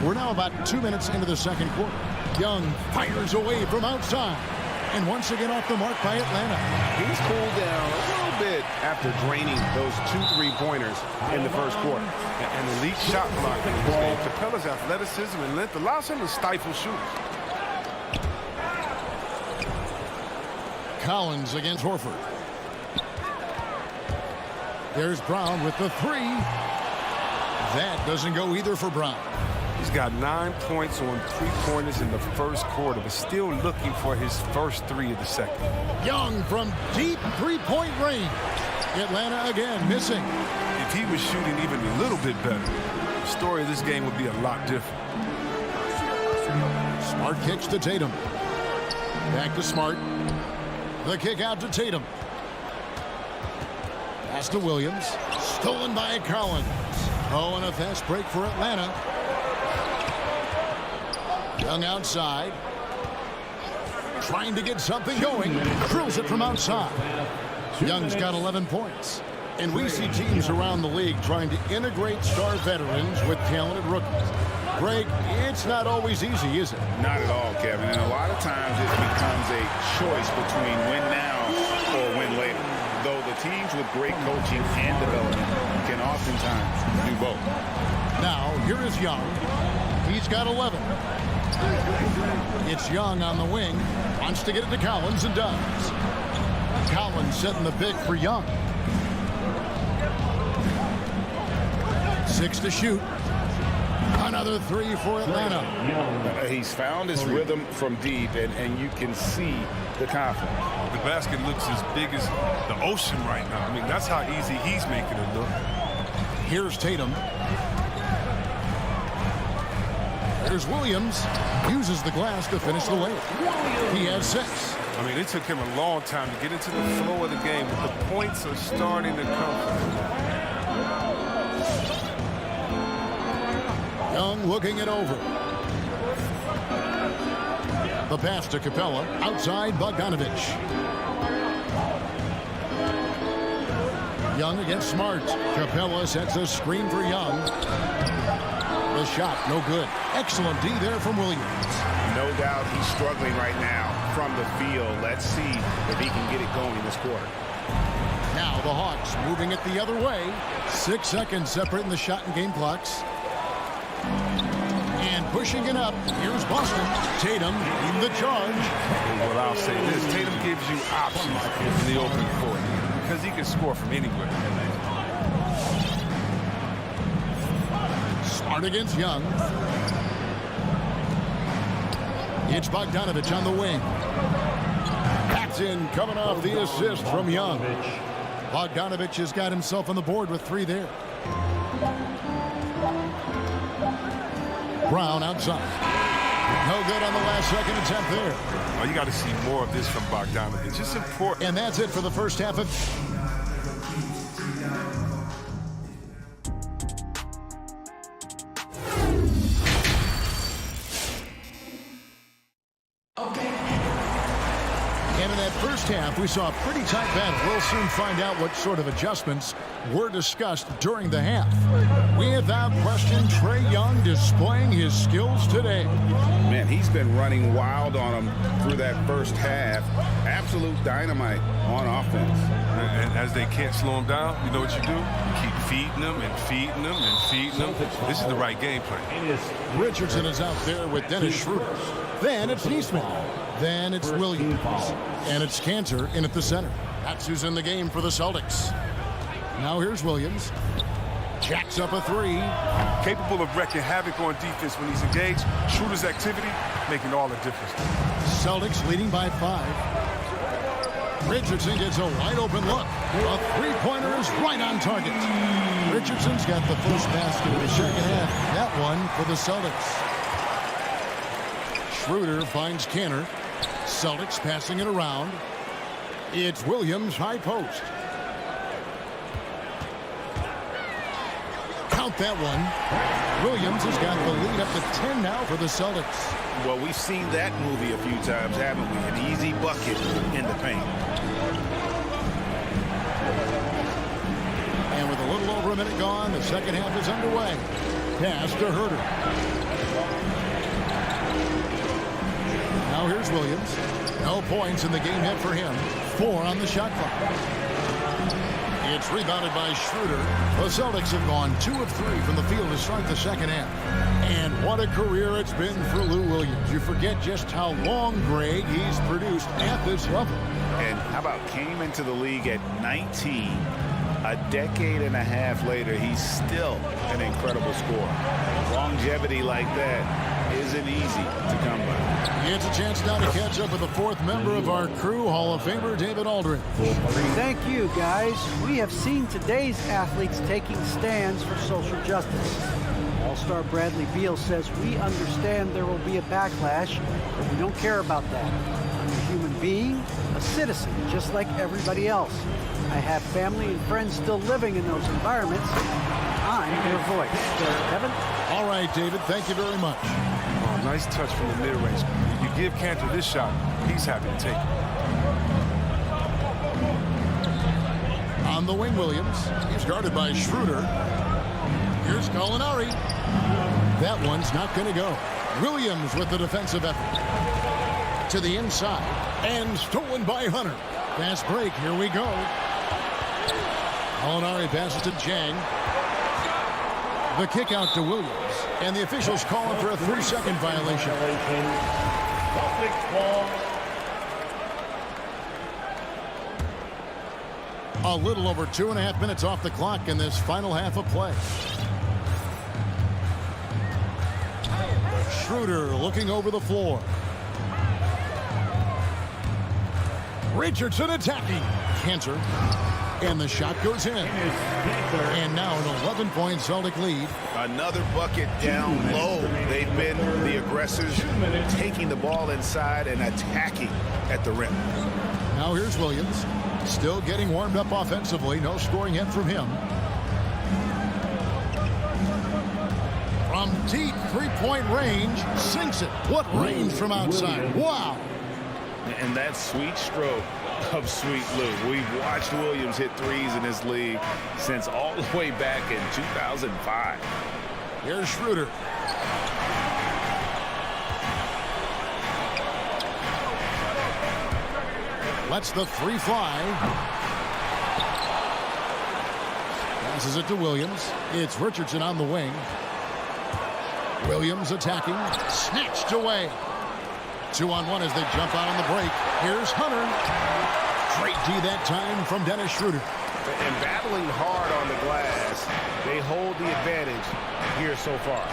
A: We're now about 2 minutes into the second quarter. Young fires away from outside. And once again off the mark by Atlanta.
E: He's cooled down a little bit after draining those 2 3-pointers in the first quarter.
C: And elite shot blocking in this game. Capella's athleticism and length allows him to stifle shooters.
A: Collins against Horford. There's Brown with the 3. That doesn't go either for Brown.
C: He's got 9 points on 3-pointers in the first quarter, but still looking for his first 3 of the second.
A: Young from deep 3-point range. Atlanta again missing.
C: If he was shooting even a little bit better, the story of this game would be a lot different.
A: Smart kicks to Tatum. Back to Smart. The kick out to Tatum. Pass to Williams. Stolen by Collins. Oh, and a fast break for Atlanta. Young outside. Trying to get something going. Drills it from outside. Young's got 11 points. And we see teams around the league trying to integrate star veterans with talented rookies. Greg, it's not always easy, is it?
E: Not at all, Kevin. And a lot of times it becomes a choice between win now or win later. Though the teams with great coaching and development can oftentimes do both.
A: Now, here is Young. He's got 11. It's Young on the wing. Wants to get it to Collins and does. Collins setting the pick for Young. 6 to shoot. Another 3 for Atlanta.
B: He's found his rhythm from deep, and you can see the confidence.
C: The basket looks as big as the ocean right now. I mean, that's how easy he's making it look.
A: Here's Tatum. There's Williams. Uses the glass to finish the layup. He has 6.
C: I mean, it took him a long time to get into the flow of the game, but the points are starting to come.
A: Young looking it over. The pass to Capella. Outside Bogdanovich. Young against Smart. Capella sets a screen for Young. The shot, no good. Excellent D there from Williams.
E: No doubt he's struggling right now from the field. Let's see if he can get it going this quarter.
A: Now the Hawks moving it the other way. 6 seconds separating the shot and game clocks. And pushing it up. Here's Boston. Tatum in the charge.
C: Well, I'll say this. Tatum gives you options in the open court because he can score from anywhere.
A: Smart against Young. It's Bogdanovich on the wing. That's in, coming off the assist from Young. Bogdanovich has got himself on the board with 3 there. Brown outside. No good on the last second attempt there.
C: Oh, you got to see more of this from Bogdanovich. It's important.
A: And that's it for the first half of... And in that first half, we saw a pretty tight battle. We'll soon find out what sort of adjustments were discussed during the half. Without question, Trae Young displaying his skills today.
B: Man, he's been running wild on him through that first half. Absolute dynamite on offense.
C: And as they can't slow him down, you know what you do? You keep feeding them and feeding them and feeding them. This is the right game plan.
A: Richardson is out there with Dennis Schroeder. Then it's Neesmith. Then it's Williams. And it's Cantor in at the center. That's who's in the game for the Celtics. Now here's Williams. Jacks up a 3.
C: Capable of wreaking havoc on defense when he's engaged. Schroeder's activity making all the difference.
A: Celtics leading by 5. Richardson gets a wide open look. A 3-pointer is right on target. Richardson's got the first basket of the second half. That one for the Celtics. Schroeder finds Cantor. Celtics passing it around. It's Williams, high post. Count that one. Williams has got the lead up to 10 now for the Celtics.
B: Well, we've seen that movie a few times, haven't we? An easy bucket in the paint.
A: And with a little over a minute gone, the second half is underway. Pass to Herter. Now here's Williams. No points in the game hit for him. 4 on the shot clock. It's rebounded by Schroeder. The Celtics have gone 2 of 3 from the field to start the second half. And what a career it's been for Lou Williams. You forget just how long, Greg, he's produced at this level.
B: And how about came into the league at 19. A decade and a half later, he's still an incredible scorer. Longevity like that isn't easy to come by.
A: It's a chance now to catch up with the 4th member of our crew, Hall of Famer David Aldridge.
K: Thank you, guys. We have seen today's athletes taking stands for social justice. All-star Bradley Beal says, we understand there will be a backlash, but we don't care about that. I'm a human being, a citizen, just like everybody else. I have family and friends still living in those environments. I'm their voice. Kevin?
A: All right, David, thank you very much.
C: Oh, nice touch from the mid-range. You give Cantor this shot, he's happy to take it.
A: On the wing, Williams. He's guarded by Schroeder. Here's Gallinari. That one's not going to go. Williams with the defensive effort. To the inside. And stolen by Hunter. Fast break. Here we go. Gallinari passes to Jang. The kick out to Williams. And the officials calling for a 3-second violation. A little over 2.5 minutes off the clock in this final half of play. Schroeder looking over the floor. Richardson attacking. Cantor. And the shot goes in. And now an 11-point Celtic lead.
E: Another bucket down low. They've been the aggressors, taking the ball inside and attacking at the rim.
A: Now here's Williams. Still getting warmed up offensively. No scoring yet from him. From deep three-point range, sinks it. What range from outside. Wow.
E: And that sweet stroke of Sweet Lou. We've watched Williams hit threes in this league since all the way back in 2005.
A: Here's Schroeder. Lets the three fly. Passes it to Williams. It's Richardson on the wing. Williams attacking. Snatched away. 2-on-1 as they jump out on the break. Here's Hunter. Great D that time from Dennis Schroeder.
E: And battling hard on the glass, they hold the advantage here so far.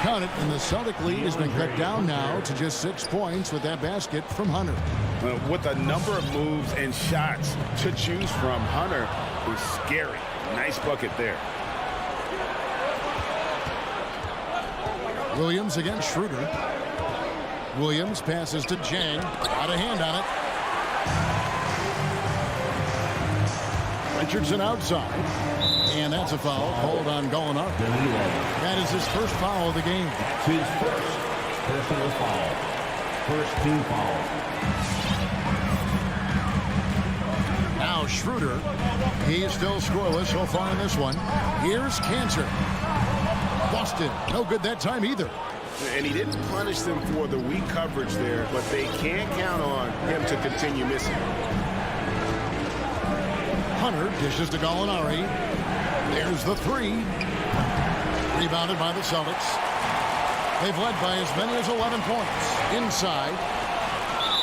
A: Count it, and the Celtic lead has been cut down now to just 6 points with that basket from Hunter.
E: With a number of moves and shots to choose from, Hunter is scary. Nice bucket there.
A: Williams against Schroeder. Williams passes to Jang. Got a hand on it. Richardson outside. And that's a foul called on Gallinari. That is his first foul of the game.
D: That's his first personal foul. First team foul.
A: Now Schroeder. He's still scoreless so far in this one. Here's Cantor. Boston. No good that time either.
E: And he didn't punish them for the weak coverage there, but they can't count on him to continue missing.
A: Hunter dishes to Gallinari. There's the three. Rebounded by the Celtics. They've led by as many as 11 points. Inside.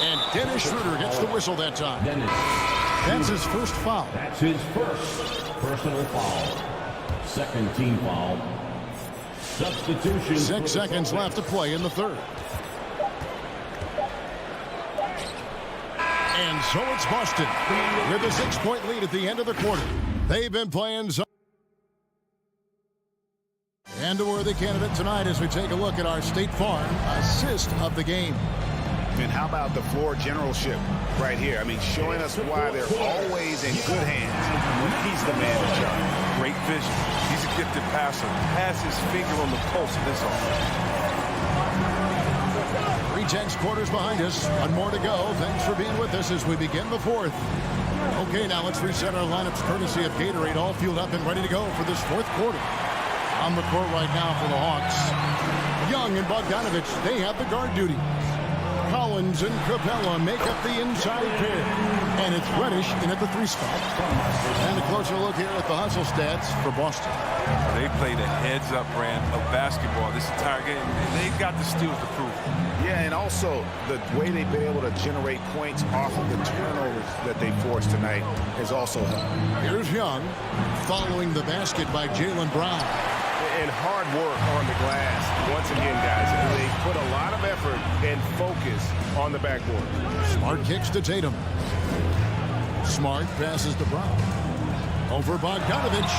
A: And Dennis Schroeder gets the whistle that time. That's his first foul.
D: That's his first personal foul. Second team foul. Substitution.
A: 6 seconds left to play in the third. And so it's Boston with a 6-point lead at the end of the quarter. They've been playing zone. And a worthy candidate tonight as we take a look at our State Farm assist of the game.
E: And how about the floor generalship right here? I mean, showing us why they're always in good hands when he's the man in charge.
C: Great vision. He's a gifted passer. Has his finger on the pulse of this offense.
A: 3 quarters behind us. One more to go. Thanks for being with us as we begin the fourth. Okay, now let's reset our lineups courtesy of Gatorade, all fueled up and ready to go for this fourth quarter. On the court right now for the Hawks. Young and Bogdanovich, they have the guard duty. Collins and Capella make up the inside pair. And it's Reddish in at the 3 spot. And a closer look here at the hustle stats for Boston.
C: They played a heads-up brand of basketball this entire game, and they've got the steals to prove it.
E: Yeah, and also the way they've been able to generate points off of the turnovers that they forced tonight has also helped.
A: Here's Young following the basket by Jaylen Brown.
E: And hard work on the glass. Once again, guys, they put a lot of effort and focus on the backboard.
A: Smart kicks to Tatum. Smart passes to Brown. Over Bogdanovich.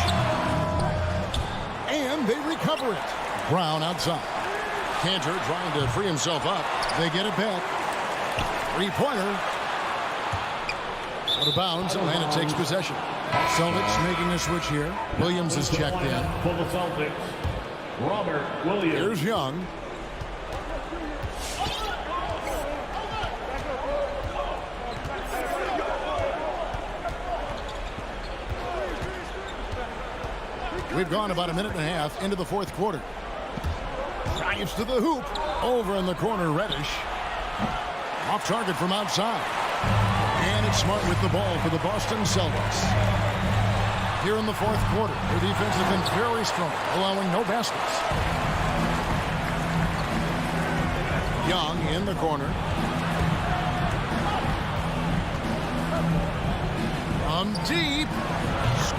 A: And they recover it. Brown outside. Cantor trying to free himself up. They get it back. 3-pointer. Out of bounds. Atlanta takes possession. Celtics making a switch here. Williams is checked in.
D: For the Celtics, Robert Williams.
A: Here's Young. We've gone about a minute and a half into the fourth quarter. Drives to the hoop. Over in the corner, Reddish. Off target from outside. And it's Smart with the ball for the Boston Celtics. Here in the fourth quarter, their defense has been very strong, allowing no baskets. Young in the corner. From deep.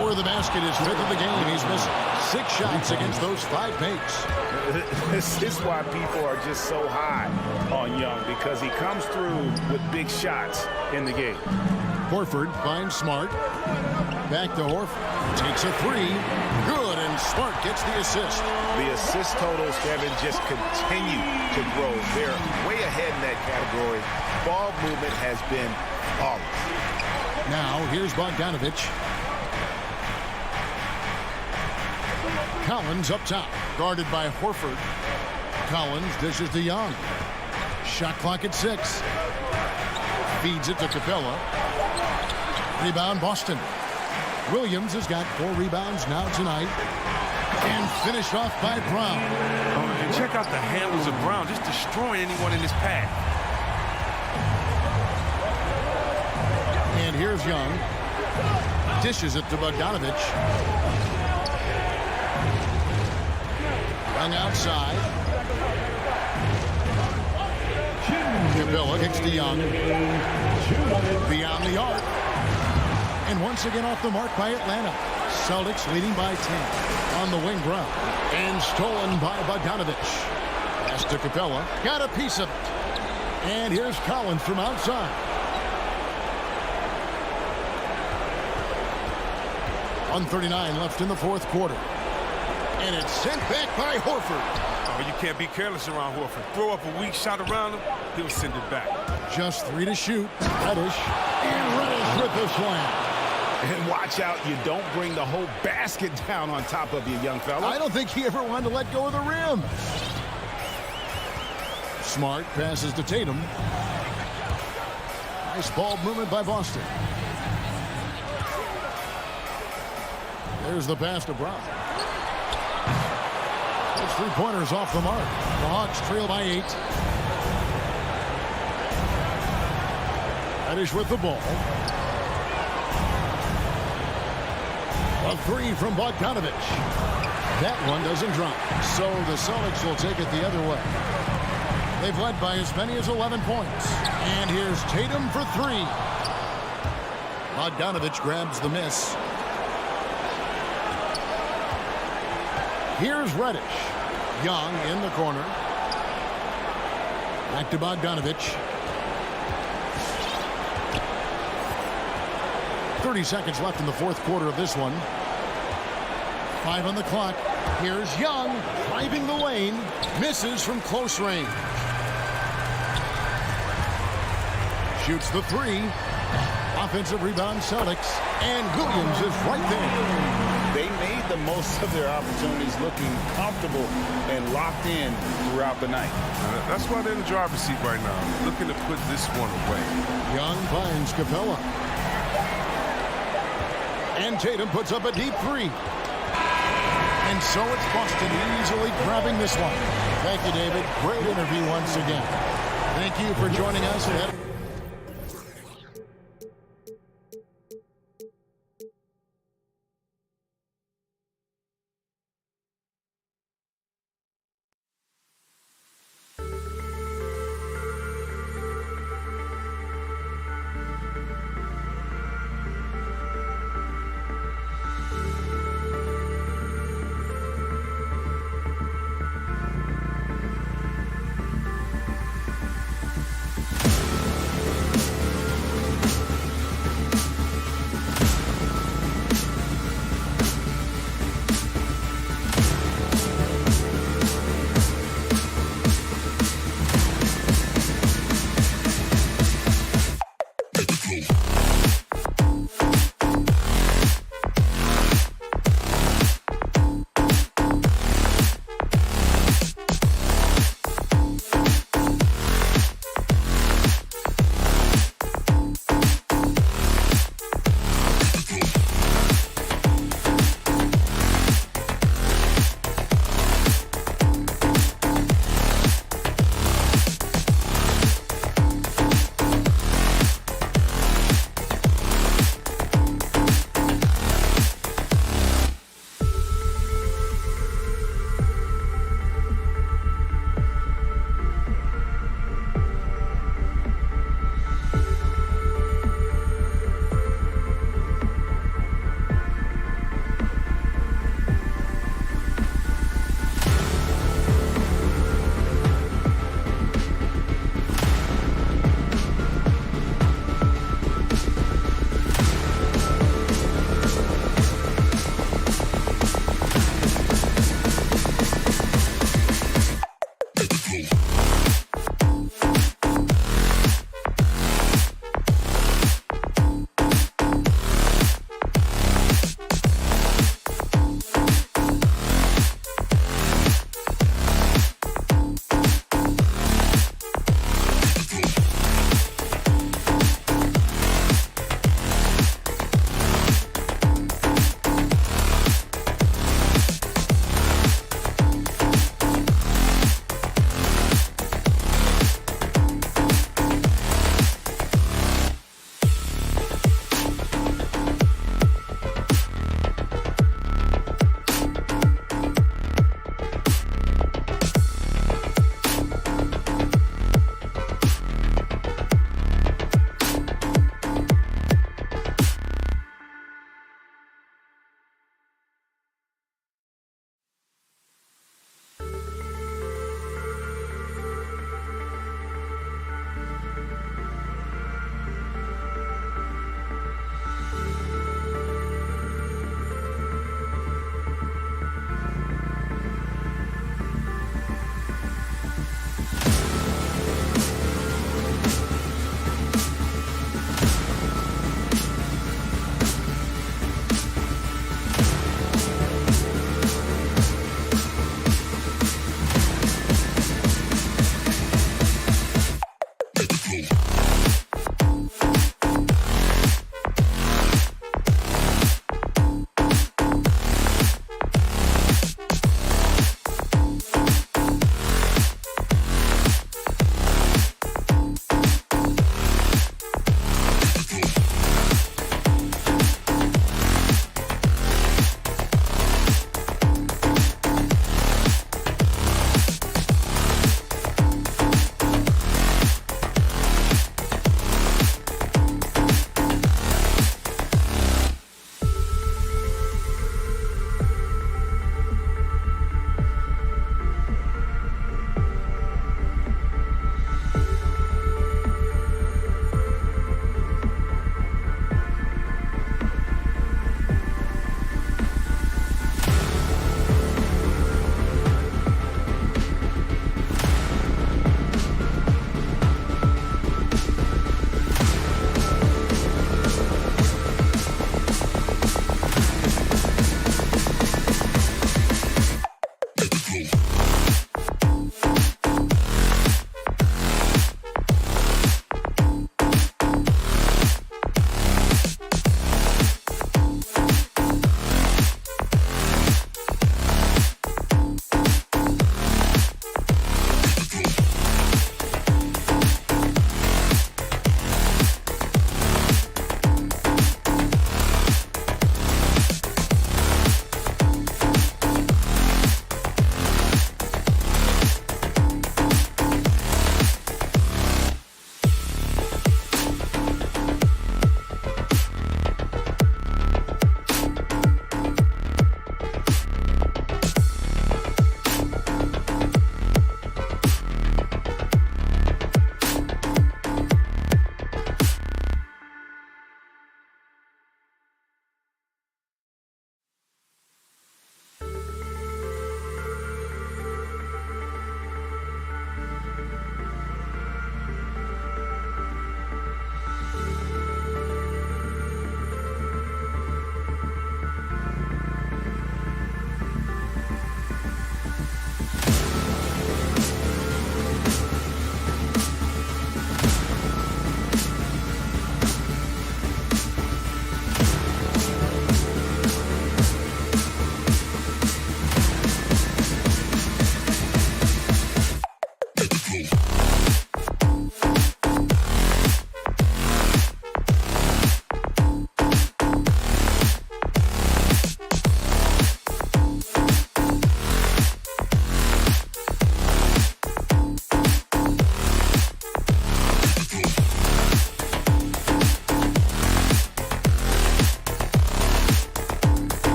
A: Where the basket is fifth of the game. He's missed 6 shots against those 5 makes.
E: This is why people are just so high on Young, because he comes through with big shots in the game.
A: Horford finds Smart. Back to Horford. Takes a 3. Good, and Smart gets the assist.
E: The assist totals, Kevin, just continue to grow. They're way ahead in that category. Ball movement has been flawless.
A: Now, here's Bogdanovich. Collins up top, guarded by Horford. Collins dishes to Young. Shot clock at 6. Feeds it to Capella. Rebound, Boston. Williams has got 4 rebounds now tonight. And finished off by Brown.
C: Oh, and check out the handles of Brown, just destroying anyone in his path.
A: And here's Young. Dishes it to Bogdanovich. Young outside. Capella kicks to Young. Beyond the arc. And once again off the mark by Atlanta. Celtics leading by 10 on the wing Brown. And stolen by Bogdanovich. Pass to Capella. Got a piece of it. And here's Collins from outside. .139 left in the 4th quarter. And it's sent back by Horford.
C: Oh, you can't be careless around Horford. Throw up a weak shot around him, he'll send it back.
A: Just 3 to shoot. Reddish. And Reddish with the slam.
E: And watch out, you don't bring the whole basket down on top of you, young fella.
A: I don't think he ever wanted to let go of the rim. Smart passes to Tatum. Nice ball movement by Boston. There's the pass to Brown. Those 3-pointers off the mark. The Hawks trail by 8. Reddish with the ball. A 3 from Bogdanovich. That one doesn't drop. So the Celtics will take it the other way. They've led by as many as 11 points. And here's Tatum for 3. Bogdanovich grabs the miss. Here's Reddish. Young in the corner. Back to Bogdanovich. 30 seconds left in the 4th quarter of this one. 5 on the clock. Here's Young driving the lane. Misses from close range. Shoots the 3. Offensive rebound Celtics. And Williams is right there.
E: They made the most of their opportunities, looking comfortable and locked in throughout the night.
C: That's why they're in the driver's seat right now, looking to put this one away.
A: Young finds Capella. And Tatum puts up a deep 3. And so it's Boston easily grabbing this one. Thank you, David. Great interview once again. Thank you for joining us.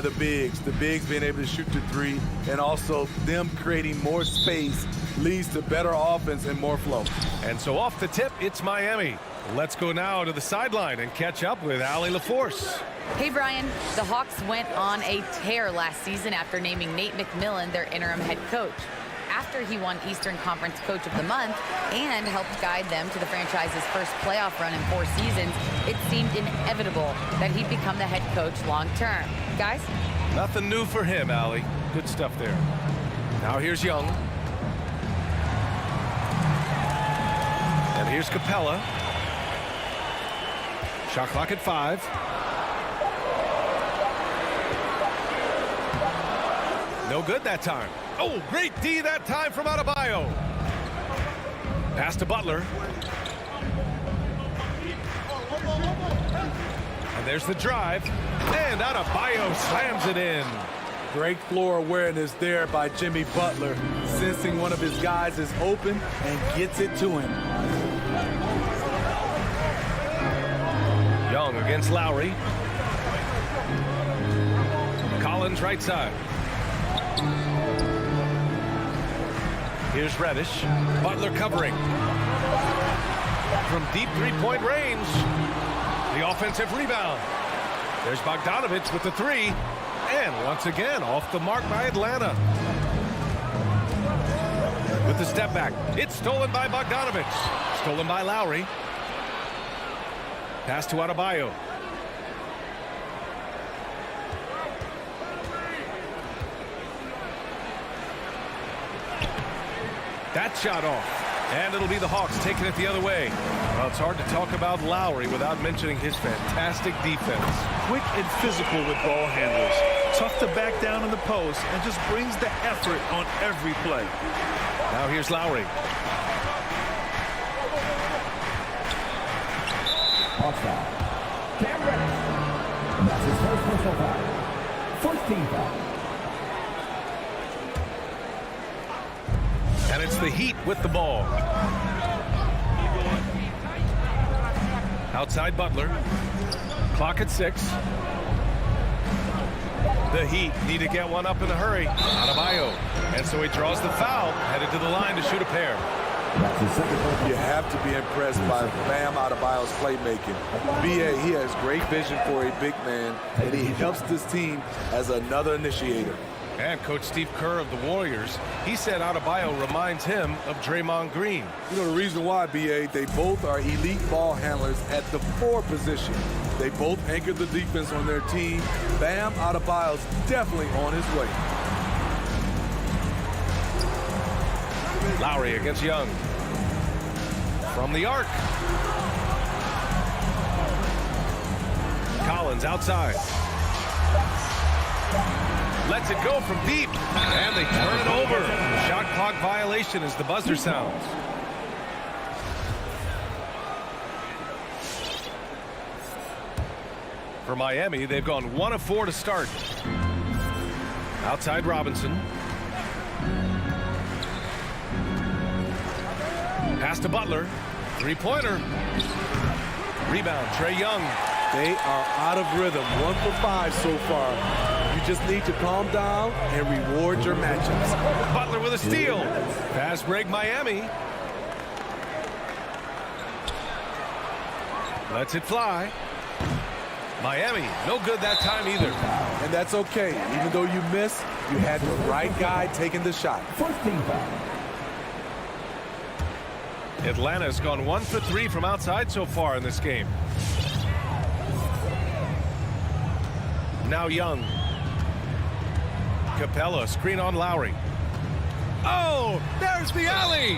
I: the bigs. The bigs being able to shoot the three, and also them creating more space leads to better offense and more flow.
G: And so off the tip, it's Miami. Let's go now to the sideline and catch up with Allie LaForce.
F: Hey, Brian. The Hawks went on a tear last season after naming Nate McMillan their interim head coach. After he won Eastern Conference Coach of the Month and helped guide them to the franchise's first playoff run in 4 seasons, it seemed inevitable that he'd become the head coach long term. Guys?
G: Nothing new for him, Allie. Good stuff there. Now here's Young. And here's Capella. Shot clock at 5. No good that time. Oh, great D that time from Adebayo. Pass to Butler. And there's the drive. And Adebayo slams it in.
I: Great floor awareness there by Jimmy Butler, sensing one of his guys is open and gets it to him.
G: Young against Lowry. Collins right side. Here's Reddish. Butler covering. From deep three-point range. The offensive rebound. There's Bogdanovich with the 3. And once again, off the mark by Atlanta. With the step back. It's stolen by Bogdanovich. Stolen by Lowry. Pass to Adebayo. That shot off. And it'll be the Hawks taking it the other way. Well, it's hard to talk about Lowry without mentioning his fantastic defense.
H: Quick and physical with ball handlers. Tough to back down in the post and just brings the effort on every play.
G: Now here's Lowry.
D: Hawks foul. Cam Reddish. That's his first personal foul. First team foul.
G: And it's the Heat with the ball. Outside Butler. Clock at 6. The Heat need to get one up in a hurry. Adebayo. And so he draws the foul, headed to the line to shoot a pair.
I: You have to be impressed by Bam Adebayo's playmaking. B.A., he has great vision for a big man, and he helps this team as another initiator.
G: And Coach Steve Kerr of the Warriors, he said Adebayo reminds him of Draymond Green.
I: You know the reason why, B.A., they both are elite ball handlers at the 4 position. They both anchor the defense on their team. Bam Adebayo's definitely on his way.
G: Lowry against Young. From the arc. Collins outside. Lets it go from deep. And they turn it over. Shot clock violation as the buzzer sounds. For Miami, they've gone 1 of 4 to start. Outside Robinson. Pass to Butler. 3-pointer. Rebound, Trae Young.
I: They are out of rhythm. 1 for 5 so far. You just need to calm down and reward your matchups.
G: Butler with a steal. Fast break Miami. Lets it fly. Miami, no good that time either.
I: And that's okay. Even though you miss, you had the right guy taking the shot.
D: First team foul.
G: Atlanta's gone 1 for 3 from outside so far in this game. Now Young. Capella, screen on Lowry. Oh, there's the alley.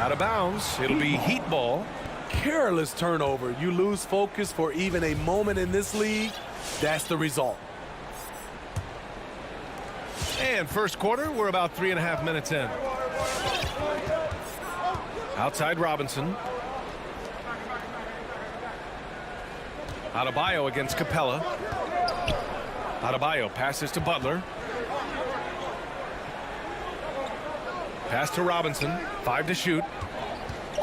G: Out of bounds. It'll be Heat ball.
I: Careless turnover. You lose focus for even a moment in this league. That's the result.
G: And first quarter, we're about 3.5 minutes in. Outside Robinson. Adebayo against Capella. Adebayo passes to Butler. Pass to Robinson. 5 to shoot.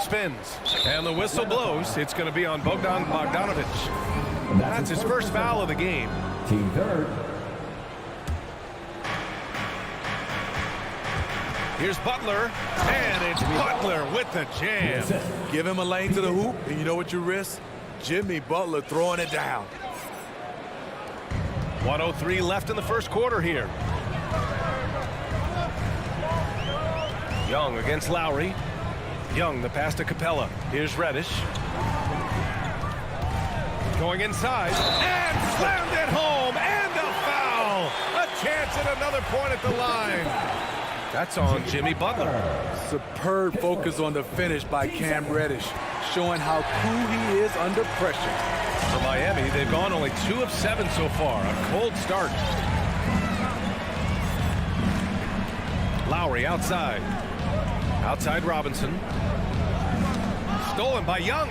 G: Spins. And the whistle blows. It's going to be on Bogdanovich. That's his first foul of the game.
D: Team third.
G: Here's Butler, and it's Butler with the jam.
I: Give him a lane to the hoop, and you know what you risk? Jimmy Butler throwing it down.
G: 1:03 left in the first quarter here. Young against Lowry. Young, the pass to Capella. Here's Reddish. Going inside, and slammed it home, and a foul. A chance at another point at the line. That's on Jimmy Butler.
I: Superb focus on the finish by Cam Reddish, showing how cool he is under pressure.
G: For Miami, they've gone only 2 of 7 so far. A cold start. Lowry outside. Outside Robinson. Stolen by Young.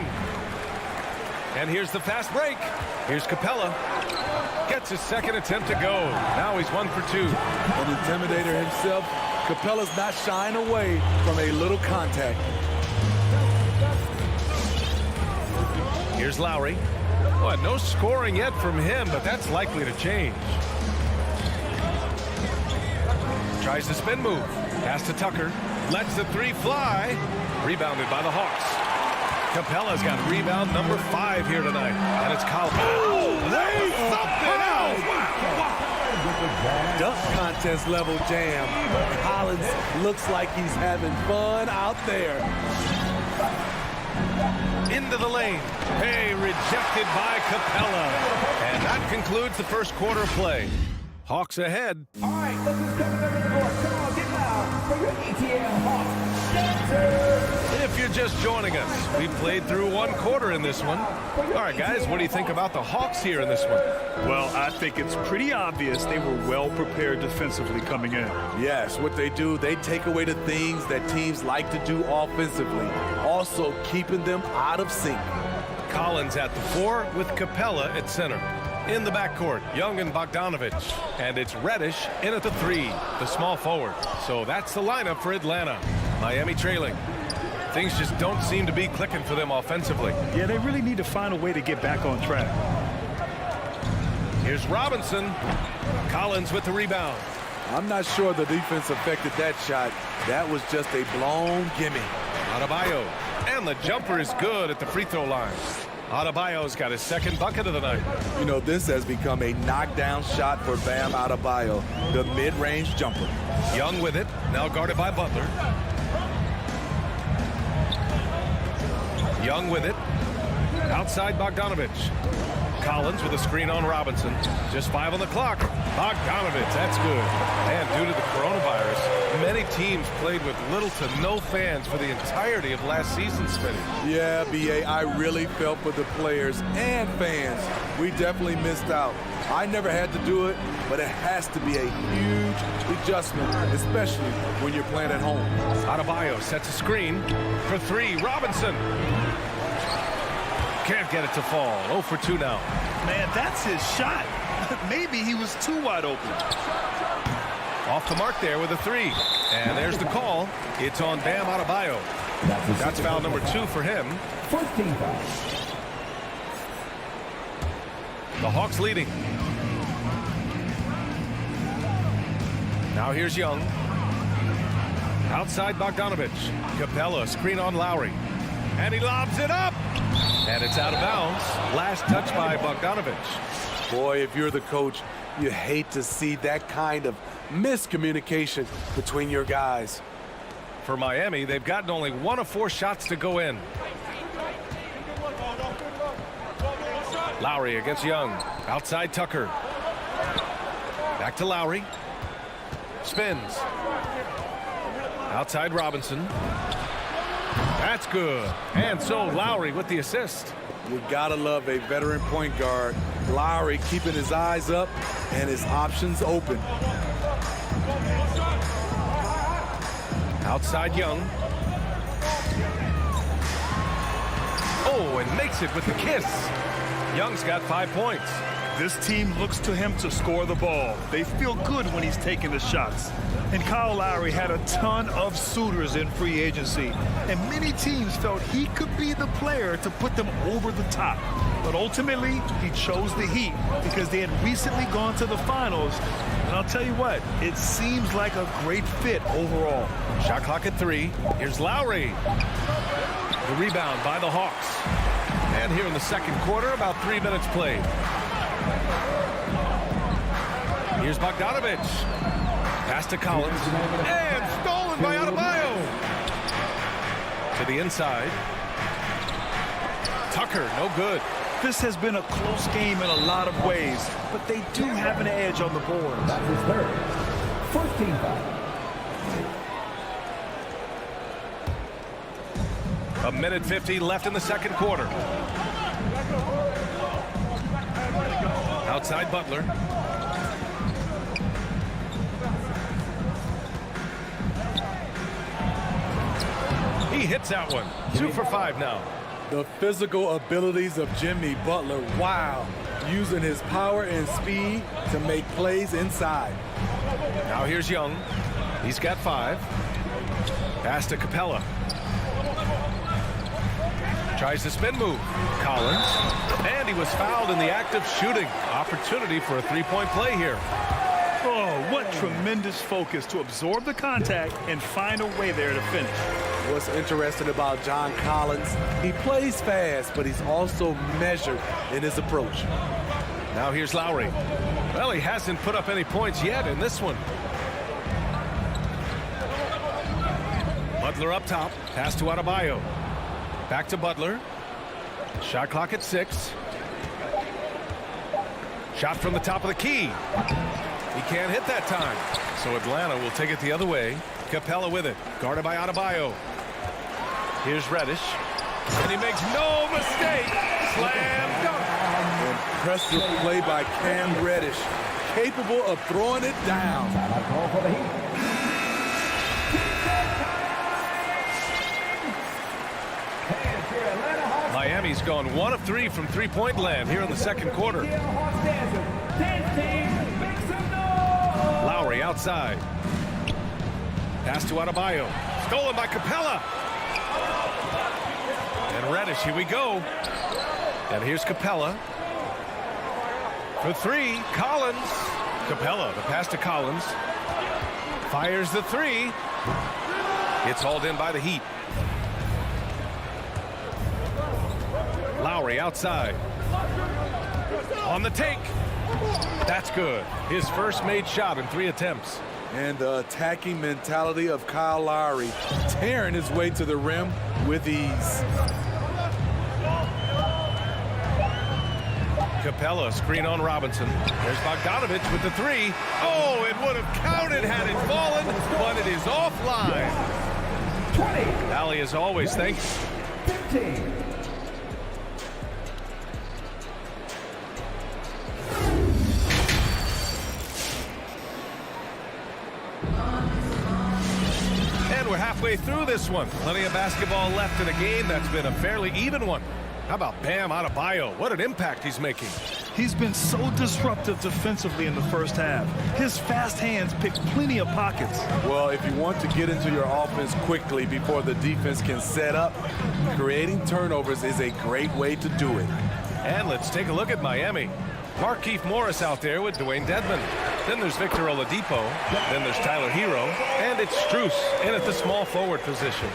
G: And here's the fast break. Here's Capella. Gets his second attempt to go. Now he's 1 for 2.
I: An intimidator himself, Capella's not shying away from a little contact.
G: Here's Lowry. Well, no scoring yet from him, but that's likely to change. Tries the spin move. Pass to Tucker. Lets the 3 fly. Rebounded by the Hawks. Capella's got rebound number 5 here tonight. And it's Collins. Oh, they something else. Wow.
I: Dunk contest level jam. Collins looks like he's having fun out there.
G: Into the lane. Hey, rejected by Capella. And that concludes the first quarter play. Hawks ahead.
D: All right, look who's coming to the court. Come on, get loud for your ETL Hawks dancers.
G: If you're just joining us, we played through 1 quarter in this one. All right, guys, what do you think about the Hawks here in this one?
H: Well, I think it's pretty obvious they were well prepared defensively coming in.
I: Yes, what they do, they take away the things that teams like to do offensively, also keeping them out of sync.
G: Collins at the 4 with Capella at center. In the backcourt, Young and Bogdanovich. And it's Reddish in at the 3, the small forward. So that's the lineup for Atlanta. Miami trailing. Things just don't seem to be clicking for them offensively.
H: Yeah, they really need to find a way to get back on track.
G: Here's Robinson. Collins with the rebound.
I: I'm not sure the defense affected that shot. That was just a blown gimme.
G: Adebayo. And the jumper is good at the free throw line. Adebayo's got his 2nd bucket of the night.
I: You know, this has become a knockdown shot for Bam Adebayo, the mid-range jumper.
G: Young with it, now guarded by Butler. Young with it. Outside Bogdanovich. Collins with a screen on Robinson. Just 5 on the clock. Bogdanovich, that's good. And due to the coronavirus, many teams played with little to no fans for the entirety of last season, Smitty.
I: Yeah, B.A., I really felt for the players and fans. We definitely missed out. I never had to do it, but it has to be a huge adjustment, especially when you're playing at home.
G: Adebayo sets a screen for 3. Robinson. Can't get it to fall. 0 for 2 now.
H: Man, that's his shot. Maybe he was too wide open.
G: Off the mark there with a 3. And there's the call. It's on Bam Adebayo. That's foul number 2 for him.
D: 14 foul.
G: The Hawks leading. Now here's Young. Outside Bogdanovich. Capella, screen on Lowry. And he lobs it up. And it's out of bounds. Last touch by Bogdanovich.
I: Boy, if you're the coach, you hate to see that kind of miscommunication between your guys.
G: For Miami, they've gotten only 1 of 4 shots to go in. Lowry against Young. Outside Tucker. Back to Lowry. Spins. Outside Robinson. That's good. And so Lowry with the assist.
I: You gotta love a veteran point guard. Lowry keeping his eyes up and his options open.
G: Outside Young. Oh, and makes it with the kiss. Young's got 5 points.
H: This team looks to him to score the ball. They feel good when he's taking the shots. And Kyle Lowry had a ton of suitors in free agency. And many teams felt he could be the player to put them over the top. But ultimately, he chose the Heat because they had recently gone to the finals. And And I'll tell you what, it seems like a great fit overall.
G: Shot clock at 3. Here's Lowry. The rebound by the Hawks. And here in the second quarter, about 3 minutes played. Here's Bogdanovich. Pass to Collins. And stolen by Adebayo. To the inside. Tucker, no good.
H: This has been a close game in a lot of ways, but they do have an edge on the board.
D: That's his third. First team foul.
G: A minute 50 left in the second quarter. Outside Butler. He hits that one. 2 for 5 now.
I: The physical abilities of Jimmy Butler, wow. Using his power and speed to make plays inside.
G: Now here's Young. He's got 5. Pass to Capella. Tries the spin move. Collins. And he was fouled in the act of shooting. Opportunity for a three-point play here.
H: Oh, what tremendous focus to absorb the contact and find a way there to finish.
I: What's interesting about John Collins, he plays fast, but he's also measured in his approach.
G: Now here's Lowry. Well, he hasn't put up any points yet in this one. Butler up top. Pass to Adebayo. Back to Butler. Shot clock at 6. Shot from the top of the key. He can't hit that time. So Atlanta will take it the other way. Capella with it. Guarded by Adebayo. Here's Reddish. And he makes no mistake. Slam dunk.
I: Impressive play by Cam Reddish. Capable of throwing it down.
G: Miami's gone 1 of 3 from three-point land here in the second quarter. Lowry outside. Pass to Adebayo. Stolen by Capella. And Reddish, here we go. And here's Capella. For 3, Collins. Capella, the pass to Collins. Fires the 3. It's hauled in by the Heat. Lowry outside. On the take. That's good. His first made shot in 3 attempts.
I: And the attacking mentality of Kyle Lowry, tearing his way to the rim with ease.
G: Capella, screen on Robinson. There's Bogdanovich with the 3. Oh, it would have counted had it fallen, but it is offline.
D: 20.
G: Allie, as always, thanks.
D: 15.
G: And we're halfway through this one. Plenty of basketball left in a game that's been a fairly even one. How about Bam Adebayo? What an impact he's making.
H: He's been so disruptive defensively in the first half. His fast hands pick plenty of pockets.
I: Well, if you want to get into your offense quickly before the defense can set up, creating turnovers is a great way to do it.
G: And let's take a look at Miami. Markieff Morris out there with Dwayne Dedmon. Then there's Victor Oladipo. Then there's Tyler Hero. And it's Strus in at the small forward position.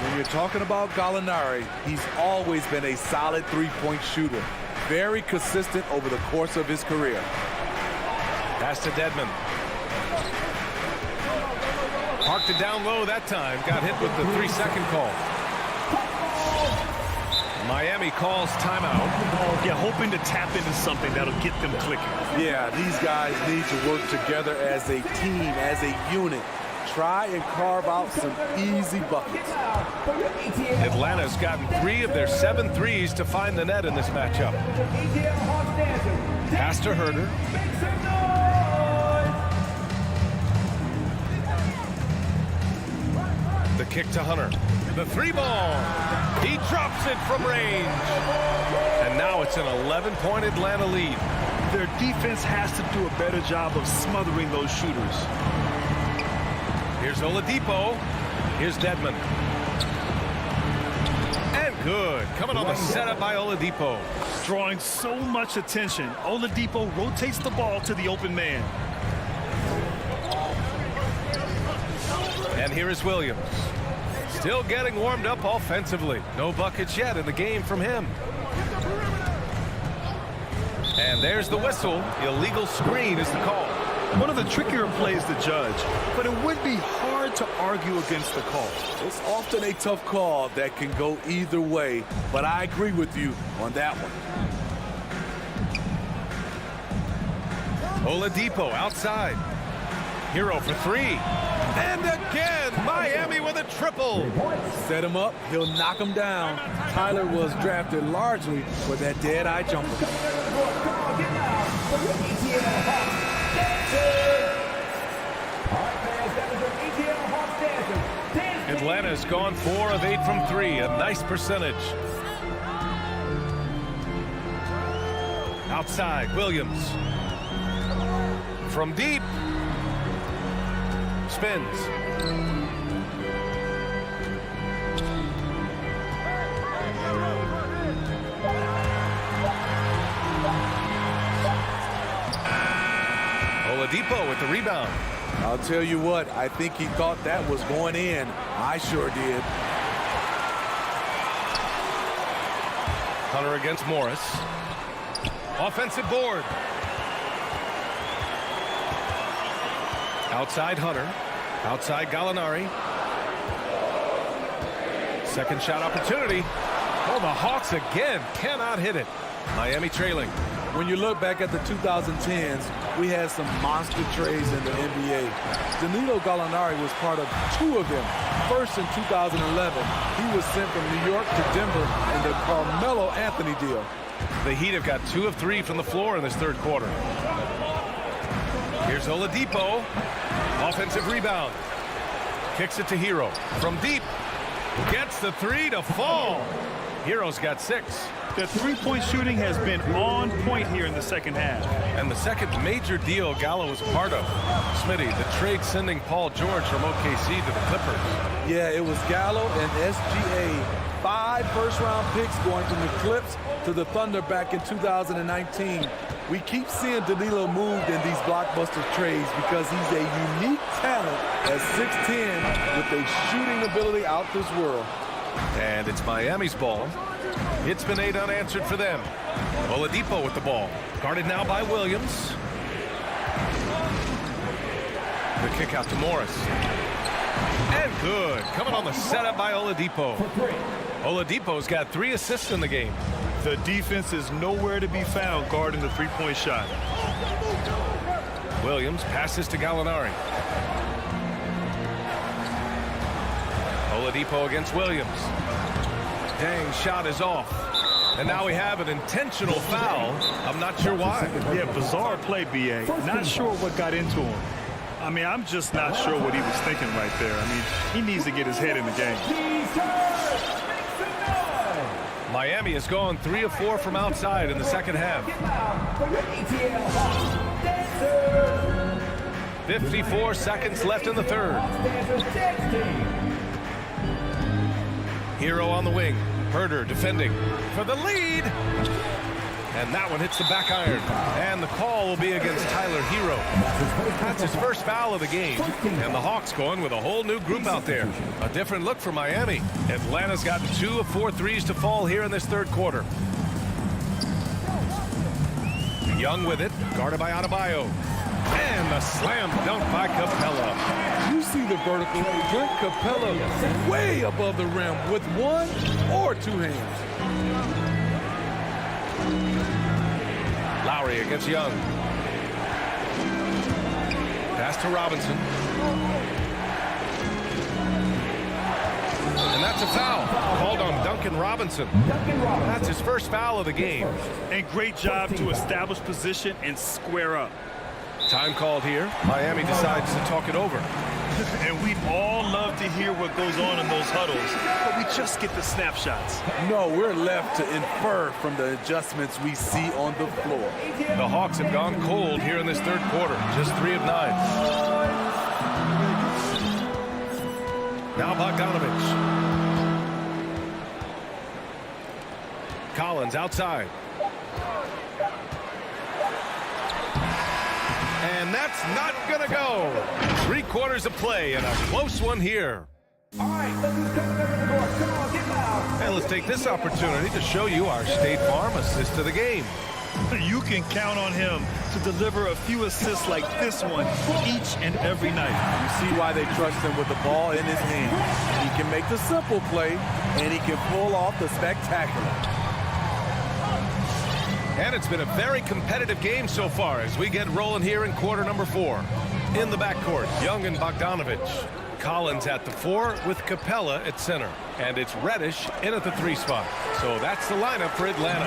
I: When you're talking about Gallinari, he's always been a solid three-point shooter. Very consistent over the course of his career.
G: Pass to Dedmon. Parked it down low that time. Got hit with the 3-second call. Miami calls timeout.
H: Yeah, hoping to tap into something that'll get them clicking.
I: Yeah, these guys need to work together as a team, as a unit. Try and carve out some easy buckets.
G: Atlanta's gotten 3 of their 7 threes to find the net in this matchup. Pass to Herter. The kick to Hunter. The 3-ball. He drops it from range. And now it's an 11-point Atlanta lead.
H: Their defense has to do a better job of smothering those shooters.
G: Here's Oladipo. Here's Dedmon. And good. Coming on the setup by Oladipo.
H: Drawing so much attention, Oladipo rotates the ball to the open man.
G: And here is Williams. Still getting warmed up offensively. No buckets yet in the game from him. And there's the whistle. Illegal screen is the call.
H: One of the trickier plays to judge, but it would be hard to argue against the call.
I: It's often a tough call that can go either way, but I agree with you on that one.
G: Oladipo outside. Hero for three. And again, Miami with a triple.
I: Set him up, he'll knock him down. Tyler was drafted largely for that dead-eye jumper.
G: Atlanta's gone 4 of 8 from 3, a nice percentage. Outside, Williams. From deep. Spins. Oladipo with the rebound.
I: I'll tell you what, I think he thought that was going in. I sure did.
G: Hunter against Morris. Offensive board. Outside Hunter. Outside Gallinari. Second shot opportunity. Oh, the Hawks again cannot hit it. Miami trailing.
I: When you look back at the 2010s, we had some monster trades in the NBA. Danilo Gallinari was part of 2 of them. First in 2011, he was sent from New York to Denver in the Carmelo Anthony deal.
G: The Heat have got 2 of 3 from the floor in this third quarter. Here's Oladipo. Offensive rebound. Kicks it to Hero. From deep. Gets the 3 to fall. Hero's got 6.
H: The three-point shooting has been on point here in the second half.
G: And the second major deal Gallo was a part of. Smitty, the trade sending Paul George from OKC to the Clippers.
I: Yeah, it was Gallo and SGA. 5 first-round picks going from the Clips to the Thunder back in 2019. We keep seeing Danilo moved in these blockbuster trades because he's a unique talent at 6'10" with a shooting ability out this world.
G: And it's Miami's ball. It's been 8 unanswered for them. Oladipo with the ball. Guarded now by Williams. The kick out to Morris. And good. Coming on the setup by Oladipo. Oladipo's got 3 assists in the game.
H: The defense is nowhere to be found guarding the three-point shot.
G: Williams passes to Gallinari. Oladipo against Williams. Dang, shot is off. And now we have an intentional foul. I'm not sure why.
H: Yeah, bizarre play, B.A. Not sure what got into him. I mean, I'm just not sure what he was thinking right there. I mean, he needs to get his head in the game.
G: Miami has gone 3 of 4 from outside in the second half. 54 seconds left in the third. Hero on the wing. Herder defending for the lead. And that one hits the back iron. And the call will be against Tyler Hero. That's his first foul of the game. And the Hawks going with a whole new group out there. A different look for Miami. Atlanta's gotten 2 of 4 threes to fall here in this third quarter. Young with it. Guarded by Adebayo. And the slam dunk by Capella.
I: You see the vertical. Clint Capella way above the rim with 1 or 2 hands.
G: Lowry against Young. Pass to Robinson. And that's a foul. Called on Duncan Robinson. That's his first foul of the game.
H: And great job to establish position and square up.
G: Time called here. Miami decides to talk it over.
H: And we all love to hear what goes on in those huddles, but we just get the snapshots.
I: No, we're left to infer from the adjustments we see on the floor.
G: The Hawks have gone cold here in this third quarter. Just 3 of 9. Now Bogdanovich. Collins outside. And that's not going to go. 3/4 of play and a close one here. And let's take this opportunity to show you our State Farm assist of the game.
H: You can count on him to deliver a few assists like this one each and every night.
I: You see why they trust him with the ball in his hand. He can make the simple play, and he can pull off the spectacular.
G: And it's been a very competitive game so far as we get rolling here in quarter number 4. In the backcourt, Young and Bogdanovich. Collins at the 4 with Capella at center. And it's Reddish in at the 3 spot. So that's the lineup for Atlanta.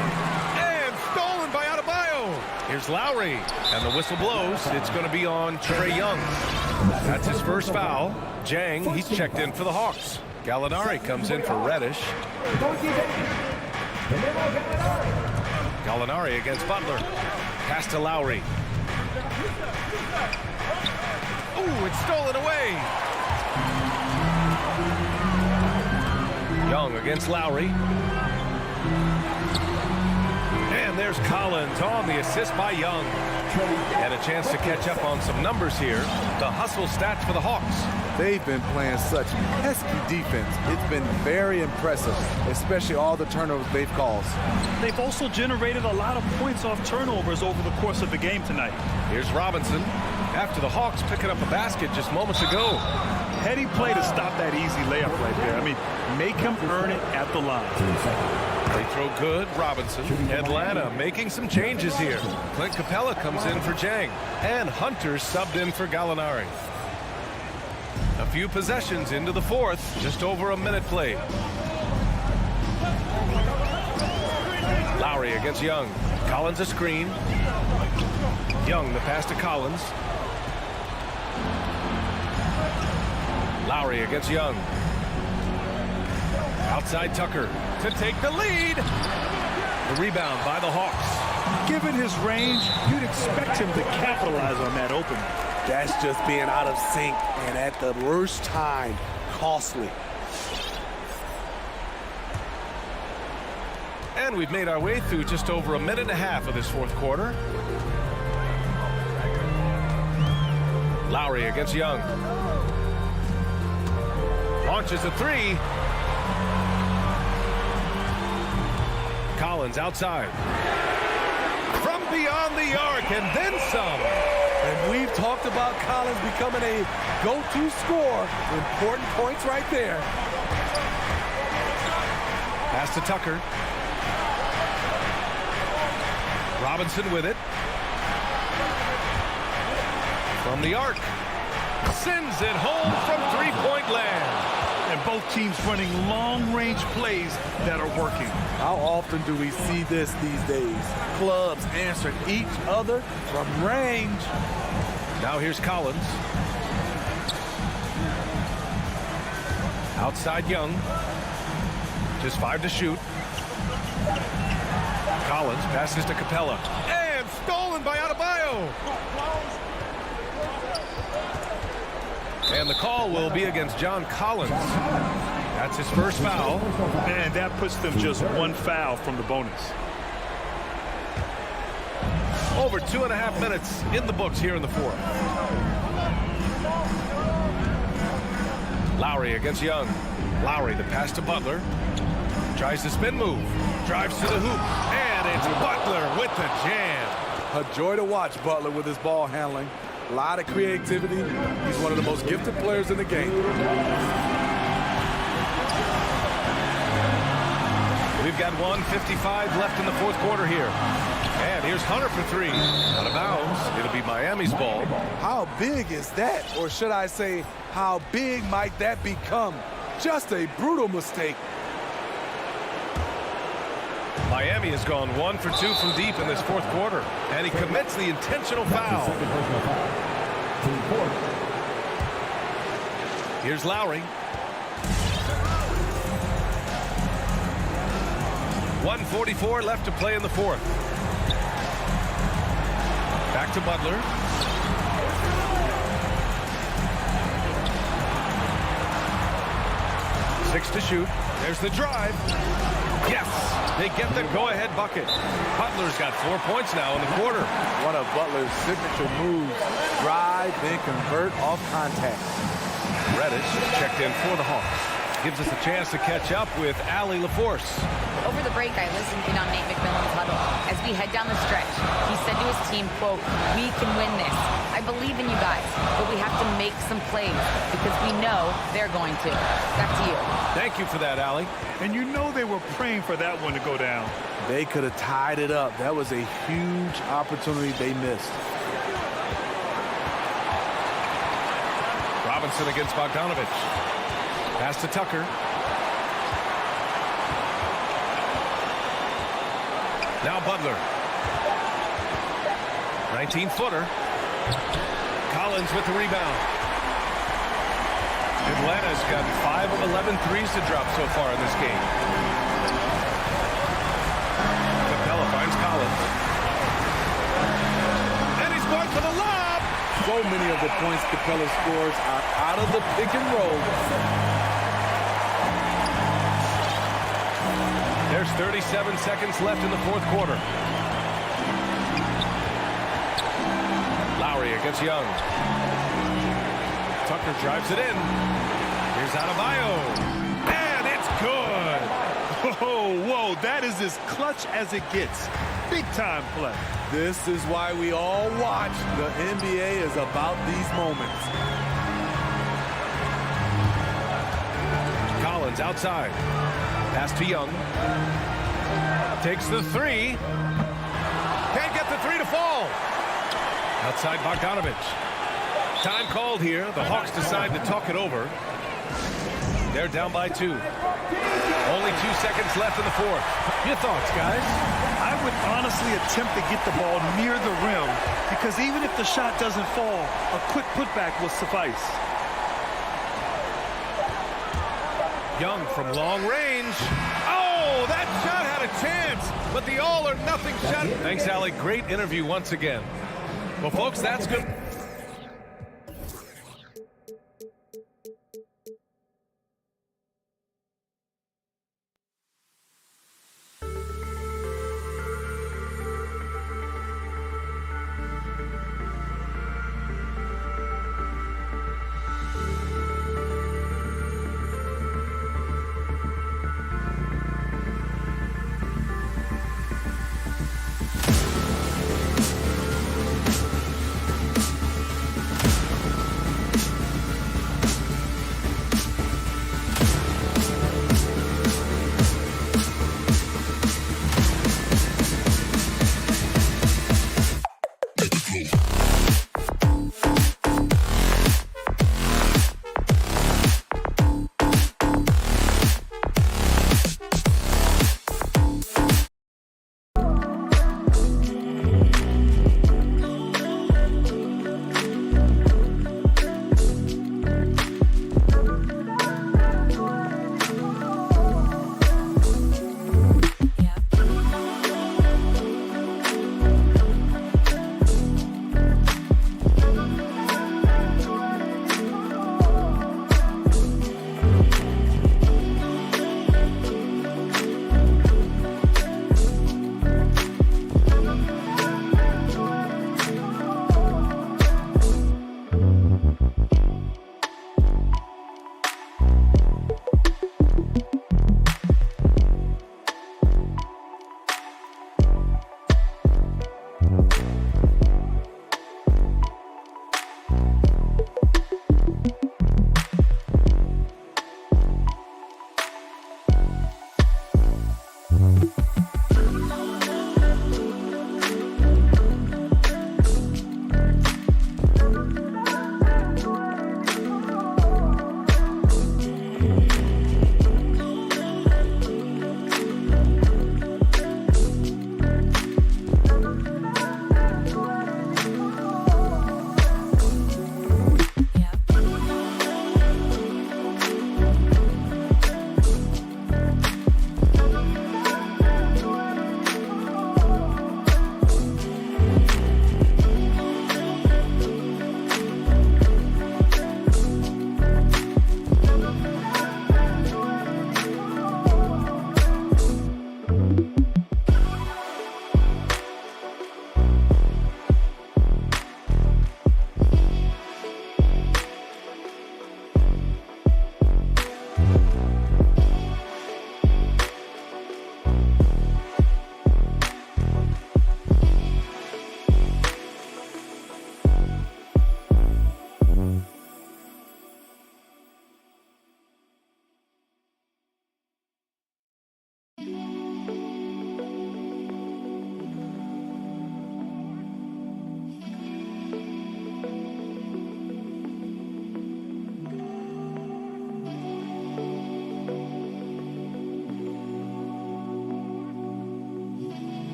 G: And stolen by Adebayo. Here's Lowry. And the whistle blows. It's going to be on Trae Young. That's his first foul. Jang, he's checked in for the Hawks. Gallinari comes in for Reddish. Gallinari against Butler. Pass to Lowry. Ooh, it's stolen away. Young against Lowry. And there's Collins on the assist by Young. And a chance to catch up on some numbers here. The hustle stats for the Hawks.
I: They've been playing such pesky defense. It's been very impressive, especially all the turnovers they've caused.
H: They've also generated a lot of points off turnovers over the course of the game tonight.
G: Here's Robinson. After the Hawks picking up a basket just moments ago.
H: Heady play to stop that easy layup right there. I mean, make him earn it at the line.
G: They throw good, Robinson. Atlanta making some changes here. Clint Capella comes in for Jang. And Hunter subbed in for Gallinari. A few possessions into the 4th. Just over a minute played. Lowry against Young. Collins a screen. Young the pass to Collins. Lowry against Young. Outside Tucker to take the lead. The rebound by the Hawks.
H: Given his range, you'd expect him to capitalize on that opening.
I: That's just being out of sync and at the worst time, costly.
G: And we've made our way through just over a minute and a half of this 4th quarter. Lowry against Young. Launches a 3. Collins outside. From beyond the arc and then some.
I: And we've talked about Collins becoming a go-to scorer. Important points right there.
G: Pass to Tucker. Robinson with it. From the arc. Sends it home from 3-point land.
H: And both teams running long-range plays that are working.
I: How often do we see this these days? Clubs answering each other from range.
G: Now here's Collins. Outside Young. Just 5 to shoot. Collins passes to Capella. And stolen by Adebayo. And the call will be against John Collins. That's his first foul.
H: And that puts them just 1 foul from the bonus.
G: Over 2.5 minutes in the books here in the 4th. Lowry against Young. Lowry, the pass to Butler. Tries the spin move. Drives to the hoop. And it's Butler with the jam.
I: A joy to watch Butler with his ball handling. A lot of creativity. He's one of the most gifted players in the game.
G: We've got 1:55 left in the 4th quarter here. And here's Hunter for 3. Out of bounds. It'll be Miami's ball.
I: How big is that? Or should I say, how big might that become? Just a brutal mistake.
G: Miami has gone 1 for 2 from deep in this 4th quarter. And he commits the intentional foul. Here's Lowry. 1:44 left to play in the 4th. Back to Butler. 6 to shoot. There's the drive. Yes, they get the go-ahead bucket. Butler's got 4 points now in the quarter.
I: One of Butler's signature moves. Drive, then convert off contact.
G: Reddish checked in for the Hawks. Gives us a chance to catch up with Allie LaForce.
F: Over the break, I listened in on Nate McMillan's huddle. As we head down the stretch, he said to his team, quote, "We can win this. I believe in you guys, but we have to make some plays because we know they're going to." Back to you.
G: Thank you for that, Allie.
H: And you know they were praying for that one to go down.
I: They could have tied it up. That was a huge opportunity they missed.
G: Robinson against Bogdanovich. Pass to Tucker. Now Butler. 19-footer. Collins with the rebound. Atlanta's got 5 of 11 threes to drop so far in this game. Capella finds Collins. And he's going for the lob.
I: So many of the points Capella scores are out of the pick and roll.
G: There's 37 seconds left in the fourth quarter. Lowry against Young. Tucker drives it in. Here's Adebayo. And it's good.
H: Whoa, that is as clutch as it gets. Big time play.
I: This is why we all watch. The NBA is about these moments.
G: Collins outside. Pass to Young. Takes the 3. Can't get the 3 to fall. Outside Bogdanovich. Time called here. The Hawks decide to talk it over. They're down by 2. Only 2 seconds left in the fourth. Your thoughts, guys?
H: I would honestly attempt to get the ball near the rim because even if the shot doesn't fall, a quick putback will suffice.
G: Young from long range. Oh, that shot had a chance, but the all-or-nothing shot. Thanks, Allie. Great interview once again. Well, folks, that's good.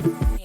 A: you